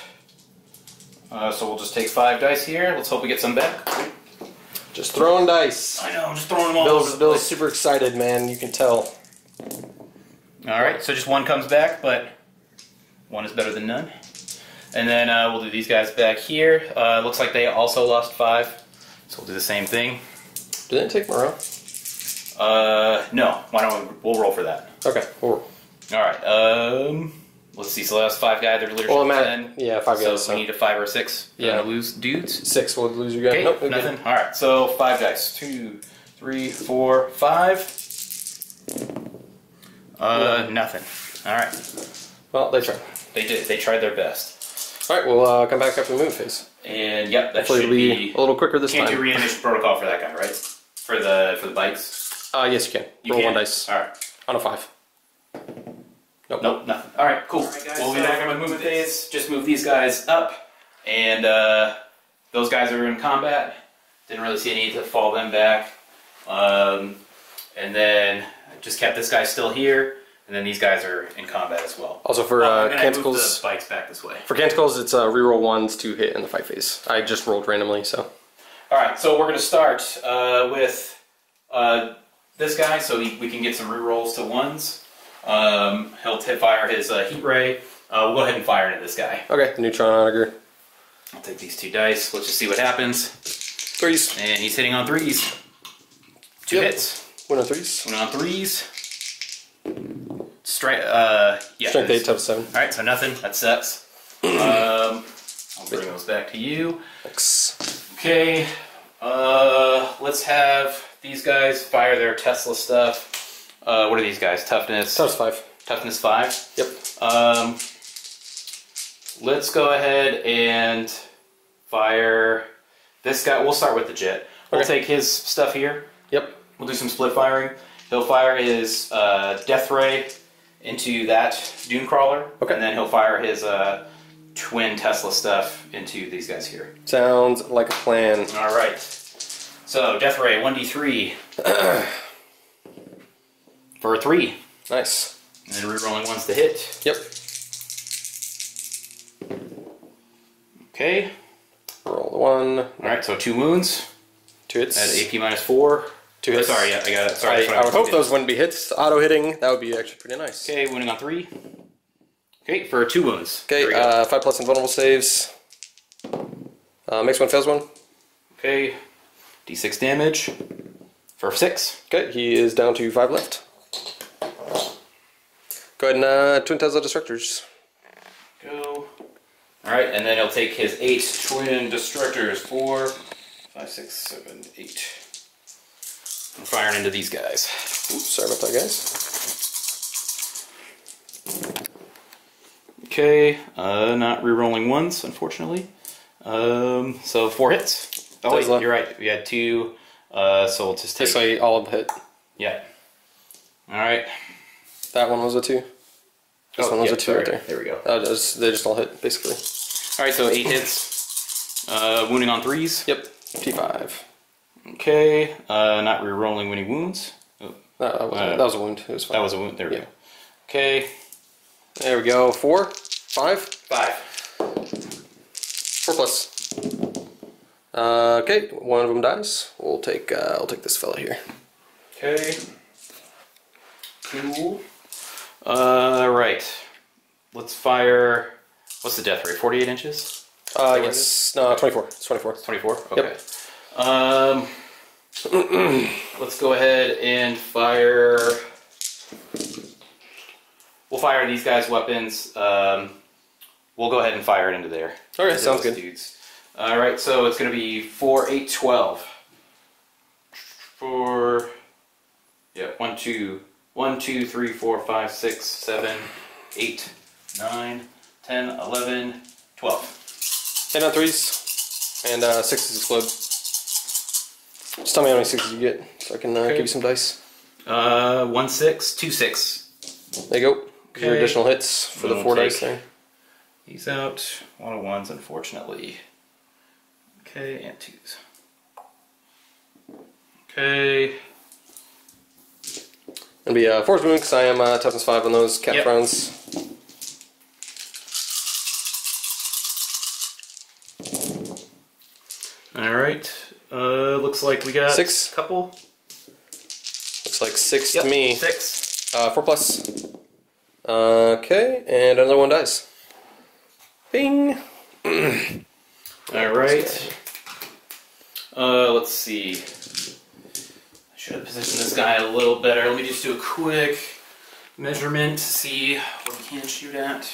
So we'll just take 5 dice here. Let's hope we get some back. Just throwing dice. I know, I'm just throwing them all over the Bill's place. super excited, man. You can tell. Alright, so just 1 comes back, but 1 is better than none. And then we'll do these guys back here. Looks like they also lost 5, so we'll do the same thing. Didn't it take morale? No. Why don't we'll roll for that. Okay, we'll roll. Alright, let's see, so last 5 guys, their leadership Well, I'm at, 10. yeah, 5 So guys. we need a 5 or 6. Yeah. Lose dudes. 6, we'll lose you guys. Okay, Nope, we're nothing. good. Alright, so 5 dice. 2, 3, 4, 5. Nothing. Alright. Well, they tried. They did. They tried their best. Alright, we'll come back after the move phase. And yep, that Hopefully should it'll be a little quicker this Can't time. do reanimation protocol for that guy, right? For the bites. Yes, you can. You roll can. 1 dice. Alright. On a 5. Nope. Nope, nothing. Alright, cool. We'll be back on my movement phase. Just move these guys up. And those guys are in combat. Didn't really see a need to fall them back. And then just kept this guy still here. And then these guys are in combat as well. Also for I'm gonna move Canticles, the bikes back this way. for Canticles, it's reroll 1s to hit in the fight phase. I just rolled randomly, so. Alright, so we're going to start with this guy so we can get some rerolls to 1s. He'll fire his heat ray. We'll go ahead and fire into this guy. Okay, the Neutron Auger. take these 2 dice. Let's just see what happens. 3s. And he's hitting on 3s. 2 hits. 1 on 3s. 1 on 3s. Yeah. Strength 8, tough 7. Alright, so nothing. That sucks. I'll bring those back to you. Thanks. Okay. Let's have these guys fire their Tesla stuff. What are these guys? Toughness? Toughness 5. Toughness 5? Yep. Let's go ahead and fire this guy. We'll start with the jet. We'll take his stuff here. Yep. We'll do some split firing. He'll fire his Death Ray into that Dune Crawler. Okay. And then he'll fire his twin Tesla stuff into these guys here. Sounds like a plan. Alright. So, Death Ray, 1d3. For 3. Nice. And then rerolling 1s to hit. Yep. Okay. Roll the 1. Alright, so 2 wounds. 2 hits. At AP -4. 2 hits. Sorry, yeah, I got it. Sorry, I would hope those wouldn't be hits. Auto hitting, that would be actually pretty nice. Okay, wounding on 3. Okay, for 2 wounds. Okay, 5+ invulnerable saves. Makes 1, fails 1. Okay, d6 damage for 6. Okay, he is down to 5 left. Go ahead and twin Tesla Destructors. Go. Alright, and then he'll take his 8 twin destructors. 4, 5, 6, 7, 8. I'm firing into these guys. Oops, sorry about that, guys. Okay, not re-rolling 1s, unfortunately. So 4 hits. Oh wait, you're right. We had 2, so we'll just take... Basically all of hit. Yeah. Alright. That one was a 2. This one was a 2 right there. There we go. They just all hit, basically. Alright, so 8 hits. Wounding on 3s. Yep, T5. Okay, not re-rolling winning wounds. Oh. That was a wound. It was fine. That was a wound. There we go. Okay. There we go. 4, 5, 5. 4+. Okay, one of them dies. I'll take this fella here. Okay. Cool. Right. Let's fire. What's the death rate? 48 inches? Yes. No, 24. It's 24. It's 24? Okay. Yep. Let's go ahead and fire. We'll fire these guys' weapons. We'll go ahead and fire it into there. Okay, sounds good. Dudes. Alright, so it's going to be 4, 8, 12. 4. Yeah, 1, 2, 3, 4, 5, 6, 7, 8, 9, 10, 11, 12. 10 on 3s, and 6s explode. Just tell me how many 6s you get, so I can give you some dice. 1, 6, 2, 6. There you go. Okay. Your additional hits for the 4 dice there. These out. 1 of 1s, unfortunately. Okay, and 2s. Okay. It'll be 4's wound because I am toughness 5 on those cat thrones. Alright. Looks like we got 6. Couple. Looks like 6 to me. 6. 4+. Okay, and another one dies. Bing! Alright. Let's see. I should have positioned this guy a little better. Let me just do a quick measurement to see what he can shoot at.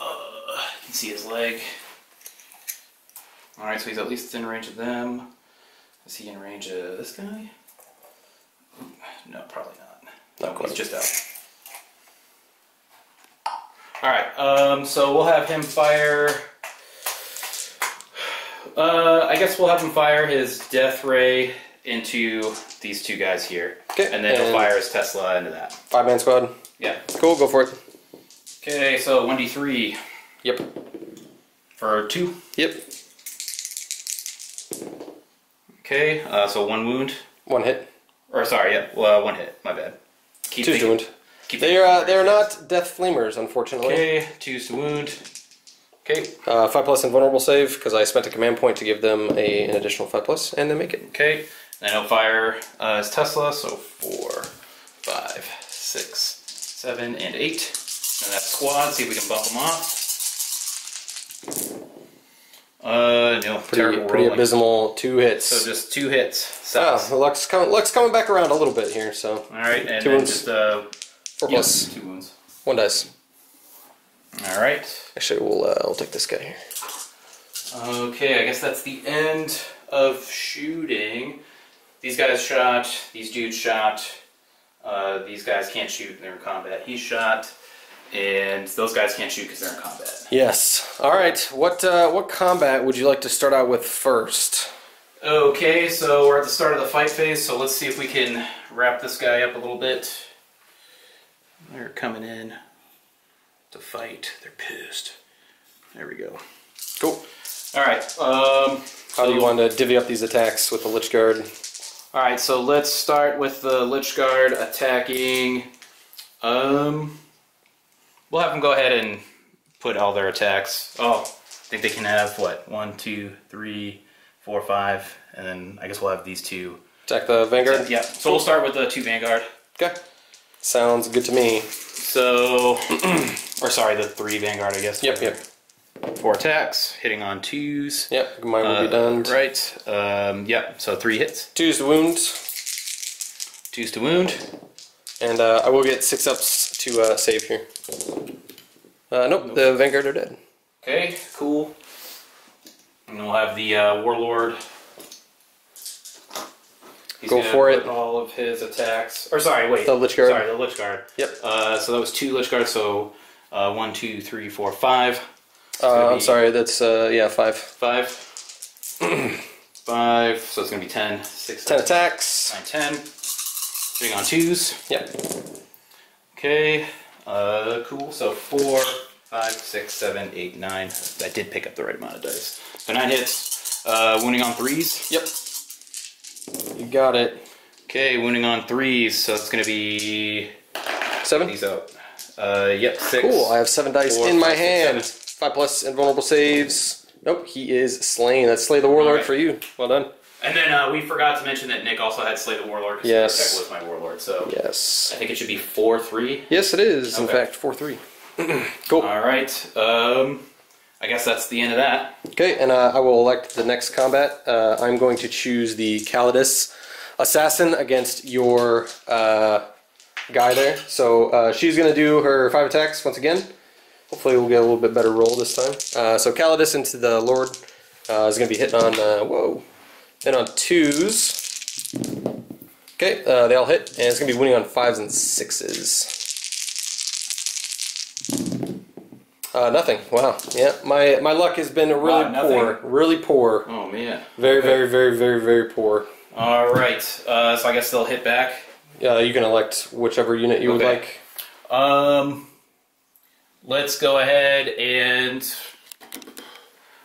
You can see his leg. Alright, so he's at least in range of them. Is he in range of this guy? No, probably not. No, he's just out. Alright, so we'll have him fire... I guess we'll have him fire his Death Ray into these 2 guys here. Okay. And then he'll fire his Tesla into that. 5-man squad. Yeah. Cool, go for it. Okay, so 1d3. Yep. For 2? Yep. Okay, so 1 wound. 1 hit. Or sorry, yeah, well, 1 hit, my bad. 2's to wound. They're not death flamers, unfortunately. Okay, 2's to wound. Okay. 5+ invulnerable save, because I spent a command point to give them an additional 5+, and they make it. Okay, then he'll fire his Tesla, so 4, 5, 6, 7, and 8. And that's squad, see if we can bump them off. No. Pretty abysmal 2 hits. So just 2 hits. Sucks. Oh, luck's coming back around a little bit here. So. All right, and 2 then wounds. just 4 plus. 2 wounds. 1 dice. All right. Actually, we'll take this guy here. Okay, I guess that's the end of shooting. These guys shot. These dudes shot. These guys can't shoot; they're in combat. He shot, and those guys can't shoot because they're in combat. Yes. All right. What combat would you like to start out with first? Okay, so we're at the start of the fight phase. So let's see if we can wrap this guy up a little bit. They're coming in to fight. They're pissed. There we go. Cool. All right. How do you want to divvy up these attacks with the Lich Guard? All right, so let's start with the Lich Guard attacking. We'll have them go ahead and put all their attacks. Oh, I think they can have what? 1, 2, 3, 4, 5, and then I guess we'll have these 2 attack the Vanguard. Yeah. So we'll start with the 2 Vanguard. Okay. Sounds good to me. So, or sorry, the 3 Vanguard, I guess. Yep. 4 attacks, hitting on 2s. Yep, mine will be done. Right. Yep, so 3 hits. 2s to wound. 2s to wound. And I will get 6 ups to save here. Nope, the Vanguard are dead. Okay, cool. And we'll have the Warlord. He's Go for it. All of his attacks. Or sorry, wait. The Lich Guard. Sorry, the Lich Guard. Yep. So that was 2 Lich Guards, so 1, 2, 3, 4, 5. I'm sorry, that's, 5. 5. 5, so it's going to be 10. 6, 10 attacks. 9, 10. Hitting on 2s. Yep. Okay, cool. So 4, 5, 6, 7, 8, 9. I did pick up the right amount of dice. So 9 hits. Wounding on 3s. Yep. You got it. Okay, wounding on 3s, so it's going to be... 7? These out. Yep, 6. Cool, I have 7 dice 4, in my 5, 6, hand. 7. 5 plus invulnerable saves. Nope, he is slain. That's Slay the Warlord right. for you. Well done. And then we forgot to mention that Nick also had Slay the Warlord. Yes. That was my Warlord, so... Yes. I think it should be 4-3. Yes, it is, in Okay. fact, 4-3. Cool. Alright, I guess that's the end of that. Okay, and I will elect the next combat. I'm going to choose the Adeptus Assassin against your guy there. So she's going to do her 5 attacks once again. Hopefully we'll get a little bit better roll this time. So Calidus into the Lord is going to be hitting on, hitting on 2s. Okay, they all hit, and it's going to be winning on 5s and 6s. Nothing. Wow. Yeah, my luck has been really poor. Really poor. Oh, man. Very, very, very, very, very poor. Alright, so I guess they'll hit back. Yeah, you can elect whichever unit you would like. Let's go ahead and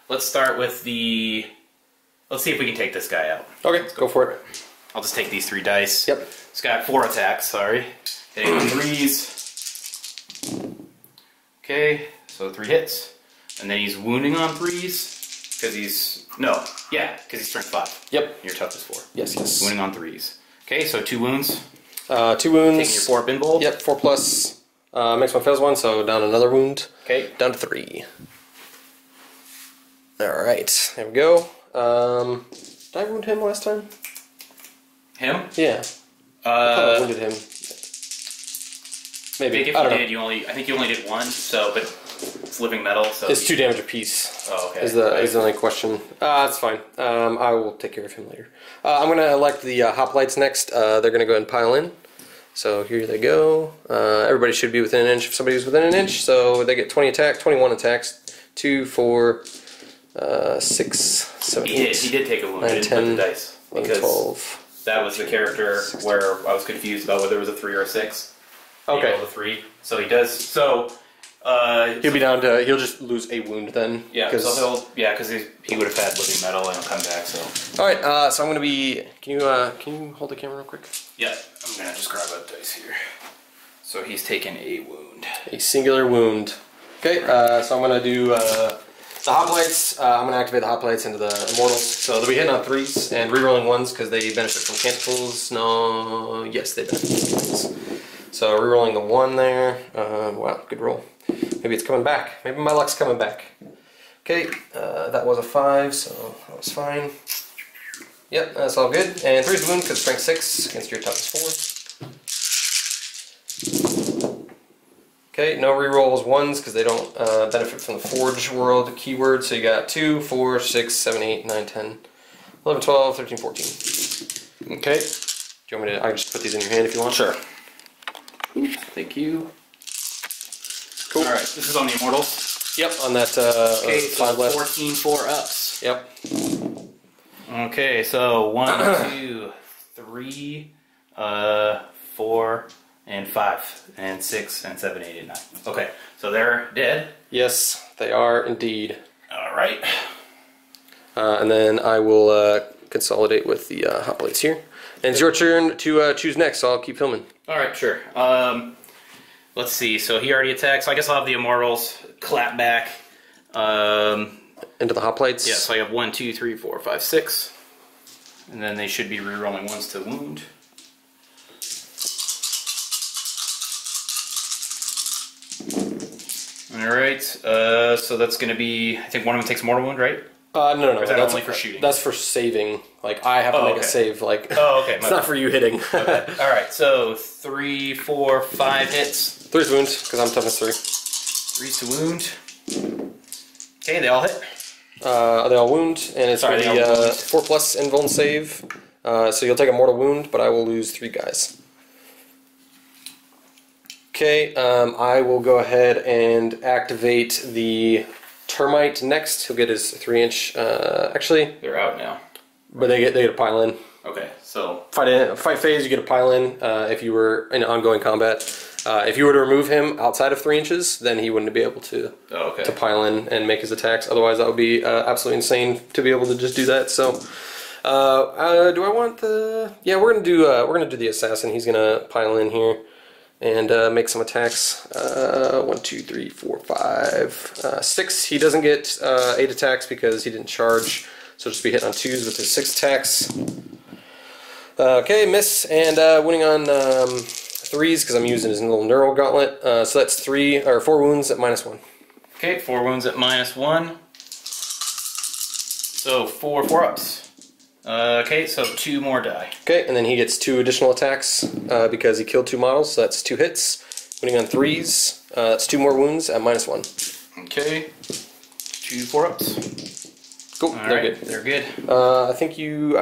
let's start with the... Let's see if we can take this guy out. Okay, go for it. I'll just take these 3 dice. Yep. It's got 4 attacks, sorry. Hitting on 3s. Okay, so 3 hits. And then he's wounding on 3s. Because he's... No, yeah, because he's strength 5. Yep. You're toughness 4. Yes, yes. Wounding on 3s. Okay, so 2 wounds. 2 wounds. Taking your 4 up in bold. Yep, 4 plus. Makes one fails 1, so down another wound. Okay. Down to 3. Alright, there we go. Did I wound him last time? Him? Yeah. I thought I wounded him. Maybe. I think if I you don't did, know. I think you only did 1, so, but it's living metal, so... It's 2 damage apiece. Oh, okay. Is the only question. That's fine. I will take care of him later. I'm going to elect the hoplites next. They're going to go ahead and pile in. So here they go. Everybody should be within an inch if somebody's within an inch. So they get 21 attacks. 2, 4, 6, 7, 8. He did take a wound. 9, I didn't 10, put the dice. 11, Because 12. that was the character where I was confused about whether it was a 3 or a 6. Okay. The 3. So he does... So... He'll be down to... He'll just lose a wound then. Yeah, so he'll... Yeah, because he would have had living metal and he'll come back, so... Alright, so I'm going to be... Can you hold the camera real quick? Yeah, I'm going to just grab a dice here. So he's taken a wound. A singular wound. Okay, so I'm going to do the hoplites. I'm going to activate the hoplites into the immortals. So they'll be hitting on 3s and rerolling 1s because they benefit from canticles. No, yes, they benefit from canticles. So rerolling the 1 there. Wow, good roll. Maybe it's coming back. Maybe my luck's coming back. Okay, that was a 5, so that was fine. Yep, that's all good. And 3's the wound because strength 6 against your toughness 4. Okay, no rerolls 1s because they don't benefit from the Forge World keyword. So you got 2, 4, 6, 7, 8, 9, 10, 11, 12, 13, 14. Okay. Do you want me to? I can just put these in your hand if you want. Sure. Thank you. Cool. All right, this is on the Immortals. Yep, on that okay, 5 left. 14 4-ups. Yep. Okay, so 1, 2, 3, 4, and 5, and 6, and 7, 8, and 9. Okay, so they're dead. Yes, they are indeed. All right. And then I will consolidate with the hot plates here. And it's your turn to choose next, so I'll keep filming. All right, sure. Let's see. So he already attacked. So I guess I'll have the Immortals clap back. Into the hot plates? Yeah, so I have 1, 2, 3, 4, 5, 6. And then they should be rerolling 1s to wound. Alright, so that's going to be, I think one of them takes mortal wound, right? No. Or is that that's only for shooting? That's for saving. Like, I have to make a save. Like, okay. It's not for you hitting. Okay. Alright, so 3, 4, 5 hits. 3's wounds, because I'm toughness 3. 3's to wound. Okay, they all hit. They all wound, and it's going to be 4+ invuln save. So you'll take a mortal wound, but I will lose 3 guys. Okay, I will go ahead and activate the Termite next. He'll get his 3-inch. Actually, they're out now. But they get a pile in. Okay, so fight phase, you get a pile in. If you were in ongoing combat, if you were to remove him outside of 3 inches, then he wouldn't be able to to pile in and make his attacks. Otherwise, that would be absolutely insane to be able to just do that. So, do I want the? Yeah, we're gonna do the assassin. He's gonna pile in here and make some attacks. 1, 2, 3, 4, 5, 6. He doesn't get 8 attacks because he didn't charge, so just be hitting on 2s with his 6 attacks. Okay, miss, and winning on 3s because I'm using his little neural gauntlet. So that's 4 wounds at -1. Okay, 4 wounds at -1. So 4 4-ups. Okay, so 2 more die. Okay, and then he gets 2 additional attacks because he killed 2 models, so that's 2 hits. Winning on 3s, that's 2 more wounds at -1. Okay, 2 4-ups. Cool, they're good. They're good. I think you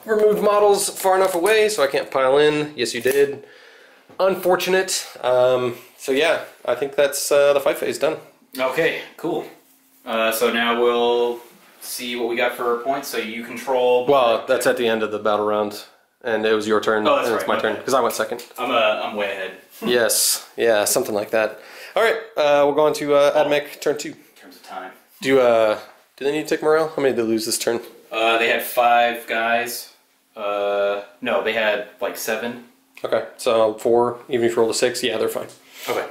removed models far enough away so I can't pile in. Yes, you did. Unfortunate. So yeah, I think that's the fight phase done. Okay, cool. So now we'll see what we got for points. So you control. Well, that's at the end of the battle round, and it was your turn. Oh, that's and right. It's my turn because I went second. I'm way ahead. Yes, yeah, something like that. All right, we'll go on to Admech turn 2. In terms of time. Do they need to take morale? How many did they lose this turn? They had 5 guys. No, they had like 7. Okay, so 4. Even if you roll a 6, yeah, they're fine. Okay.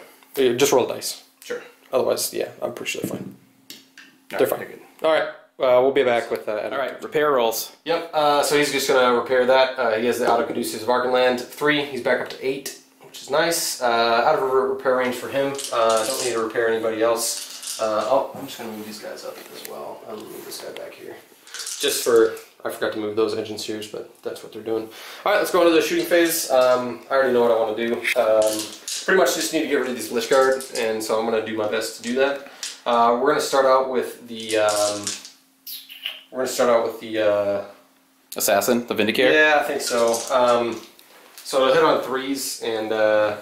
Just roll the dice. Sure. Otherwise, yeah, I'm pretty sure they're fine. They're fine. They're good. All right, we'll be back with that. All right, repair rolls. Yep. So he's just gonna repair that. He has the auto-conducive of Arcanland 3. He's back up to 8, which is nice. Out of a repair range for him. Don't need to repair anybody else. I'm just gonna move these guys up as well. I'll move this guy back here. Just for, I forgot to move those engine sears, but that's what they're doing. All right, let's go into the shooting phase. I already know what I want to do. Pretty much just need to get rid of these Lich Guard, and so I'm going to do my best to do that. We're going to start out with the. Assassin, the Vindicator. Yeah, I think so. So it'll hit on 3s, and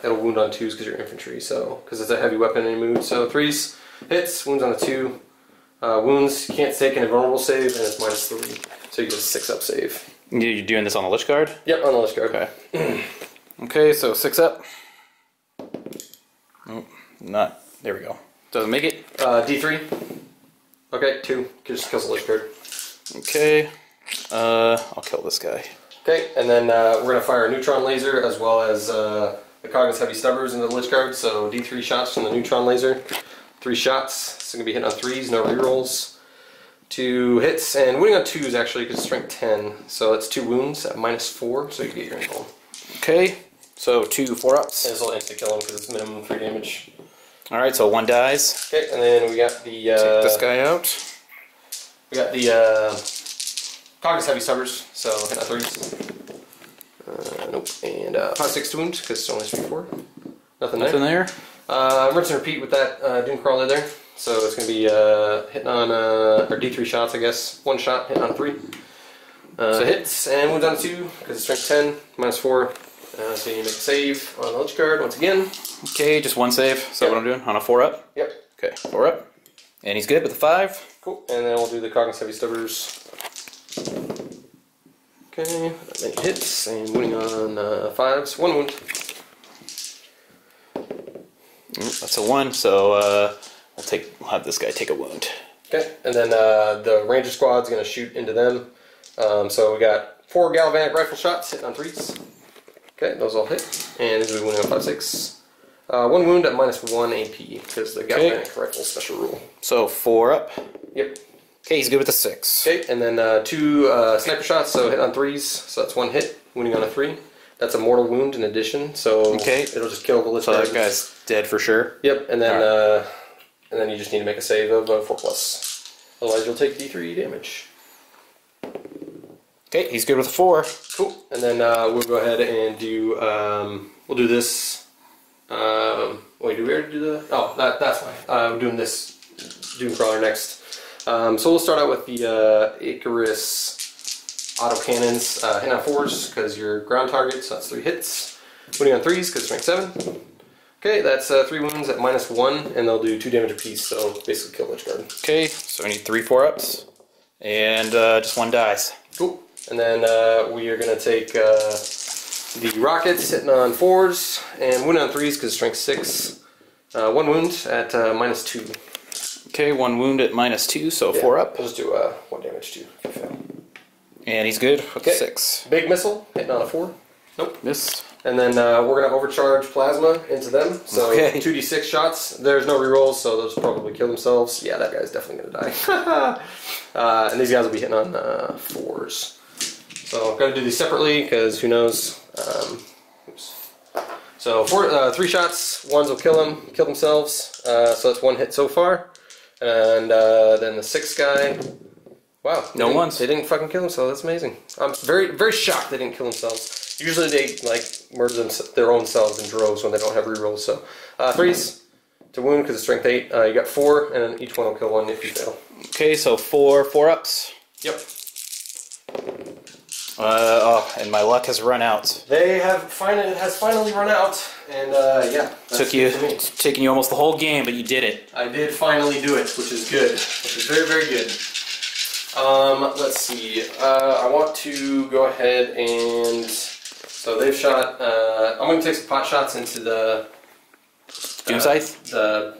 it'll wound on 2s because you're infantry. So because it's a heavy weapon in mood. So 3s hits, wounds on a 2. Wounds, you can't take an invulnerable save, and it's -3. So you get a 6-up save. You're doing this on the Lich Guard? Yep, on the Lich Guard. Okay. Okay, so 6 up. Nope, not. There we go. Doesn't make it. D3. Okay, 2. Just kills the Lich Guard. Okay. I'll kill this guy. Okay, and then we're going to fire a neutron laser as well as the Cognus Heavy Stubbers into the Lich Guard. So D3 shots from the neutron laser. 3 shots. It's going to be hitting on 3s, no rerolls. 2 hits, and winning on 2s actually because strength 10. So that's 2 wounds at -4, so you get your invuln. Okay, so 2 4-ups. And this will insta kill him because it's minimum 3 damage. All right, so 1 dies. Okay, and then we got the... Take this guy out. We got the Cognitive Heavy Stubbers, so hit on 3s. Nope, and 5/6 to wound, because it's only 3/4. Nothing there. Rinse and repeat with that Doom Crawler there. So it's going to be hitting on, or D3 shots, I guess. 1 shot, hitting on 3. So hits, and wounds on 2, because it's strength 10, -4. So you make a save on the Lich Guard once again. Okay, just 1 save. So what I'm doing? On a 4-up? Yep. Okay, 4-up. And he's good with the 5. Cool, and then we'll do the Cognitive Heavy Stubbers. Okay, that many hits, and wounding on 5s, 1 wound. That's a 1, so we'll have this guy take a wound. Okay, and then the Ranger Squad's going to shoot into them. So we got 4 galvanic rifle shots hitting on 3s. Okay, those all hit, and this will be wounding on 5/6. 1 wound at -1 AP because the galvanic rifle special rule. So 4-up. Yep. Okay, he's good with the 6. Okay, and then 2 sniper shots, so hit on 3s. So that's 1 hit, wounding on a 3. That's a mortal wound in addition, so it'll just kill the Lich Guard. So that guy's dead for sure. Yep, and then and then you just need to make a save of 4+. Otherwise, you'll take D3 damage. Okay, he's good with a 4. Cool, and then we'll go ahead and do we'll do this. Wait, do we already do the? Oh, that's fine. We're doing this Doom Crawler next. So we'll start out with the Icarus autocannons, hitting on 4s because you're ground target, so that's 3 hits. Wounding on 3s because strength 7. Okay, that's 3 wounds at -1, and they'll do 2 damage apiece, so basically kill Lich Guard. Okay, so I need 3 4-ups, and just 1 dies. Cool, and then we are going to take the rockets, hitting on 4s, and wounding on 3s because strength 6. 1 wound at -2. Okay, 1 wound at -2, so 4-up. We'll just do 1 damage too if you fail. And he's good with 6. Big missile, hitting on a 4. Nope. Missed. And then we're going to overcharge plasma into them. So 2d6 shots. There's no rerolls, so they'll just probably kill themselves. Yeah, that guy's definitely going to die. And these guys will be hitting on 4s. So I'm going to do these separately because who knows. So 3 shots. 1s will kill themselves. So that's 1 hit so far. And then the 6th guy. Wow. No ones. They didn't fucking kill themselves. That's amazing. I'm very, very shocked they didn't kill themselves. Usually they like murder their own selves in droves when they don't have rerolls. So 3s to wound because it's strength 8. You got 4, and each one will kill 1 if you fail. Okay, so 4 4-ups. Yep. And my luck has run out. It has finally run out, and yeah. It's taken you almost the whole game, but you did it. I did finally do it, which is good. Which is very, very good. Let's see. I want to go ahead and so they've shot. I'm going to take some pot shots into the Doom Scythe? The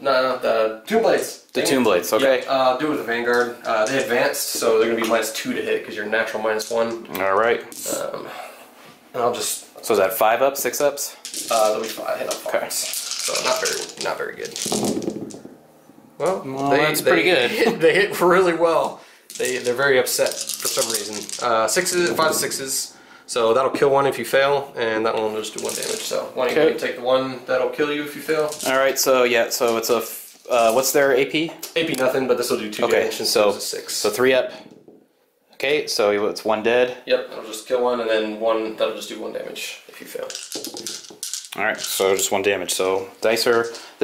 Tomb Blades. The Tomb Blades, okay. Yeah, do it with the Vanguard. They advanced, so they're going to be -2 to hit because you're natural -1. Alright. And I'll just. So is that 5-ups, 6-ups? They'll be 5 hit on 5s. Okay. So not very good. Well, that's pretty good. They hit really well. They're very upset for some reason. 6s, 5 6s. So that'll kill 1 if you fail, and that one will just do 1 damage. So why don't you take the one that'll kill you if you fail? All right. So yeah. So it's a what's their AP? AP nothing, but this will do 2 damage. So it's a 6. So 3-up. Okay. So it's 1 dead. Yep. It'll just kill 1, and then 1 that'll just do 1 damage if you fail. All right. So just 1 damage. So the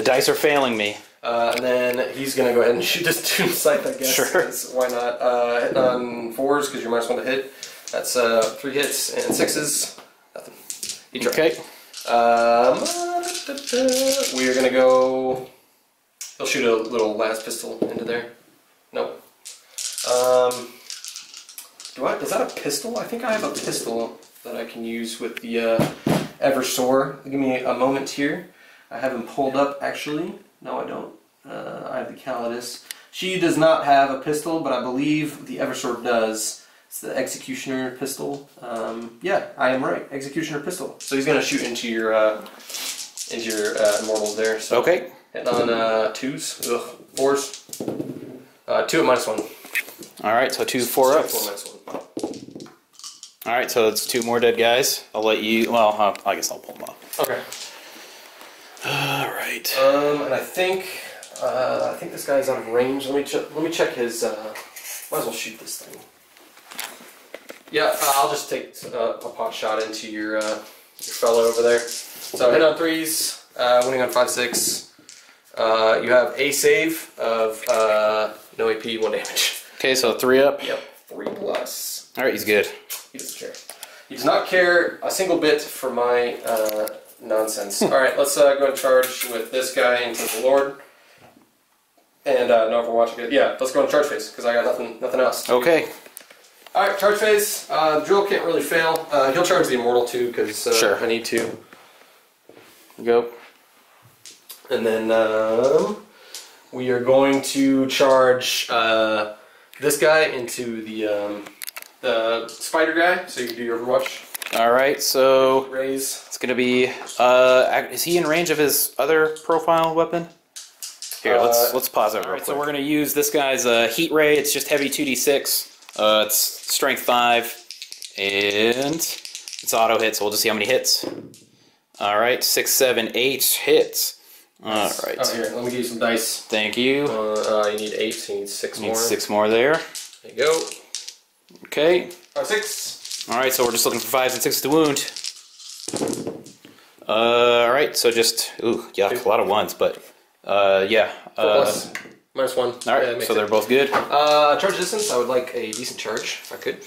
dice are failing me. And then he's going to go ahead and shoot this Doom Scythe, I guess. Sure. Why not? Hitting on 4s because you're -1 to hit. That's 3 hits and 6s. Nothing. Okay. We're going to go... He'll shoot a little las pistol into there. Nope. Is that a pistol? I think I have a pistol that I can use with the Eversor. Give me a moment here. I have him pulled up, actually. No, I don't. I have the Calidus. She does not have a pistol, but I believe the Eversword does. It's the Executioner pistol. Yeah, I am right. Executioner pistol. So he's going to shoot into your immortals there. So okay. Hitting on 2s. Ugh. 4s. 2 at -1. Alright, so 2 4-ups. 4 -1. Alright, so it's 2 more dead guys. I'll let you... Well, I guess I'll pull them up. Okay. Alright. right. And I think this guy's out of range. Let me check his. Might as well shoot this thing. Yeah, I'll just take a pot shot into your fellow over there. So hit on 3s, winning on 5/6. You have a save of no AP, 1 damage. Okay, so 3 up. Yep, 3+. All right, he's good. He doesn't care. He does not care a single bit for my nonsense. All right, let's go and charge with this guy into the Lord. And no Overwatch again. Yeah, let's go on charge phase because I got nothing else. Okay. All right, charge phase. Drill can't really fail. He'll charge the Immortal too because sure. I need to. Go. And then we are going to charge this guy into the spider guy, so you can do your Overwatch. All right, so Raise. it's gonna be. Is he in range of his other profile weapon? Here, let's pause it. All right, so we're gonna use this guy's heat ray. It's just heavy 2d6. It's strength 5, and it's auto hit. So we'll just see how many hits. All right, 6, 7, 8 hits. All right. Oh, here, let me give you some dice. Thank you. You need 8, so you need 6 more. 6 more there. There you go. Okay. 6. All right, so we're just looking for 5s and 6s to wound. All right, so just yuck, a lot of 1s, but yeah. 4+. -1. All right, so they're both good. Charge distance. I would like a decent charge if I could.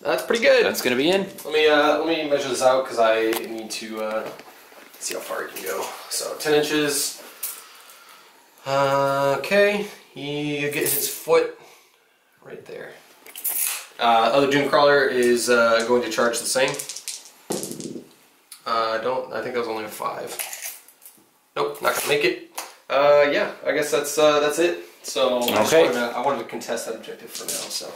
That's pretty good. That's gonna be in. Let me measure this out because I need to see how far he can go. So 10 inches. Okay, he gets his foot right there. Other Doom Crawler is going to charge the same. I think that was only a 5. Nope, not gonna make it. Yeah, I guess that's it. So okay. I wanted to contest that objective for now. So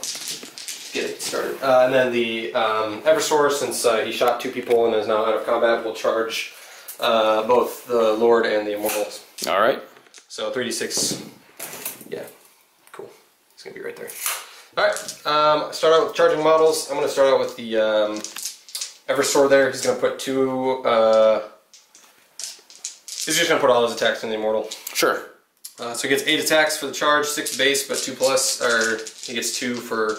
get it started. And then the Eversource, since he shot 2 people and is now out of combat, will charge both the Lord and the Immortals. All right. So 3d6. Yeah, cool. It's gonna be right there. All right. Start out with charging models. I'm gonna start out with the Eversource there. He's gonna put 2. He's just gonna put all his attacks in the Immortal. Sure. So he gets 8 attacks for the charge, 6 base, but 2+, or he gets 2 for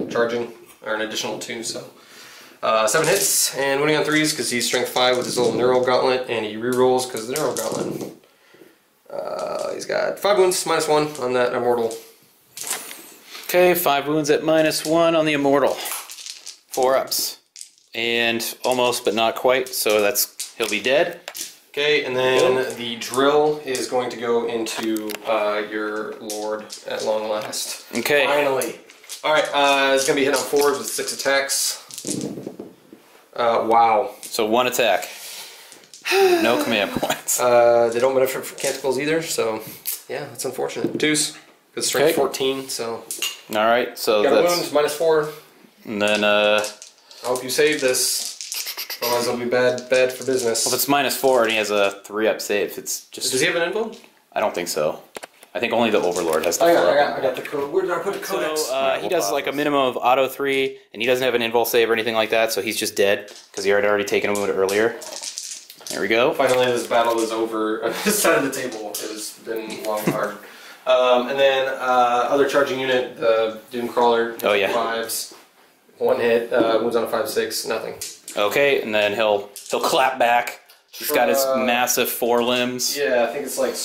charging, or an additional 2, so. 7 hits, and winning on 3s because he's strength 5 with his little Neural Gauntlet, and he rerolls because of the Neural Gauntlet. He's got 5 wounds, -1 on that Immortal. Okay, 5 wounds at -1 on the Immortal. 4 ups. And almost, but not quite, so he'll be dead. Okay, and then the drill is going to go into your Lord at long last. Okay. Finally. Alright, it's going to be hit on 4s with 6 attacks. Wow. So 1 attack. No command points. They don't benefit from canticles either, so yeah, that's unfortunate. 2s, because strength 14, so. Alright, so got that's. wounds, -4. And then, I hope you save this. Otherwise it'll be bad for business. Well, if it's -4 and he has a 3-up save, it's just... Does he have an info? I don't think so. I think only the Overlord has the 4-up. I got the code. Where did I put the codex? So, he does like a minimum of auto 3, and he doesn't have an invul save or anything like that, so he's just dead, because he had already taken a wound earlier. There we go. Finally this battle is over on this side of the table. It has been long and hard. And then other charging unit, the Doom Crawler, 5s. 1 hit, wounds on a 5/6, nothing. Okay, and then he'll clap back. He's got his massive forelimbs. Yeah, I think it's like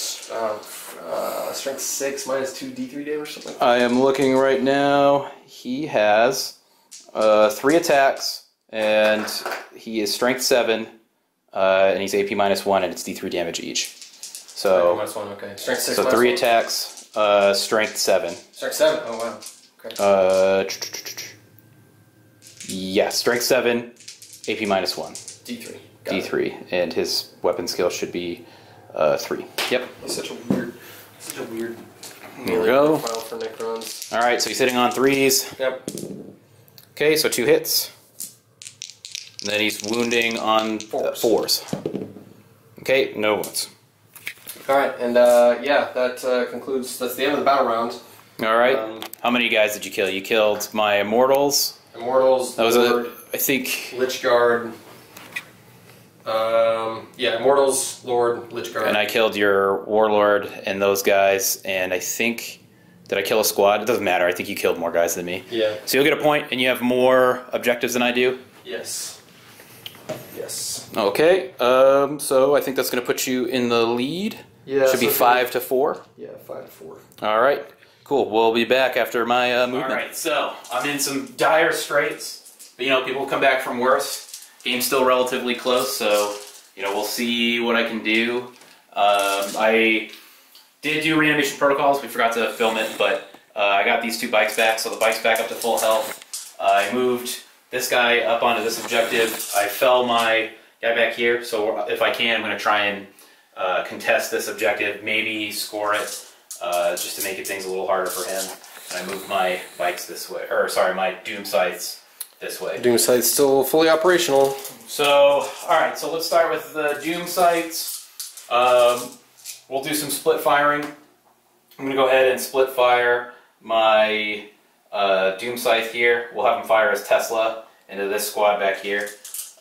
strength 6 -2 D3 damage or something. I am looking right now. He has 3 attacks, and he is strength 7, and he's AP -1, and it's D3 damage each. So -1, okay. Strength 6. So 3 attacks, strength 7. Strength 7. Oh wow. Okay. Yeah, strength 7, AP -1. D3. D3, and his weapon skill should be 3. Yep. He's such a weird Here we go. profile for Necrons. All right, so he's hitting on 3s. Yep. Okay, so 2 hits. And then he's wounding on 4s. Okay, no wounds. All right, and yeah, that concludes. That's the end of the battle round. All right. How many guys did you kill? You killed my Immortals. Immortals. That was I think. Lich Guard. Yeah, Immortals, Lord, Lichguard. And I killed your Warlord and those guys, and I think... Did I kill a squad? It doesn't matter. I think you killed more guys than me. Yeah. So you'll get a point, and you have more objectives than I do? Yes. Yes. Okay. So I think that's going to put you in the lead. Yeah. Should be 5-4. Yeah, 5-4. All right. Cool. We'll be back after my movement. All right. So I'm in some dire straits. But, you know, people come back from worse. Game's still relatively close, so, you know, we'll see what I can do. I did do reanimation protocols. We forgot to film it, but I got these 2 bikes back, so the bike's back up to full health. I moved this guy up onto this objective. I fell my guy back here, so if I can, I'm going to try and contest this objective, maybe score it, just to make things a little harder for him. And I moved my bikes this way, or sorry, my Doom sights this way. Doom sight's still fully operational. So, alright, so let's start with the Doom sights. We'll do some split firing. I'm going to go ahead and split fire my Doom Scythe here. We'll have him fire his Tesla into this squad back here.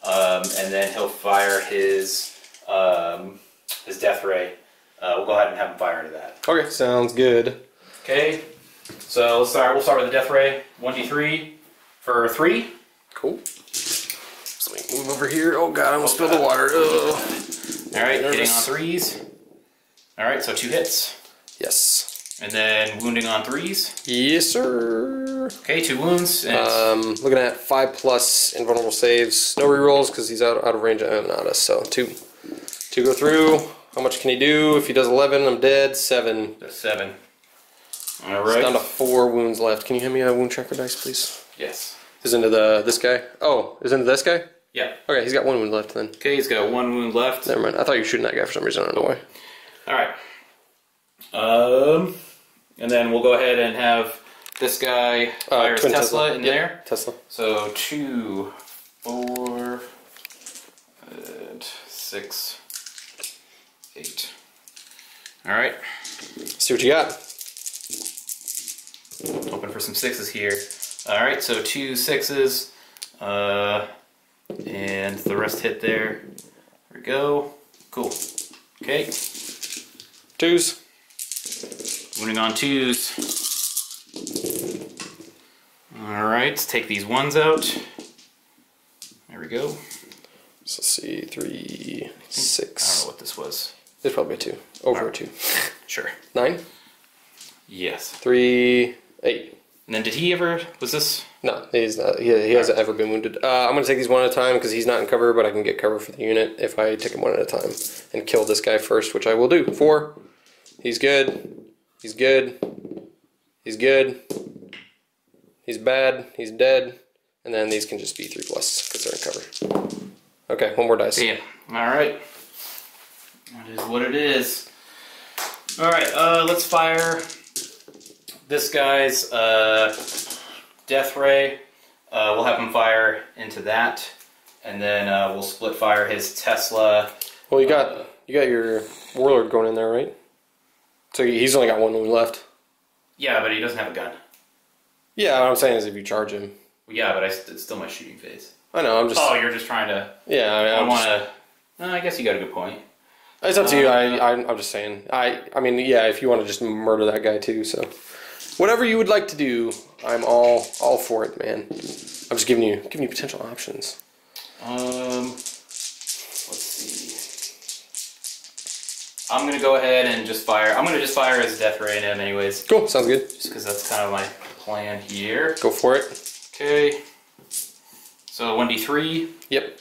And then he'll fire his Death Ray. We'll go ahead and have him fire into that. Okay, sounds good. Okay, so we'll start with the Death Ray. 1d3 for 3. Cool. So we move over here. Oh god, I almost spilled the water. Alright, hitting on 3s. Alright, so 2 hits. Yes. And then wounding on 3s. Yes, sir. Okay, 2 wounds. Looking at 5+ invulnerable saves. No rerolls because he's out of range of Nada. So 2. 2 go through. How much can he do? If he does 11, I'm dead. 7. That's 7. Alright. It's down to 4 wounds left. Can you hand me a wound checker dice, please? Yes. Is into this guy? Oh, is into this guy? Yeah. Okay, he's got 1 wound left then. Okay, he's got 1 wound left. Never mind. I thought you were shooting that guy for some reason. I don't know why. Alright. And then we'll go ahead and have this guy fire his Tesla in there. Tesla. So 2, 4, and 6, 8. Alright. See what you got. Hoping for some 6s here. Alright, so 2 6s. And the rest hit there. There we go. Cool. Okay. 2s. Wounding on 2s. Alright, let's take these 1s out. There we go. So let's see, 3, 6. I don't know what this was. It's probably a 2. Over a 2. Sure. 9? Yes. 3, 8. And then did he ever, was this? No, he's not. He hasn't ever been wounded. I'm going to take these 1 at a time because he's not in cover, but I can get cover for the unit if I take him 1 at a time and kill this guy first, which I will do. 4. He's good. He's good. He's good. He's bad. He's dead. And then these can just be 3+ because they're in cover. Okay, 1 more dice. Yeah. Alright. That is what it is. Alright, let's fire this guy's Death Ray. We'll have him fire into that. And then we'll split fire his Tesla. Well, you got your Warlord going in there, right? So he's only got 1 wound left. Yeah, but he doesn't have a gun. Yeah, what I'm saying is if you charge him. Well, yeah, but it's still my shooting phase. I know, I'm just... Oh, you're just trying to... Yeah, I mean, I want to... No, I guess you got a good point. It's up to you. I'm just saying. I mean, yeah, if you want to just murder that guy too, so... Whatever you would like to do, I'm all for it, man. I'm just giving you potential options. Let's see. I'm gonna go ahead and just fire. I'm gonna just fire his Death Ray in him, anyways. Cool, sounds good. Just because that's kind of my plan here. Go for it. Okay. So 1d3. Yep.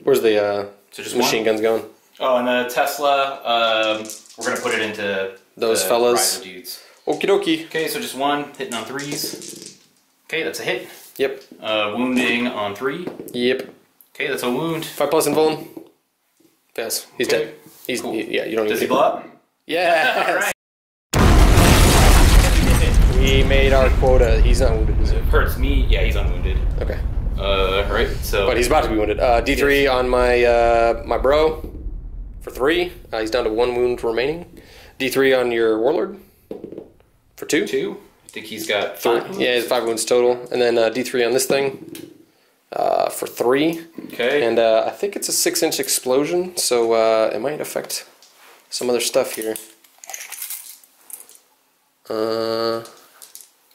Where's the so just machine guns going? Oh, and the Tesla. We're gonna put it into those fellas. rider dudes. Okie dokie. Okay, so just 1 hitting on 3s. Okay, that's a hit. Yep. Wounding on 3. Yep. Okay, that's a wound. 5+ invuln. Yes, he's dead. Yeah, you don't need to. Does he blow up? Yeah. We made our quota. He's not wounded. It hurts me. Yeah, he's unwounded. Okay. Right. So. But he's about to be wounded. D3 on my my bro for 3. He's down to 1 wound remaining. D3 on your Warlord for 2. 2. I think he's got 5 wounds. Yeah, he has 5 wounds total. And then D3 on this thing for 3. Okay. And I think it's a 6-inch explosion, so it might affect some other stuff here.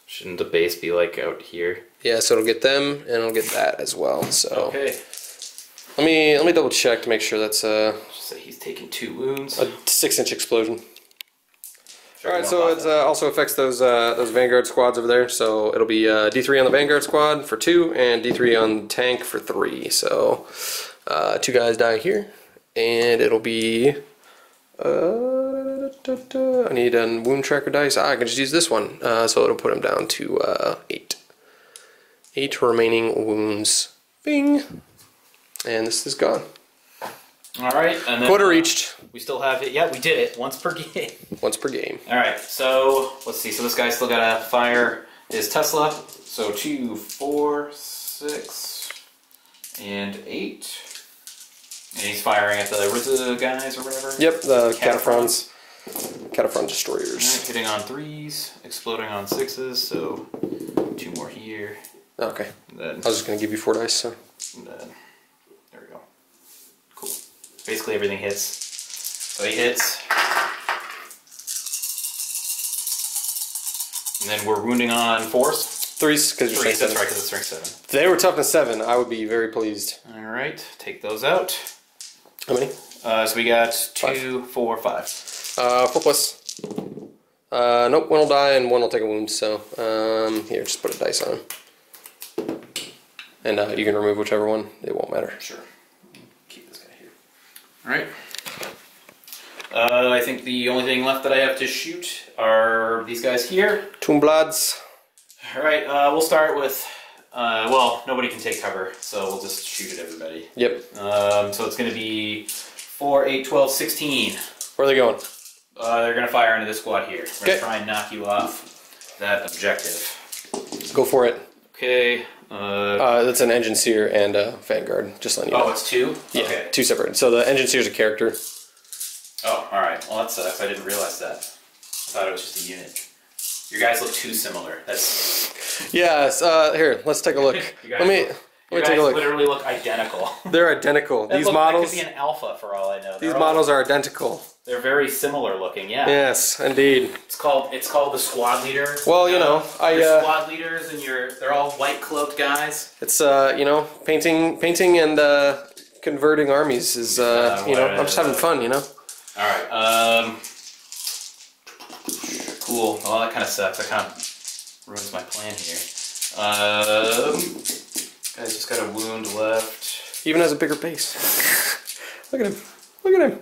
Shouldn't the base be like out here? Yeah, so it'll get them, and it'll get that as well. So okay. Let me double check to make sure that's so he's taking 2 wounds. A 6-inch explosion. Sure, all right, so it also affects those Vanguard squads over there. So it'll be D3 on the Vanguard squad for 2, and D3 on tank for 3. So 2 guys die here, and it'll be. I need a wound tracker dice. I can just use this one. So it'll put him down to 8. 8 remaining wounds. Bing. And this is gone. Alright, and then quota reached. We still have it. Yeah, we did it. Once per game. Once per game. Alright, so let's see. So this guy's still gotta fire his Tesla. So 2, 4, 6, and 8. And he's firing at the Rizza guys or whatever? Yep, the Cataphrons. Cataphront destroyers. Right, hitting on 3s, exploding on 6s, so 2 more here. Okay. Then, I was just going to give you 4 dice, so. And then, there we go. Cool. Basically everything hits. So he hits. And then we're wounding on 4s. 3s, because you're strength 7. That's right, because it's strength 7. If they were toughness 7, I would be very pleased. Alright, take those out. How many? So we got 2, 4, 5. 4 plus. Nope, 1 will die and 1 will take a wound, so here, just put a dice on. And you can remove whichever one, it won't matter. Sure. Keep this guy here. Alright. I think the only thing left that I have to shoot are these guys here. Tomblads. Alright, we'll start with, well, nobody can take cover, so we'll just shoot at everybody. Yep. So it's going to be 4, 8, 12, 16. Where are they going? They're going to fire into this squad here. We're going to try and knock you off that objective. Go for it. Okay. That's an Engine Seer and a Vanguard, just letting you know. Oh, it's 2? Yeah, okay. 2 separate. So the Engine Seer is a character. Oh, alright. Well, that sucks. I didn't realize that. I thought it was just a unit. Your guys look too similar. That's... Yes, here, let's take a look. Let me take a look. Literally look identical. They're identical. These models... That could be an alpha for all I know. These models are identical. They're very similar looking, yeah. Yes, indeed. It's called the squad leader. Well, you know, your squad leaders and they're all white cloaked guys. It's you know, painting and converting armies is you know, I'm just having fun, you know. All right. Cool. Well, that kind of sucks. That kind of ruins my plan here. Guy's just got a wound left. Even has a bigger base. Look at him. Look at him.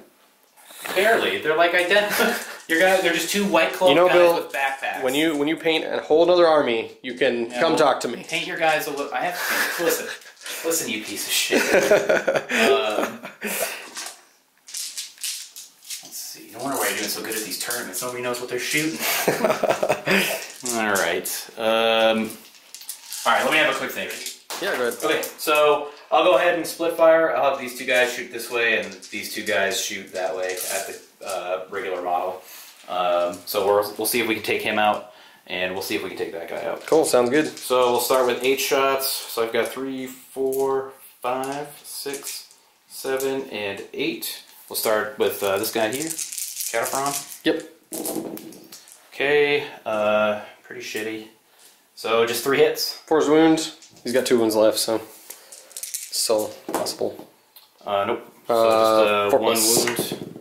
Barely. They're like identical. They're just 2 white cloaked guys Bill, with backpacks. When you paint a whole other army, you can come talk to me. Paint your guys a little. I have to paint. Listen, you piece of shit. Let's see. No wonder why you're doing so good at these tournaments. Nobody knows what they're shooting. All right. All right. Let me have a quick think. Yeah, go ahead. Okay, so I'll go ahead and split fire. I'll have these 2 guys shoot this way and these 2 guys shoot that way at the regular model. So we'll see if we can take him out, and we'll see if we can take that guy out. Cool, sounds good. So we'll start with 8 shots. So I've got 3, 4, 5, 6, 7, and 8. We'll start with this guy here, Cataphron. Yep. Okay, pretty shitty. So just 3 hits. 4's wound. He's got 2 wounds left, so still possible. Nope. So just 4 1 plus. wound.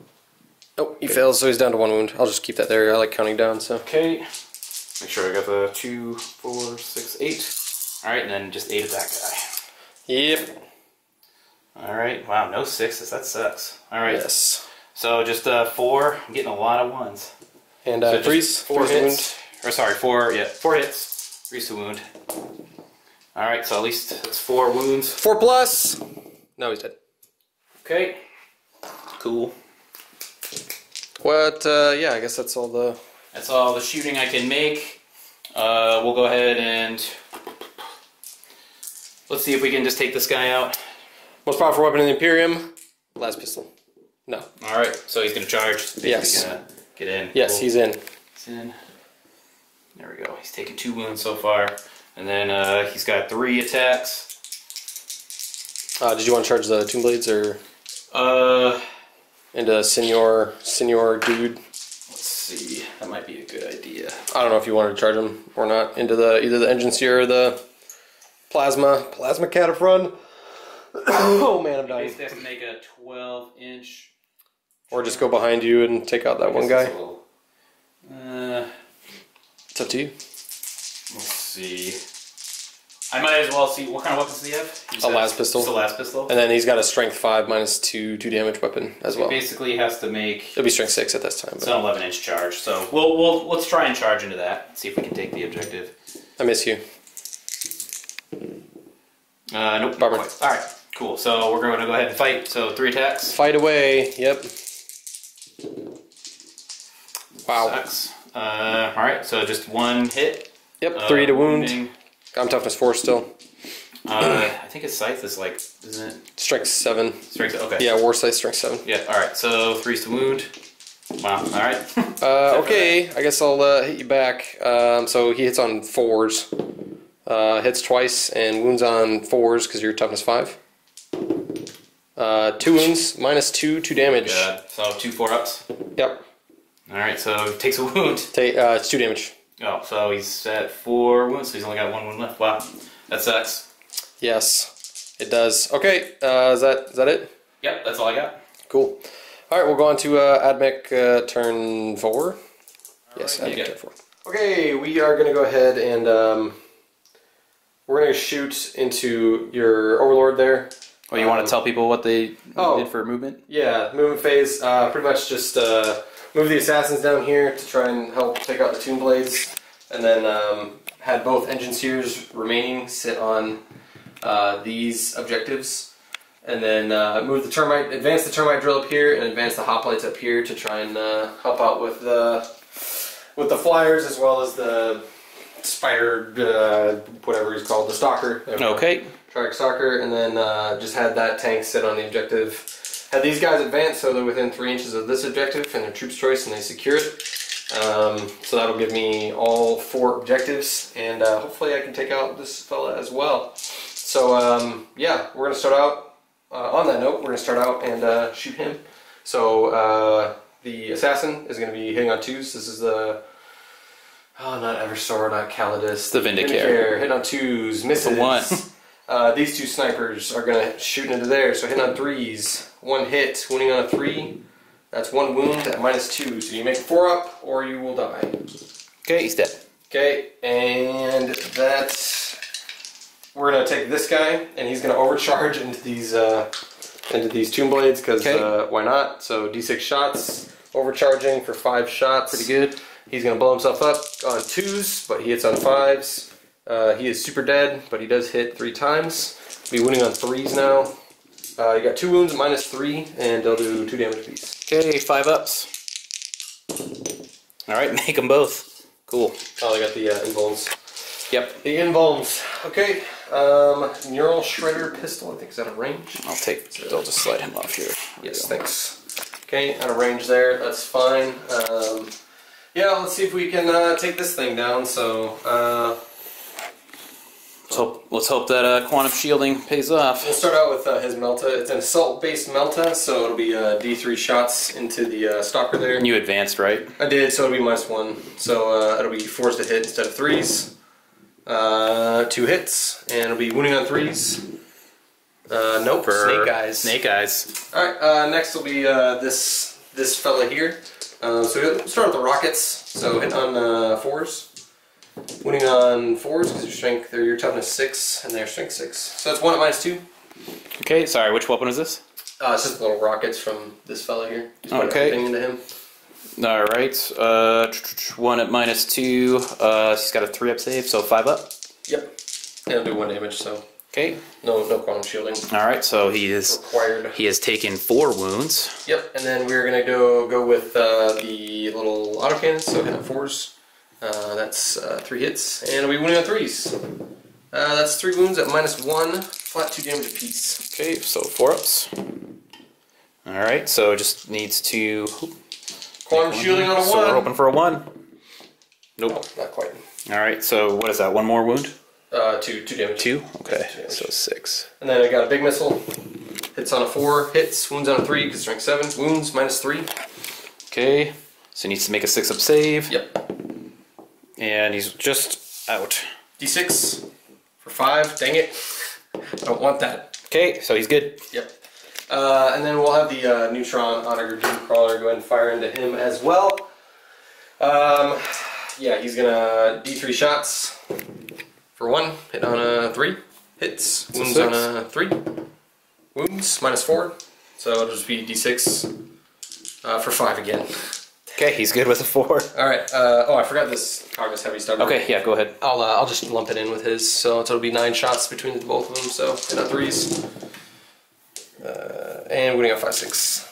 Oh, he fails, so he's down to 1 wound. I'll just keep that there. I like counting down, so. Okay. Make sure I got the 2, 4, 6, 8. Alright, and then just 8 of that guy. Yep. Alright, wow, no 6s. That sucks. Alright. Yes. So just 4. I'm getting a lot of 1s. And so 4 hits. wound. Or sorry, 4 hits. 3's to wound. Alright, so at least that's 4 wounds. 4 plus! No, he's dead. Okay. Cool. What, yeah, I guess that's all the... That's all the shooting I can make. We'll go ahead and... Let's see if we can just take this guy out. Most powerful weapon in the Imperium? Las pistol. No. Alright, so he's going to charge. Yes. He's going to get in. Yes, cool. he's in. He's in. There we go. He's taken 2 wounds so far. And then he's got 3 attacks. Did you want to charge the Tomb Blades or into Senior Dude? Let's see. That might be a good idea. I don't know if you wanted to charge them or not into either the Engine Seer or the Plasma Cataphrun. Oh man, I'm dying. Basically have to make a 12-inch. Or just go behind you and take out that one guy. It's up to you. Let's see. I might as well see what kind of weapons does he have. A las pistol. Just a las pistol. And then he's got a strength 5 -2 damage weapon as well. He basically has to make. It'll be strength 6 at this time. It's an 11-inch charge, so let's try and charge into that. See if we can take the objective. I miss you. Nope. Bummer. All right. Cool. So we're going to go ahead and fight. So 3 attacks. Fight away. Yep. Wow. Sucks. All right. So just 1 hit. Yep. 3 to wound. Wounding. I'm toughness 4 still. I think his scythe is like, isn't it? Strength 7. Strength. Okay. Yeah, war scythe strength 7. Yeah. All right. So 3's to wound. Wow. All right. Okay. I guess I'll hit you back. So he hits on 4s. Hits twice and wounds on 4s because you're toughness 5. 2 wounds, -2 damage. Good. So 2 4-ups. Yep. All right. So he takes a wound. It's 2 damage. Oh, so he's at 4 wounds. So he's only got 1 wound left. Wow. That sucks. Yes, it does. Okay. Is that it? Yep. That's all I got. Cool. All right. We'll go on to Admech turn 4. Yes, right, Admech turn 4. Okay. We are going to go ahead and we're going to shoot into your Overlord there. Oh, you want to tell people what they did for movement? Yeah, movement phase. Pretty much just move the Assassins down here to try and help take out the Tomb Blades, and then had both Engine Seers remaining sit on these objectives, and then move the Termite, advance the Termite Drill up here, and advance the Hoplites up here to try and help out with the Flyers as well as the Spider, whatever he's called, the Stalker. Okay. Track Stalker, and then just had that tank sit on the objective. Had these guys advance so they're within 3 inches of this objective and their troops choice, and they secure it. So that'll give me all 4 objectives, and hopefully I can take out this fella as well. So yeah, we're going to start out, on that note, we're going to start out and shoot him. So the Assassin is going to be hitting on 2s. This is the, not Eversor, not Calidus. The Vindicare. Hit on 2s, misses. 1. These 2 snipers are going to shoot into there, so hitting on 3s. 1 hit, wounding on a 3. That's 1 wound at -2. So you make a 4-up or you will die. Okay, he's dead. Okay, and that's... We're going to take this guy, and he's going to overcharge into these Tomb Blades, because why not? So D6 shots, overcharging for 5 shots. Pretty good. He's going to blow himself up on 2s, but he hits on 5s. He is super dead, but he does hit 3 times. Be wounding on 3s now. You got 2 wounds, -3, and they'll do 2 damage apiece. Okay, 5-ups. Alright, make them both. Cool. Oh, they got the invulns. Yep. The invulns. Okay. Neural Shredder Pistol, I think is out of range. I'll just slide him off here. Yes, thanks. Okay, out of range there, that's fine. Yeah, let's see if we can take this thing down, so... let's hope that quantum shielding pays off. We'll start out with his Melta. It's an assault-based Melta, so it'll be D3 shots into the Stalker there. And you advanced, right? I did, so it'll be -1. So it'll be 4s to hit instead of 3s. 2 hits, and it'll be wounding on 3s. Nope. Snake eyes. Snake eyes. Alright, next will be this fella here. So we'll start with the rockets. So hit on 4s. Wounding on 4s because they're your toughness 6 and they're strength 6. So that's 1 at -2. Okay, sorry, which weapon is this? It's just little rockets from this fella here. Just put okay. everything into him. Alright, 1 at -2. He's got a 3-up save, so 5-up. Yep. And it'll do 1 damage, so. Okay. No quantum shielding. Alright, so he is required. He has taken 4 wounds. Yep, and then we're gonna go with the little autocannons, so hit on 4s. That's 3 hits, and we'll be wounding on 3s. That's 3 wounds at -1, flat 2 damage apiece. Okay, so 4-ups. Alright, so just needs to... Quantum shielding on a 1. So we're hoping for a 1. Nope. No, not quite. Alright, so what is that, 1 more wound? 2 damage. 2? Okay, Yeah, so 6. And then I got a big missile. Hits on a 4, hits, wounds on a 3, because strength 7, wounds -3. Okay, so he needs to make a 6-up save. Yep. And he's just out. D6 for 5, dang it. I don't want that. Okay, so he's good. Yep. And then we'll have the Neutron Onager Doom Crawler go ahead and fire into him as well. Yeah, he's gonna D3 shots for 1, hit on a 3, hits, wounds on a 3, wounds -4, so it'll just be D6 for 5 again. Okay, he's good with a 4. Alright, oh, I forgot this Cognis Heavy Stubborn. Okay, yeah, go ahead. I'll just lump it in with his, so it'll be 9 shots between the both of them, so hit on 3s. And wounding on 5, 6.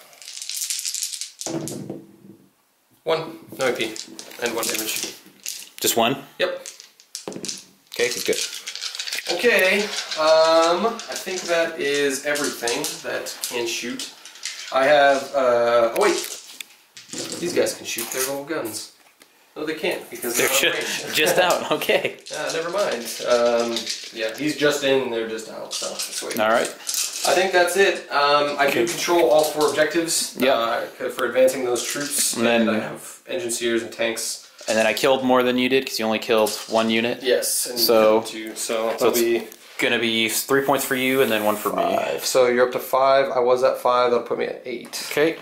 1, no AP, and 1 damage. Just 1? Yep. Okay, he's good. Okay, I think that is everything that can shoot. I have, oh wait, these guys can shoot their little guns. No, they can't, because they're just out, okay. Never mind. Yeah, he's just in, they're just out, so let's wait. Alright. I think that's it. I do control all 4 objectives for advancing those troops. And then I have engine seers and tanks. And then I killed more than you did because you only killed 1 unit. Yes, and so 2. So it'll be gonna be 3 points for you and then 1 for 5. me. So you're up to 5. I was at 5. That'll put me at 8. Okay.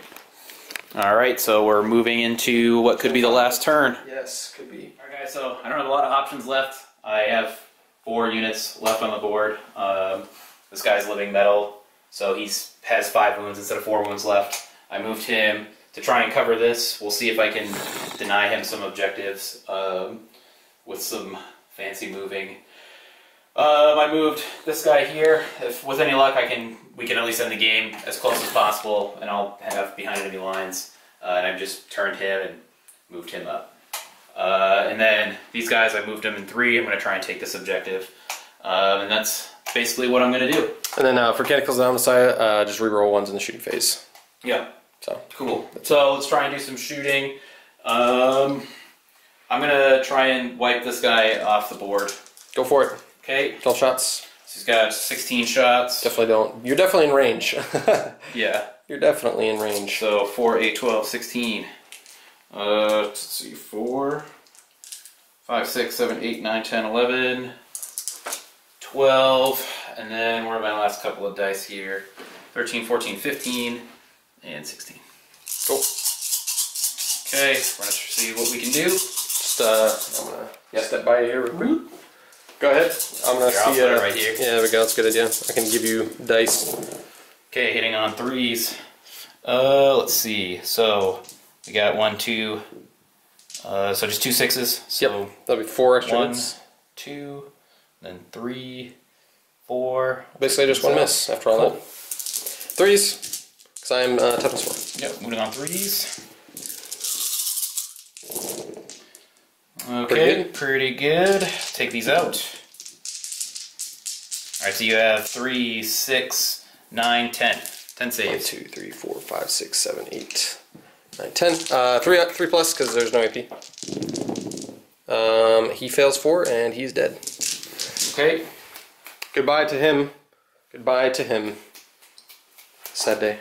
Alright, so we're moving into what could be the last turn. Yes, could be. Alright guys, so I don't have a lot of options left. I have 4 units left on the board. This guy's living metal, so he has 5 wounds instead of 4 wounds left. I moved him to try and cover this. We'll see if I can deny him some objectives with some fancy moving. I moved this guy here. If with any luck, we can at least end the game as close as possible, and I'll have behind enemy lines. And I've just turned him and moved him up. And then these guys, I moved them in 3. I'm going to try and take this objective, and that's basically what I'm going to do. And then for Canticles down the side, just reroll 1s in the shooting phase. Yeah. So cool. So let's try and do some shooting. I'm gonna try and wipe this guy off the board. Go for it. Okay. 12 shots. So he's got 16 shots. Definitely don't. You're definitely in range. Yeah. You're definitely in range. So 4, 8, 12, 16. Let's see. 4, 5, 6, 7, 8, 9, 10, 11, 12, and then where are my last couple of dice here? 13, 14, 15. And 16. Cool. Okay, we're gonna see what we can do. Just I'm gonna step by you here real quick. Go ahead. I'm gonna see right here. Yeah, there we go. That's a good idea. I can give you dice. Okay, hitting on 3s. Let's see. So we got 1, 2. So just 2 6s. So yep. That'll be 4 extra 1, hits. 2, then 3, 4. Basically, just 1 miss after all that. 3s. Because I'm toughness 4. Yep, moving on 3s. Okay, pretty good. Take these out. Alright, so you have 3, 6, 9, 10. 10 saves. 1, 2, 3, 4, 5, 6, 7, 8, 9, 10. 3 plus because there's no AP. He fails 4 and he's dead. Okay. Goodbye to him. Goodbye to him. Sad day.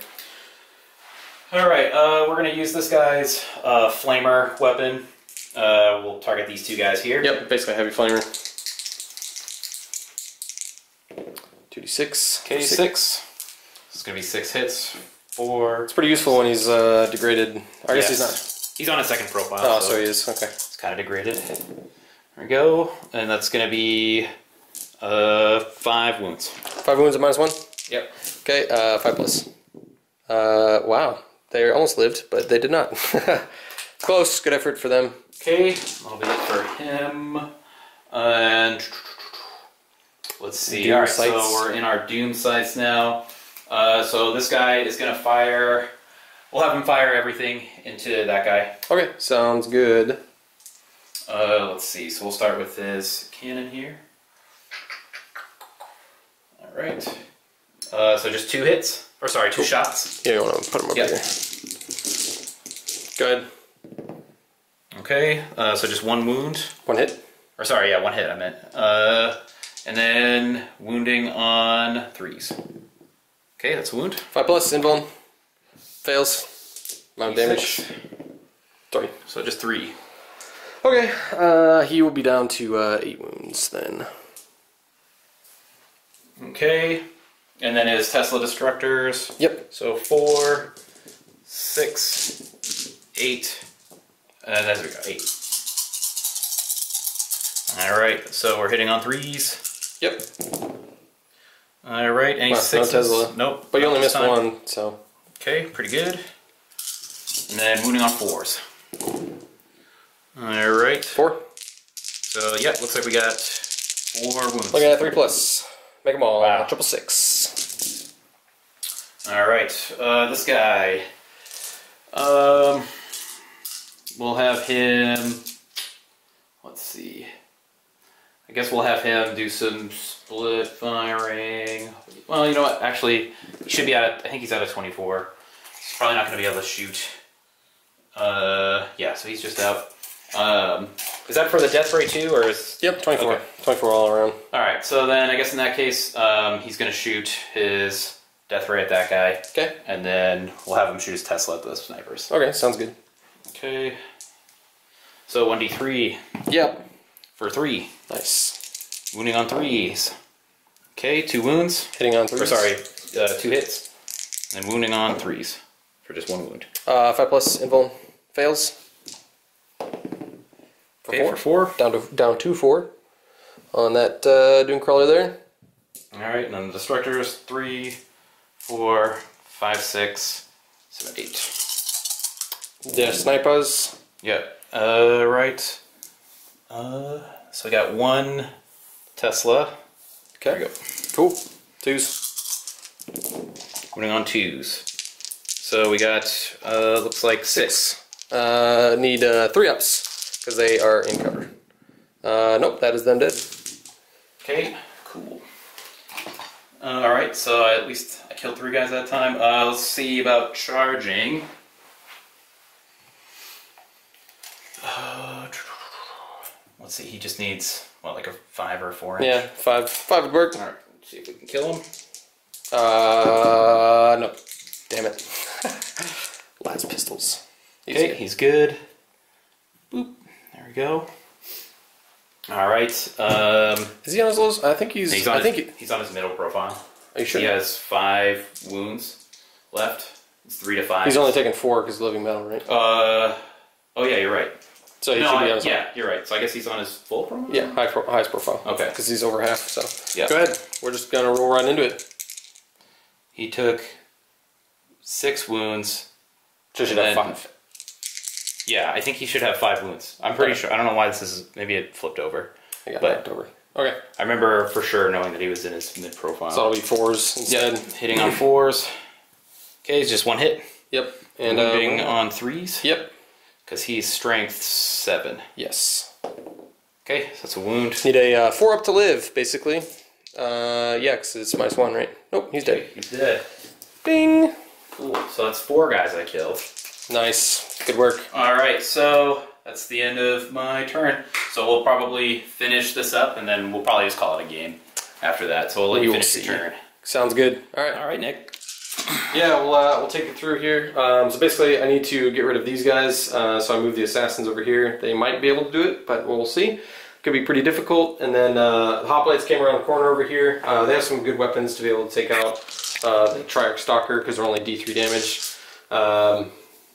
Alright, we're going to use this guy's flamer weapon. We'll target these 2 guys here. Yep, basically a heavy flamer. 2d6. Okay, 6. This is going to be 6 hits. 4. It's pretty useful when he's degraded. I guess he's not. He's on a second profile. Oh, so he is. Okay. It's kind of degraded. There we go. And that's going to be 5 wounds. 5 wounds at -1? Yep. Okay, 5 plus. Wow. They almost lived, but they did not. Close. Good effort for them. Okay, that'll be it for him. And let's see. Doom Alright, sights. so we're in our Doom sights now. So this guy is going to fire. We'll have him fire everything into that guy. Okay, sounds good. Let's see. So we'll start with his cannon here. Alright. So just 2 hits. Or sorry, 2 shots. Yeah, you want to put him up here. Go ahead. Okay, so just 1 wound. 1 hit. Or sorry, yeah, 1 hit I meant. And then wounding on 3s. Okay, that's a wound. 5+, invuln. Fails. Amount of damage. 3. So just 3. Okay, he will be down to 8 wounds then. Okay, and then his Tesla Destructors. Yep. So 4, 6, 8, and there we go, 8. Alright, so we're hitting on 3s. Yep. Alright, any 6s? No Tesla. Nope. But you only missed time. 1, so. Okay, pretty good. And then wounding on 4s. Alright. 4. So, yeah, looks like we got 4 wounds. Look at that, 3+. Make them all. Wow. 666. Alright, this guy. We'll have him. Let's see. I guess we'll have him do some split firing. Well, you know what? Actually, he should be I think he's out of 24. He's probably not going to be able to shoot. Yeah, so he's just out. Is that for the death ray too, or is? Yep, 24. Okay. 24 all around. Alright, so then I guess in that case, he's going to shoot his death ray at that guy. Okay. And then we'll have him shoot his Tesla at the snipers. Okay, sounds good. Okay. So 1d3 Yep. for 3. Nice. Wounding on 3s. Okay, 2 wounds. Hitting on 3s. Or sorry, 2 hits. And wounding on 3s for just 1 wound. 5+ invuln fails. Okay, for 4. Down to 4 on that Doom Crawler there. Alright, and then the Destructors 3, 4, 5, 6, 7, 8. The snipers. Yep. Right. So we got 1 Tesla. Okay. There we go. Cool. 2s. Wounding on 2s. So we got, looks like 6. Need 3 ups because they are in cover. Nope, that is them dead. Okay, cool. Alright, so at least I killed 3 guys that time. Let's see about charging. Let's see, he just needs, what, like a 5 or 4 inch? Yeah, 5 would work. Alright, let's see if we can kill him. No. Damn it. Last pistols. Okay, he's good. Boop. There we go. Alright. Is he on his lows? I think he's. He's on his middle profile. Are you sure? He has 5 wounds left. It's 3 to 5. He's only taking 4 because living metal, right? Oh yeah, you're right. So he should be on his yeah, you're right. So I guess he's on his full profile? Yeah, highest profile. Okay. Because he's over half, so. Yeah. Go ahead. We're just going to roll right into it. He took 6 wounds. So he should have 5. Yeah, I think he should have 5 wounds. I'm pretty sure. I don't know why this is. Maybe it flipped over. I got knocked over. Okay. I remember for sure knowing that he was in his mid profile. So it'll be 4s instead. Yep. Hitting on 4s. Okay, it's just 1 hit. Yep. And wounding on 3s. Yep. Because he's strength 7. Yes. Okay, so that's a wound. Need a 4 up to live, basically. Yeah, because it's -1, right? Nope, he's dead. He's dead. Bing! Cool. So that's 4 guys I killed. Nice. Good work. Alright, so that's the end of my turn. So we'll probably finish this up, and then we'll probably just call it a game after that. So we'll let you finish your turn. Sounds good. Alright. Alright, Nick. Yeah, we'll take it through here. So basically, I need to get rid of these guys. So I moved the assassins over here. They might be able to do it, but we'll see. Could be pretty difficult. And then the hoplites came around the corner over here. They have some good weapons to be able to take out the Triarch Stalker because they're only D3 damage.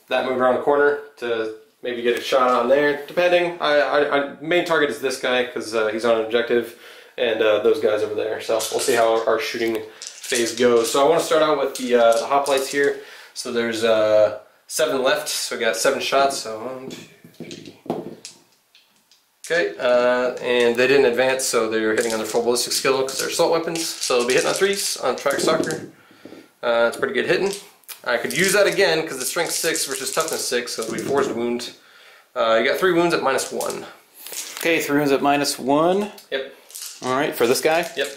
That moved around the corner to maybe get a shot on there, depending. Main target is this guy because he's on an objective, and those guys over there. So we'll see how our shooting phase goes. So I want to start out with the hoplites here. So there's 7 left, so we got 7 shots. So 1, 2, 3. Okay, and they didn't advance, so they're hitting on their full ballistic skill because they're assault weapons. So they'll be hitting on 3s on Triarch Stalker. It's pretty good hitting. I could use that again because it's strength 6 versus toughness 6, so it'll be 4s to wound. You got 3 wounds at -1. Okay, 3 wounds at -1. Yep. Alright, for this guy? Yep.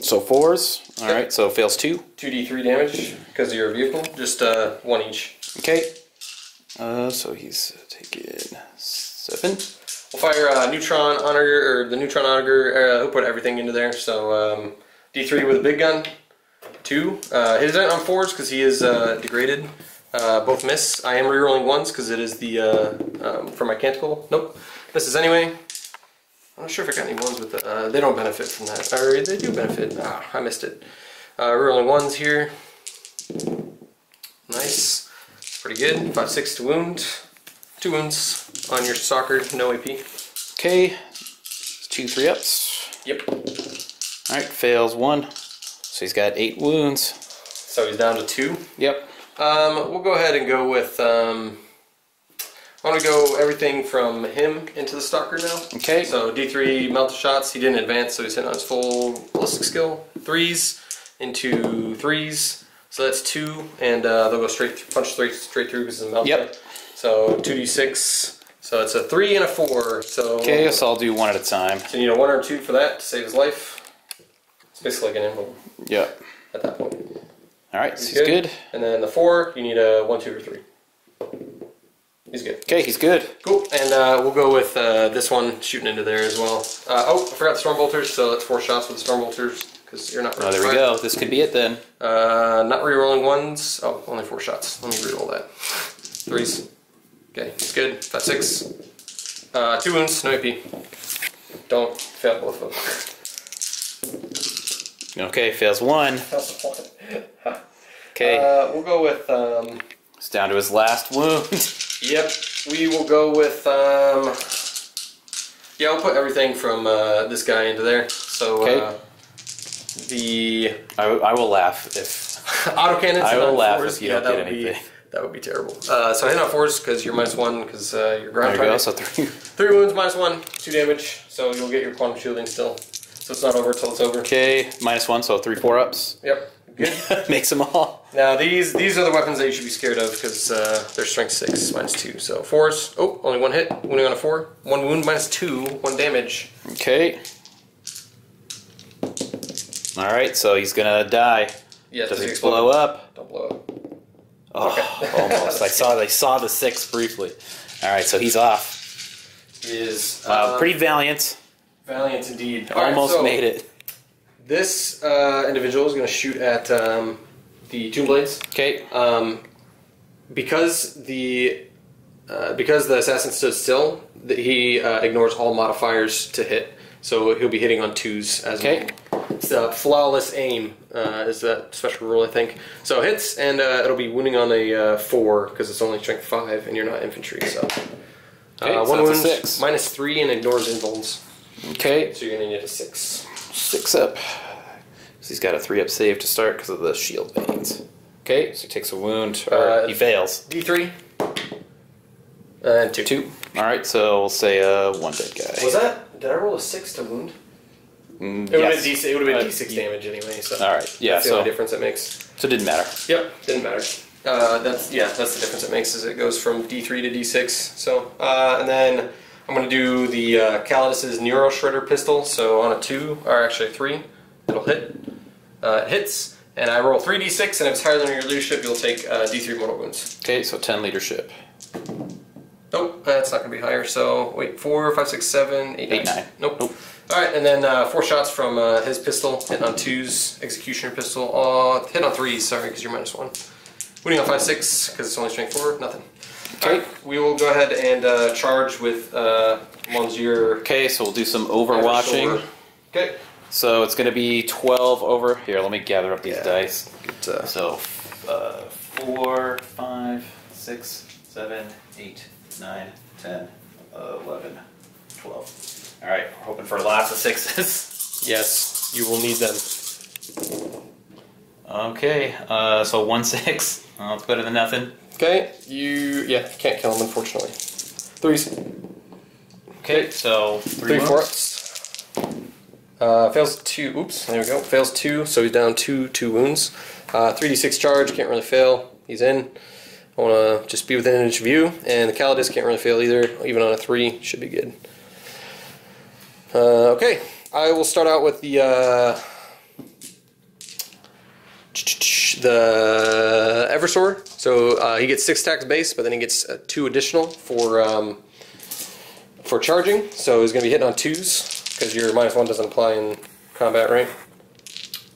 So 4s. Alright, so fails 2. 2d3 damage because of your vehicle. Just 1 each. Okay. So he's taking 7. We'll fire Neutron Onager, or the Neutron Onager. He'll put everything into there. So D3 with a big gun. 2. Hit it on 4s because he is degraded. Both miss. I am rerolling 1s because it is the for my Canticle. Nope. Misses anyway. I'm not sure if I got any 1s with the, they don't benefit from that. Or they do benefit. Ah, I missed it. Rerolling 1s here. Nice. Pretty good. 5/6 to wound. 2 wounds on your soccer, no AP. Okay. 2 3-ups. Yep. Alright, fails 1. So he's got 8 wounds. So he's down to 2. Yep. We'll go ahead and go with, I want to go everything from him into the stalker now. Okay. So D3 melt the shots. He didn't advance, so he's hitting on his full ballistic skill. 3s into 3s. So that's 2, and they'll go punch straight through because it's a melt. Yep. So 2d6. So it's a 3 and a 4. So okay, so I'll do 1 at a time. So you need a 1 or a 2 for that to save his life. It's basically like an emblem. Yep. At that point. Alright, so he's good. And then the 4, you need a 1, 2, or 3. He's good. Okay, he's good. Cool. And we'll go with this one shooting into there as well. Oh, I forgot the Stormbolters, so that's 4 shots with the Stormbolters. Because you're not. Oh, there we go. This could be it then. Not rerolling 1s. Oh, only 4 shots. Let me reroll that. 3s. Okay, it's good. 5/6. 2 wounds, no AP. Don't fail both of them. Okay, fails 1. Okay. We'll go with. It's down to his last wound. Yep, we will go with. Yeah, I'll put everything from this guy into there. So. Okay. I will laugh if autocannons. I will laugh 4s. if you don't get anything. That would be terrible. So I hit on 4s because you're -1 because you're ground target. There you go. target. So 3. 3 wounds, -1, 2 damage. So you'll get your quantum shielding still. So it's not over till it's over. Okay, -1, so 3 4-ups. Yep. Good. Makes them all. Now these are the weapons that you should be scared of because they're strength 6 -2. So 4s. Oh, only 1 hit. Wounding on a 4. 1 wound -2. 1 damage. Okay. All right, so he's gonna die. Yeah. Does he blow up? Don't blow up. Oh, okay. Almost. I saw the 6 briefly. All right, so he's off. He is pretty valiant. valiant indeed. Almost made it. This individual is going to shoot at the Tomb Blades. Okay. Because the assassin stood still, he ignores all modifiers to hit. So he'll be hitting on 2s as well. It's a flawless aim is that special rule, I think. So hits, and it'll be wounding on a 4 because it's only strength 5, and you're not infantry. So okay, 1 so wound, -6. -3, and ignores invulns. Okay. So you're gonna need a 6. 6 up. So he's got a 3-up save to start because of the shield veins. Okay, so he takes a wound, or he fails. D3. And 2. 2. All right, so we'll say 1 dead guy. Was that? Did I roll a 6 to wound? It would have been D6 damage anyway. So all right, yeah. That's the only difference it makes. So it didn't matter. Yep, didn't matter. That's the difference it makes is it goes from D3 to D6. So and then I'm going to do the Calidus's Neuro Shredder pistol. So on a 2, or actually a 3, it'll hit. It hits, and I roll 3d6, and if it's higher than your leadership, you'll take D3 mortal wounds. Okay, so 10 leadership. Nope, that's not going to be higher. So wait, 4, 5, 6, 7, 8, 9. Nope. All right, and then 4 shots from his pistol, hitting on 2s, executioner pistol, hit on 3s, sorry, because you're -1. Wounding on 5, 6, because it's only strength 4, nothing. Okay, right, we will go ahead and charge with Monsieur. Okay, so we'll do some overwatching. Okay. So it's going to be 12 over. Here, let me gather up these dice. So 4, 5, 6, 7, 8, 9, 10, 11, 12. All right, we're hoping for lots of 6s. Yes, you will need them. Okay, so 1 6. Oh, it's better than nothing. Okay, you can't kill him unfortunately. 3s. Okay, so 3 4-ups. Fails 2. Oops, there we go. Fails 2, so he's down 2 wounds. 3d6 charge, can't really fail. He's in. I want to just be within an inch of you, and the Calidus can't really fail either. Even on a 3, should be good. Okay, I will start out with the Eversor. So he gets 6 attacks base, but then he gets 2 additional for for charging, so he's going to be hitting on 2s, because your -1 doesn't apply in combat, right?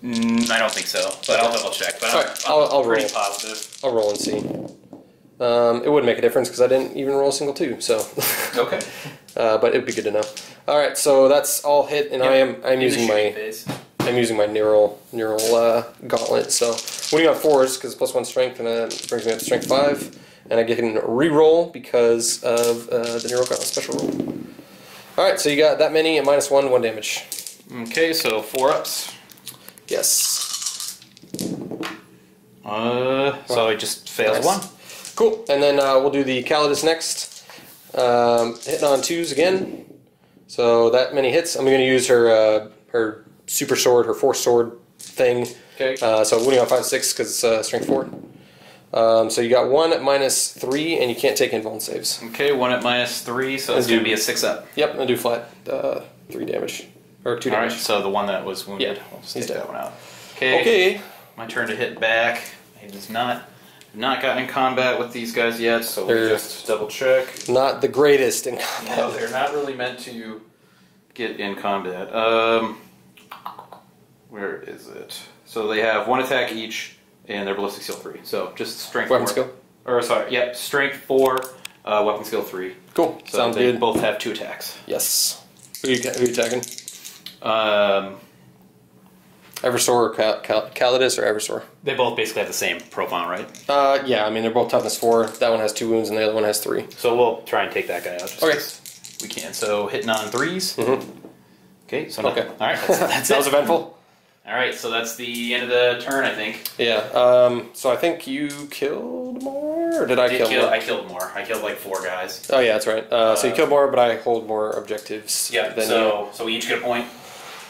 I don't think so, but I'll double check. But right, I'm pretty roll. positive. I'll roll and see. It wouldn't make a difference because I didn't even roll a single 2, so. Okay. But it'd be good to know. All right, so that's all hit, and yep. I'm using my neural gauntlet. So winning on 4s because +1 strength, and it brings me up to strength 5, and I get a re-roll because of the neural gauntlet special roll. All right, so you got that many and -1, 1 damage. Okay, so 4 ups. Yes. So it just fails nice. 1. Cool, and then we'll do the Calidus next. Hitting on 2s again. So that many hits. I'm going to use her her super sword, her force sword thing. Okay. So winning on 5, 6 because it's strength 4. So you got 1 at -3, and you can't take invuln saves. Okay, 1 at -3, so it's going to be a 6 up. Yep, and do flat 3 damage. Or 2 damage. Alright, so the one that was wounded. Yeah, We'll just he's take dead. that one out. Okay. Okay. My turn to hit back. He does not gotten in combat with these guys yet, so we just double check. Not the greatest in combat. No, they're not really meant to get in combat. Where is it? So they have 1 attack each, and their ballistic skill 3. So just strength Weapon 4. skill? Or sorry, yep, strength 4, weapon skill 3. Cool. So sounds they good. both have 2 attacks. Yes. Who are you attacking? Eversor or Calidus or Eversor? They both basically have the same profile, right? Yeah, I mean, they're both toughness 4. That one has 2 wounds and the other one has 3. So we'll try and take that guy out. Just Okay. we can. So hitting on 3s. Mm-hmm. Okay, so no. Okay. All right, that's That it. was eventful. All right, so that's the end of the turn, I think. Yeah, so I think you killed more, or did I kill more? I killed more. I killed like 4 guys. Oh yeah, that's right. So you killed more, but I hold more objectives. Yeah, than so you. we each get a point.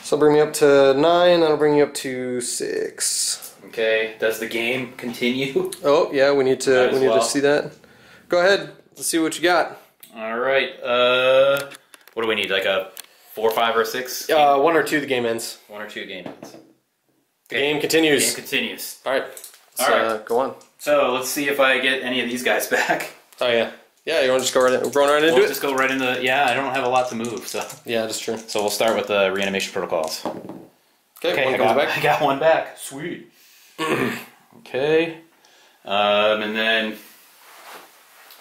So bring me up to 9, that'll bring you up to 6. Okay, does the game continue? Oh yeah, we need to well. see that. Go ahead, let's see what you got. All right, what do we need, like a 4, 5, or 6? 1 or 2, the game ends. 1 or 2 game ends. The game continues. Game continues. Alright, All right. go on. So let's see if I get any of these guys back. Oh yeah. Yeah, you want to just go right into We'll it? just go right into, yeah, I don't have a lot to move, so. Yeah, that's true. So we'll start with the reanimation protocols. Okay, one comes back. I got 1 back. Sweet. Okay. And then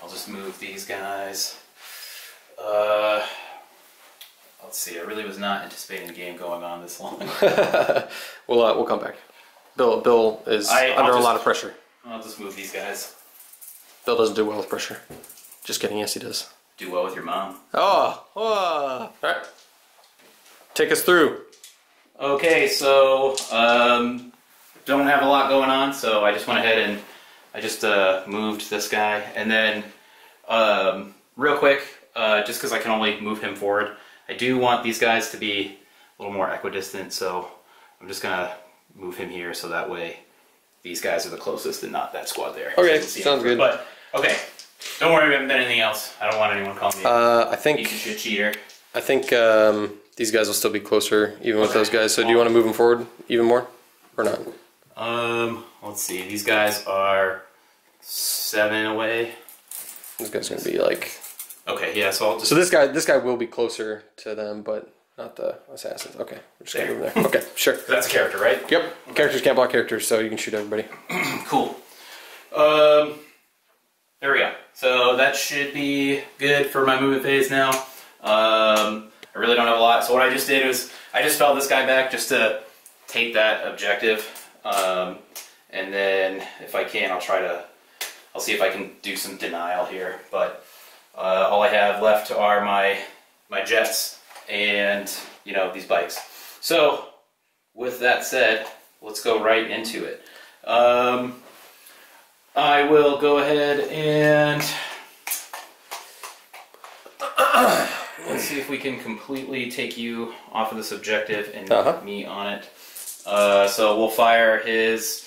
I'll just move these guys. Let's see, I really was not anticipating the game going on this long. We'll come back. Bill is under a lot of pressure. I'll just move these guys. Bill doesn't do well with pressure. Just kidding, yes he does. Do well with your mom. Oh, alright. Take us through. Okay, so don't have a lot going on, so I just went ahead and I just moved this guy, and then real quick, just because I can only move him forward, I do want these guys to be a little more equidistant, so I'm just gonna move him here so that way these guys are the closest and not that squad there. Okay, So sounds good. But okay, don't worry about anything else. I don't want anyone calling me I think piece of shit cheater. I think these guys will still be closer even with those guys. So do you want to move them forward even more or not? Let's see. These guys are 7 away. This guy's gonna be like. Okay, yeah. So I'll just. So this guy will be closer to them, but not the assassins. Okay, we're just gonna move them there. Okay, sure. That's a character, right? Yep. Characters can't block characters, so you can shoot everybody. Cool. There we go. So that should be good for my movement phase now. I really don't have a lot. So what I just did was I just fell this guy back just to take that objective, and then if I can, I'll see if I can do some denial here. But all I have left are my jets and these bikes. So with that said, let's go right into it. I will go ahead and let's see if we can completely take you off of this objective and me on it. So we'll fire his.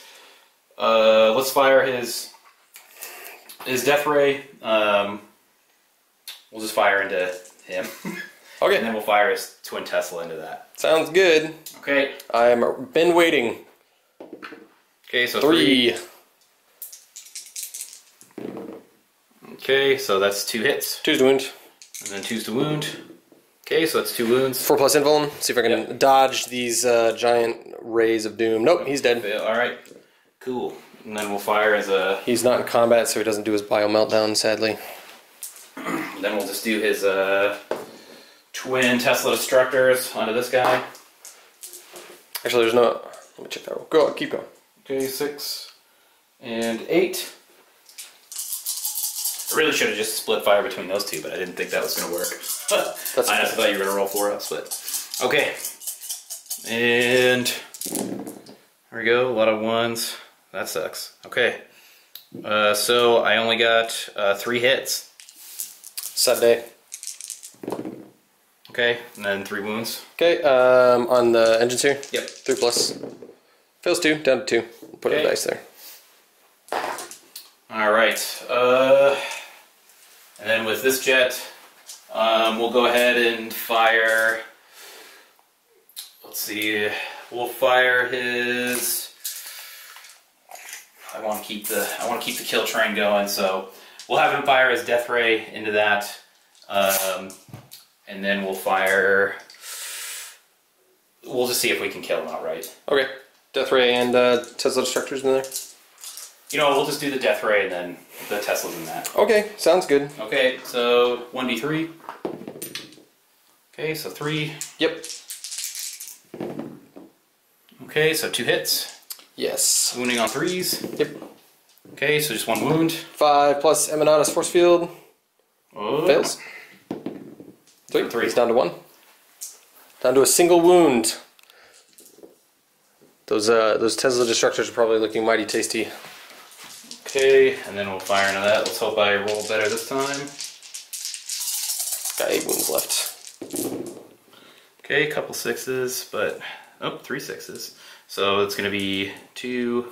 Let's fire his death ray. We'll just fire into him. Okay. And then we'll fire his twin Tesla into that. Sounds good. Okay. I've been waiting. Okay, so 3. Okay, so that's 2 hits. 2's the wound. And then 2's to wound. Okay, so that's 2 wounds. 4+ invuln. See if I can dodge these giant rays of doom. Nope, he's dead. Alright, cool. And then we'll fire as a... He's not in combat, so he doesn't do his bio meltdown, sadly. Then we'll just do his twin Tesla Destructors onto this guy. Actually, there's no... Let me check that. Go, keep going. Okay, 6 and 8. I really should have just split fire between those two, but I didn't think that was going to work. I honestly thought you were going to roll for us, but... Okay. And... There we go, a lot of 1s. That sucks. Okay. So I only got 3 hits. Sad day. Okay, and then 3 wounds. Okay, on the engines here? Yep. 3+. Fails 2, down to 2. Put a dice there. Alright. And then with this jet, we'll go ahead and fire... Let's see. We'll fire his... I want to keep the kill train going, so we'll have him fire his death ray into that, and then we'll fire. We'll just see if we can kill him outright. Okay, death ray and Tesla Destructors in there. You know, we'll just do the death ray and then the Tesla's in that. Okay, sounds good. Okay, so 1d3. Okay, so 3. Yep. Okay, so 2 hits. Yes. Wounding on 3s. Yep. Okay, so just 1 wound. 5+ Emanatus Force Field. Oh. Fails. 3. He's down to 1. Down to a single wound. Those Tesla Destructors are probably looking mighty tasty. Okay, and then we'll fire into that. Let's hope I roll better this time. Got 8 wounds left. Okay, a couple 6s, but... Oh, 3 6s. So it's going to be 2,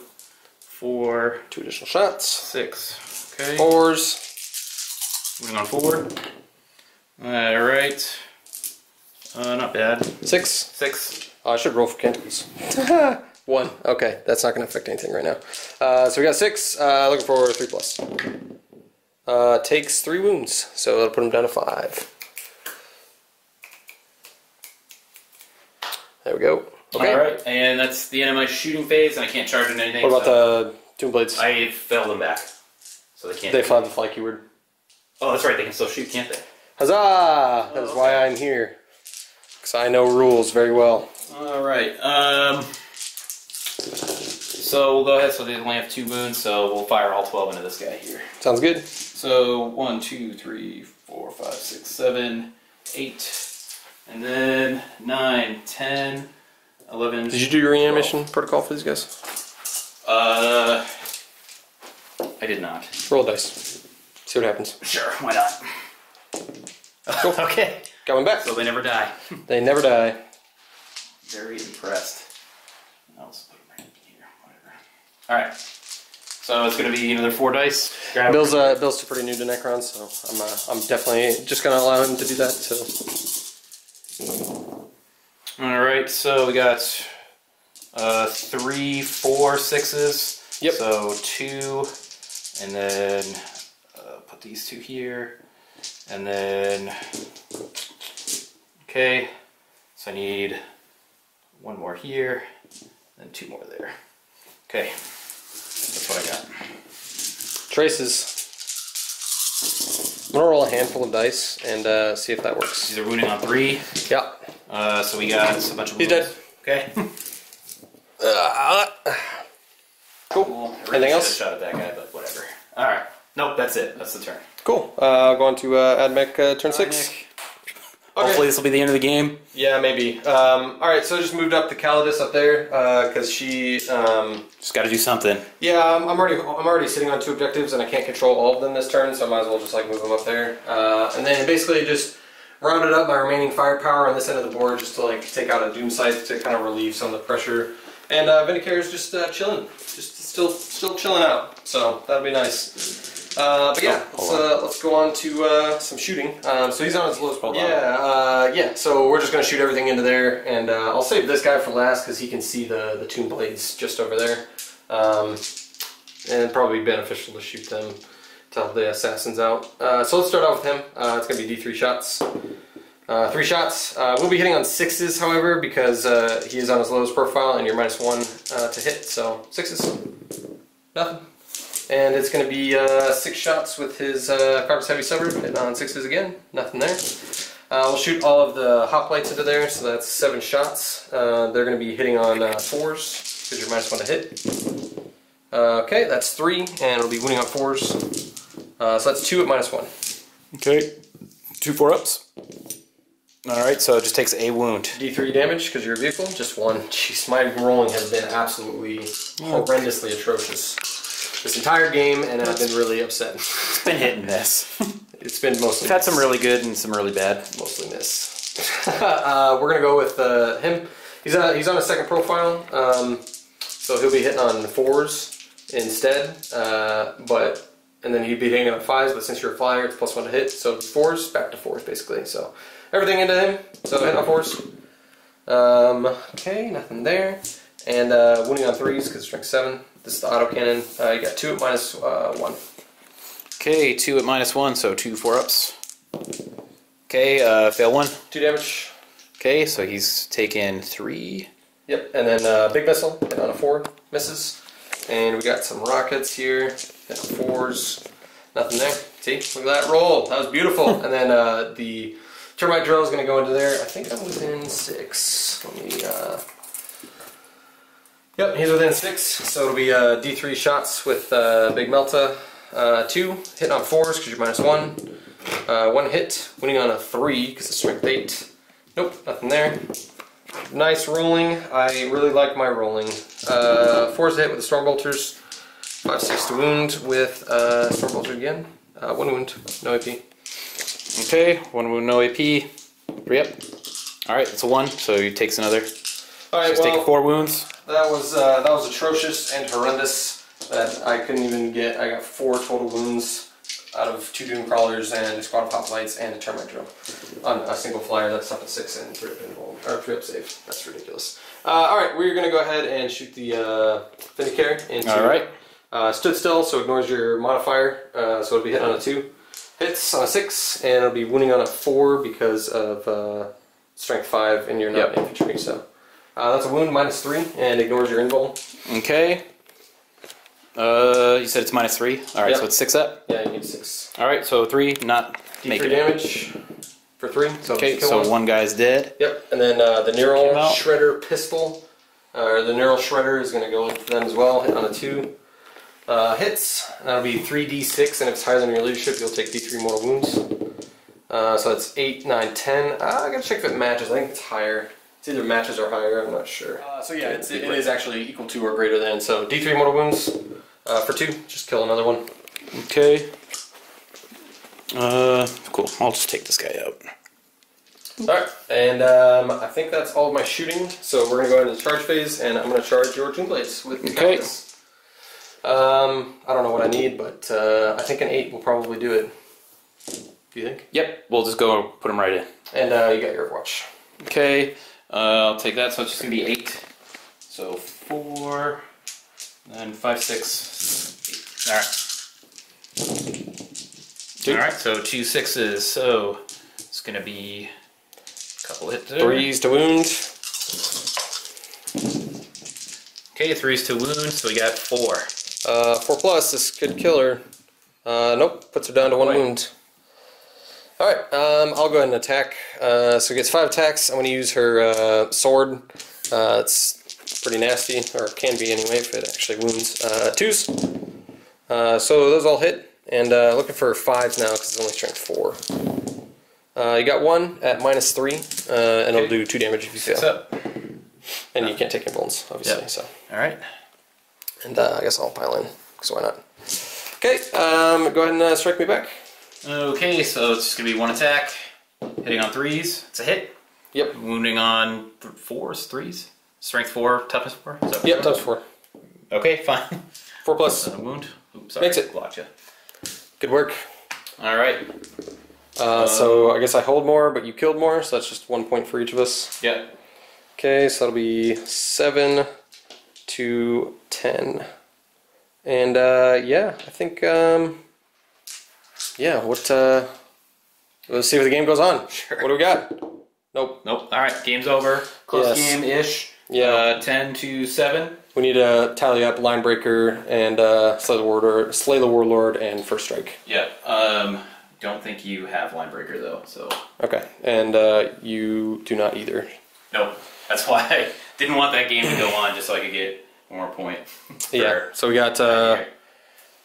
4... 2 additional shots. 6. Okay. 4s. Moving on 4. Alright. Not bad. 6. 6. Oh, I should roll for canticles. 1. Okay, that's not going to affect anything right now. So we got 6. Looking for 3+. Takes 3 wounds, so that'll put him down to 5. There we go. Okay. Alright, and that's the end of my shooting phase, and I can't charge into anything. What about the Tomb Blades? I failed them back. So they can't. They fly the fly keyword. Oh, that's right, they can still shoot, can't they? Huzzah! That is why I'm here. Because I know rules very well. Alright, so we'll go ahead, so they only have 2 wounds, so we'll fire all 12 into this guy here. Sounds good. So 1, 2, 3, 4, 5, 6, 7, 8, and then 9, 10, 11. Did you do your reanimation protocol for these guys? I did not. Roll a dice. See what happens. Sure, why not? Cool. Okay. Coming back. So they never die. They never die. Very impressed. I'll just put them right in here, whatever. Alright. So it's going to be another 4 dice. Bill's still pretty new to Necron, so I'm definitely just going to allow him to do that. So. Alright, so we got 3, 4, 6s. Yep. So 2, and then put these 2 here, and then, okay, so I need 1 more here, and 2 more there. Okay, that's what I got. Traces. I'm going to roll a handful of dice and see if that works. These are wounding on 3. Yeah. So we got a bunch of He's wounds. dead. Okay. Cool. I really Anything else? shot at that guy, but whatever. Alright. Nope, that's it. That's the turn. Cool. Go on to Admech turn 6. Okay. Hopefully this will be the end of the game. Yeah, maybe. Alright, so I just moved up the Calidus up there, because she... Just gotta do something. Yeah, I'm already sitting on 2 objectives, and I can't control all of them this turn, so I might as well just like move them up there. And then basically just rounded up my remaining firepower on this end of the board, just to like take out a Doom Scythe to kind of relieve some of the pressure. And Vindicator's just chilling, just still chilling out, so that'll be nice. But yeah, let's go on to some shooting. So he's on his lowest profile. Yeah, so we're just going to shoot everything into there, and I'll save this guy for last because he can see the Tomb Blades just over there. And it'd probably be beneficial to shoot them to help the assassins out. So let's start out with him. It's going to be D3 shots. 3 shots. We'll be hitting on 6s, however, because he is on his lowest profile and you're -1 to hit, so 6s. Nothing. And it's going to be 6 shots with his Carpus Heavy Severed, hitting on 6s again. Nothing there. We'll shoot all of the hoplites into there, so that's 7 shots. They're going to be hitting on 4s, because you're -1 to hit. Okay, that's 3, and it'll be wounding on 4s. So that's 2 at -1. Okay, 2 4-ups. Alright, so it just takes a wound. D3 damage, because you're a vehicle, just 1. Jeez, my rolling has been absolutely horrendously atrocious this entire game, and I've been really upset. It's been hit and miss. It's been mostly We've had some really good and some really bad. Mostly miss. We're going to go with him. He's on a second profile, so he'll be hitting on 4s instead, and then he'd be hitting on 5s, but since you're a flyer, it's +1 to hit, so 4s, back to 4s basically. So everything into him, so hit on 4s. Okay, nothing there. And wounding on 3s, because strength 7. This is the autocannon. You got 2 at -1. Okay, 2 at -1, so 2 4-ups. Okay, fail 1. 2 damage. Okay, so he's taken 3. Yep, and then big missile, hit on a 4, misses. And we got some rockets here, hit on 4s, nothing there. See, look at that roll, that was beautiful. And then the termite drill is going to go into there. I think I'm within 6. Let me, yep, he's within 6, so it'll be D3 shots with Big Melta. 2, hitting on 4s because you're -1. 1 hit, winning on a 3 because it's strength 8. Nope, nothing there. Nice rolling. I really like my rolling. 4s to hit with the Stormbolters. 5, 6 to wound with Stormbolter again. 1 wound, no AP. Okay, 1 wound, no AP. 3 up. Alright, it's a 1, so he takes another. Alright, He's taking 4 wounds. That was atrocious and horrendous. That I couldn't even get. I got 4 total wounds out of 2 Doom Crawlers and a squad of hoplites and a termite drill on a single flyer. That's up to 6 and 3 up involved, or 3 up save. That's ridiculous. Alright, we're gonna go ahead and shoot the Vindicator into stood still, so ignores your modifier. So it'll be hit on a 2. Hits on a 6, and it'll be wounding on a 4 because of strength 5 and you're not infantry. So that's a wound -3 and ignores your invul. Okay. You said it's -3. Alright, so it's 6 up? Yeah, you need 6. Alright, so 3, not making damage for 3. So okay, so 1 guy's dead. Yep, and then the Neural Shredder Pistol, or the Neural Shredder is going to go for them as well, hit on a 2. Hits, that'll be 3d6, and if it's higher than your leadership, you'll take d3 mortal wounds. So that's 8, 9, 10. I gotta check if it matches. I think it's higher. It's either matches or higher, I'm not sure. So yeah, it is actually equal to or greater than. So d3 mortal wounds for 2, just kill another one. Okay. Cool. I'll just take this guy out. Alright, and I think that's all of my shooting. So we're going to go into the charge phase, and I'm going to charge your Tomb Blades with the Cactus. I don't know what I need, but I think an 8 will probably do it. Do you think? Yep, we'll just go put them right in. And you got your Overwatch. Okay, I'll take that, so it's just going to be 8. So 4, then 5, 6, 8. Alright. Alright, so 2 6s, so it's going to be a couple hits there. 3s to wound. Okay, 3s to wound, so we got 4. 4 plus, this could kill her. Nope, puts her down to 1 wound. Alright, I'll go ahead and attack. So he gets 5 attacks. I'm going to use her sword. It's pretty nasty, or can be anyway, if it actually wounds. 2s. So those all hit. And looking for 5s now, because it's only strength 4. You got 1 at -3, and it'll do 2 damage if you fail. Up. And you can't take invulns, obviously. Yep. So. Alright. And I guess I'll pile in, because why not? Okay, go ahead and strike me back. Okay, so it's just going to be 1 attack. Hitting on 3s. It's a hit. Yep. Wounding on 4s, 3s. Strength 4, toughness 4? Yep, toughness 4. Okay, fine. 4 plus. Wound. Oops, sorry. Makes it. Gotcha. Good work. Alright. So I guess I hold more, but you killed more, so that's just 1 point for each of us. Yep. Okay, so that'll be 7 to 10. And yeah, I think yeah, let's see what the game goes on. Sure. What do we got? Nope. Nope. All right, game's over. Close game-ish. Yeah. 10-7. We need to tally up Linebreaker and Slay the Warlord and First Strike. Yeah. Don't think you have Linebreaker though, so. Okay, and you do not either. Nope. That's why I didn't want that game to go on, just so I could get one more point. Yeah. So we got.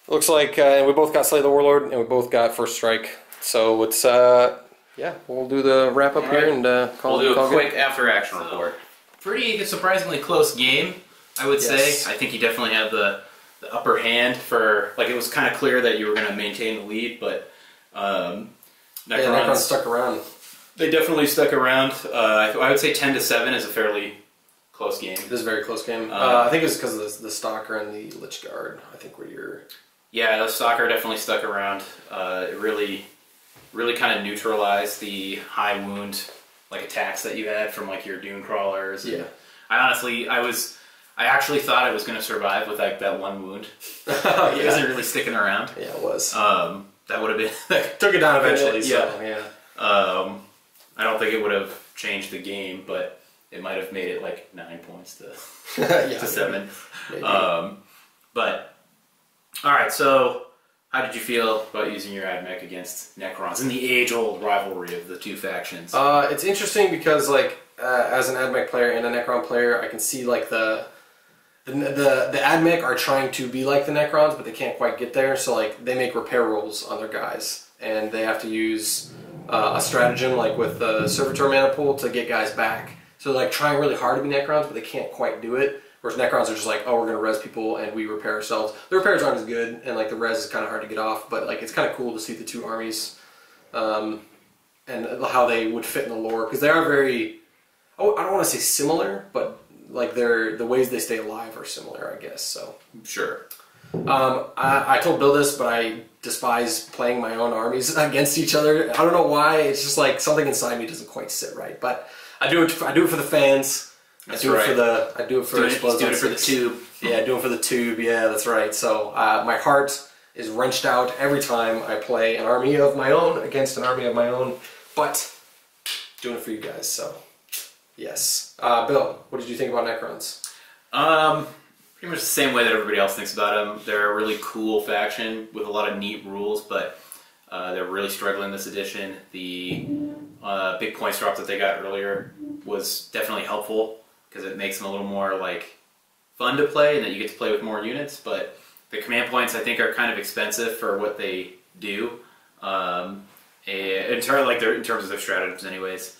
Looks like we both got Slay the Warlord and we both got First Strike. So it's yeah, we'll do the wrap up here and call. We'll do a quick after action report. Pretty surprisingly close game, I would say. I think you definitely have the upper hand for, like, it was kind of clear that you were going to maintain the lead, but Necron stuck around. They definitely stuck around. I would say 10-7 is a fairly close game. This is a very close game. I think it's because of the Stalker and the Lich Guard. I think where you're. Yeah, the Stalker definitely stuck around. It really kind of neutralized the high wound like attacks that you had from like your Dune Crawlers. Yeah. I actually thought I was going to survive with like that one wound. Yeah. It wasn't really sticking around. Yeah, it was. That would have been took it down eventually. Yeah. I don't think it would have changed the game, but it might have made it like 9 points to to 7. Maybe. But all right, so how did you feel about using your Admech against Necrons in the age-old rivalry of the two factions? It's interesting because, like, as an Admech player and a Necron player, I can see like the Admech are trying to be like the Necrons, but they can't quite get there. So like they make repair rolls on their guys, and they have to use a stratagem like with the Servitor mana pool to get guys back. So they're like trying really hard to be Necrons, but they can't quite do it. Whereas Necrons are just like, oh, we're going to res people and we repair ourselves. The repairs aren't as good, and like the res is kind of hard to get off, but like it's kind of cool to see the two armies and how they would fit in the lore, because they are very, I don't want to say similar, but like the ways they stay alive are similar, I guess. So Sure. I told Bill this, but I despise playing my own armies against each other. I don't know why. It's just like something inside me doesn't quite sit right. But I do it for the fans. I do it for the tube. Yeah, I do it for the tube. Yeah, that's right. So my heart is wrenched out every time I play an army of my own against an army of my own. But doing it for you guys. So yes, Bill, what did you think about Necrons? Pretty much the same way that everybody else thinks about them. They're a really cool faction with a lot of neat rules, but they're really struggling this edition. The big points drop that they got earlier was definitely helpful, because it makes them a little more like fun to play, and that you get to play with more units. But the command points, I think, are kind of expensive for what they do, and in terms of their stratagems, anyways.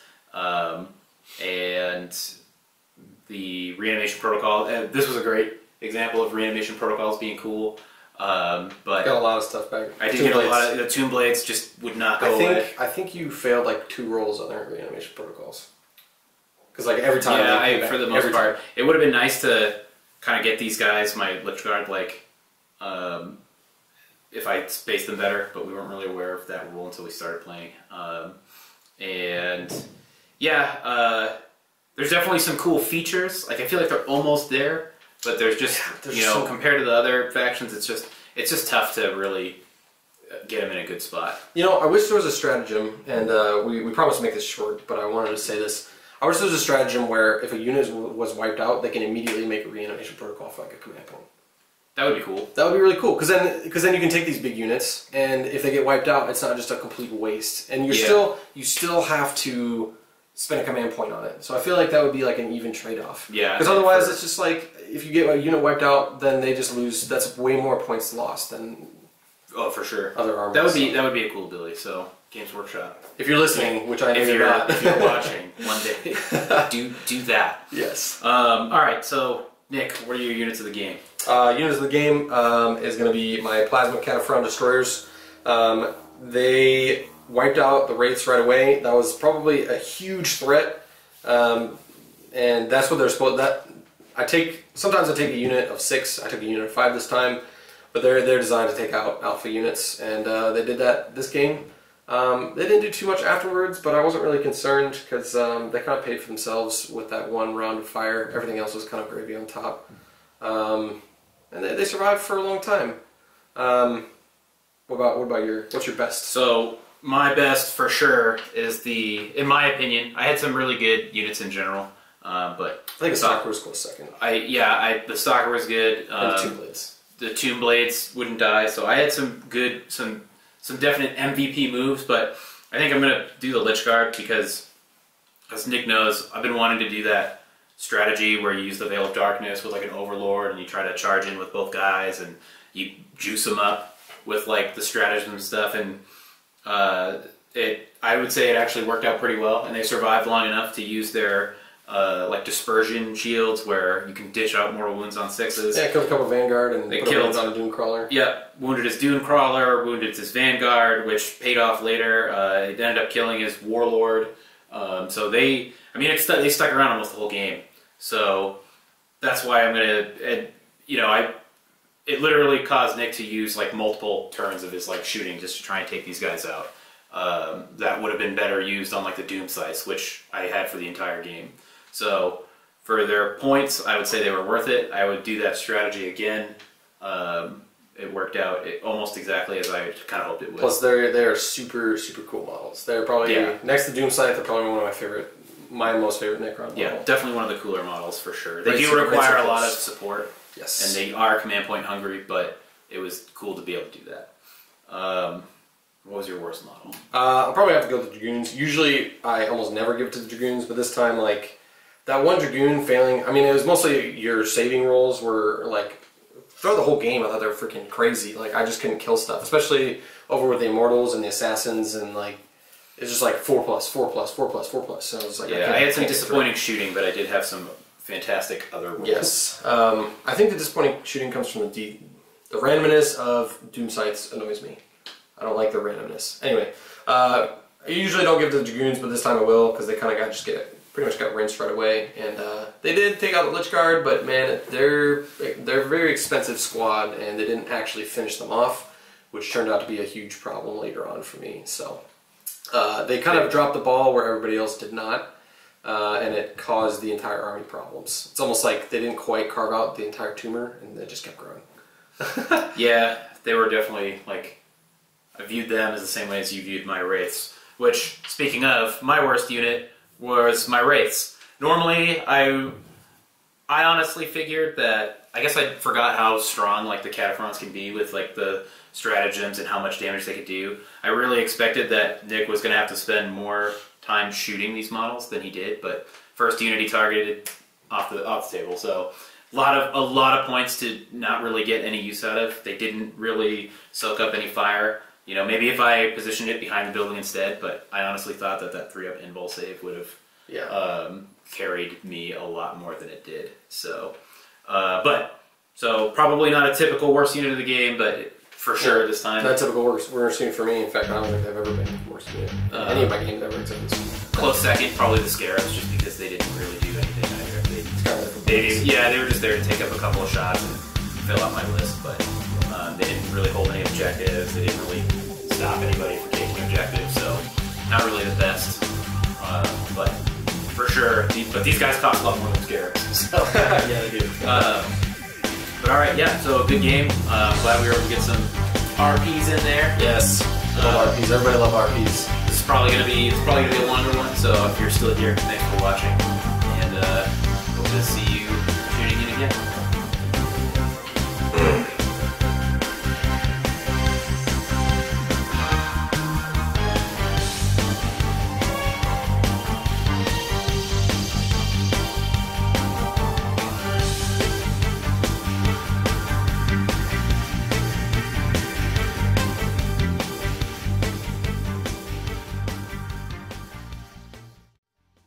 And the reanimation protocol. This was a great example of reanimation protocols being cool. But got a lot of stuff back. I did get a lot of the Tomb Blades just would not go away. I think you failed like 2 rolls on their reanimation protocols. Because like every time, for the most part, it would have been nice to kind of get these guys my Lich Guard like if I spaced them better, but we weren't really aware of that rule until we started playing. And yeah, there's definitely some cool features. Like I feel like they're almost there, but there's just compared to the other factions, it's just tough to really get them in a good spot. You know, I wish there was a stratagem, and we promised to make this short, but I wanted to say this. I wish there was a stratagem where if a unit was wiped out, they can immediately make a reanimation protocol for like a command point. That would be cool. That would be really cool, because then you can take these big units, and if they get wiped out, it's not just a complete waste, and you still have to spend a command point on it. So I feel like that would be like an even trade-off. Yeah. Because otherwise, it's just like if you get a unit wiped out, then they just lose. That's way more points lost than. Oh, for sure. Other armies. That would be a cool ability. So Games Workshop, if you're listening, which I know you're not, if you're watching one day, do that. Yes. All right. So Nick, what are your units of the game? Units of the game is going to be my Plasma Cataphrone Destroyers. They wiped out the Wraiths right away. That was probably a huge threat, and that's what they're supposed. Sometimes I take a unit of 6. I took a unit of 5 this time, but they're designed to take out alpha units, and they did that this game. They didn't do too much afterwards, but I wasn't really concerned because they kind of paid for themselves with that one round of fire. Everything else was kind of gravy on top, and they survived for a long time. what's your best? So my best for sure is in my opinion, I had some really good units in general, but I think the Stalker was close second. The Stalker was good. And the Tomb Blades. The Tomb Blades wouldn't die, so I had some definite MVP moves, but I think I'm gonna do the Lich Guard because, as Nick knows, I've been wanting to do that strategy where you use the Veil of Darkness with like an Overlord and you try to charge in with both guys and you juice them up with like the stratagem and stuff, and I would say it actually worked out pretty well, and they survived long enough to use their like dispersion shields where you can dish out mortal wounds on 6s. Yeah, killed a couple Vanguard and put a on a Doomcrawler. Yeah, wounded his Doomcrawler, wounded his Vanguard, which paid off later. It ended up killing his Warlord. So they stuck around almost the whole game. So that's why I'm gonna, it literally caused Nick to use like multiple turns of his like shooting just to try and take these guys out. That would have been better used on like the Doom sites, which I had for the entire game. So for their points, I would say they were worth it. I would do that strategy again. It worked out almost exactly as I kind of hoped it would. Plus, they're super cool models. They're probably next to Doom Scythe. They're probably one of my most favorite Necron model. Yeah, definitely one of the cooler models for sure. They do require a lot of support. Yes, and they are command point hungry, but it was cool to be able to do that. What was your worst model? I'll probably have to go with the Dragoons. Usually, I almost never give it to the Dragoons, but this time, like, that one Dragoon failing, I mean, it was mostly your saving rolls were, like, throughout the whole game, I thought they were freaking crazy. Like, I just couldn't kill stuff, especially over with the Immortals and the Assassins, and, like, it's just like 4+, 4+, 4+, 4+. So I was like, yeah, I had some disappointing shooting, but I did have some fantastic other rolls. Yes. I think the disappointing shooting comes from the randomness of Doom Sights annoys me. I don't like the randomness. Anyway, I usually don't give it to the Dragoons, but this time I will, because they kind of pretty much got rinsed right away. And they did take out the Lich Guard, but man, they're a very expensive squad, and they didn't actually finish them off, which turned out to be a huge problem later on for me. So they kind of dropped the ball where everybody else did not, and it caused the entire army problems. It's almost like they didn't quite carve out the entire tumor, and they just kept growing. Yeah, they were definitely like, I viewed them as the same way as you viewed my Wraiths. Which, speaking of, my worst unit was my Wraiths. Normally, I honestly figured that, I guess I forgot how strong like the Cataphrons can be with like the stratagems and how much damage they could do. I really expected that Nick was going to have to spend more time shooting these models than he did, but first unit he targeted off the table, so a lot of points to not really get any use out of. They didn't really soak up any fire. You know, maybe if I positioned it behind the building instead, but I honestly thought that 3-up invul save would have carried me a lot more than it did. So, so probably not a typical worst unit of the game, but for sure this time. Not typical worst unit for me. In fact, I don't think I've ever been worst unit in any of my games ever except this one. Close second, probably the Scarabs, just because they didn't really do anything either. They were just there to take up a couple of shots and fill out my list, but they didn't really hold any objectives. They didn't really stop anybody from taking objectives, so not really the best. But for sure, but these guys cost a lot more than Scarabs. So yeah, they do. But all right, yeah. So a good game. Glad we were able to get some RPs in there. Yes, love RPs. Everybody love RPs. This is probably gonna be a longer one. So if you're still here, thanks for watching, and hope to see you tuning in again.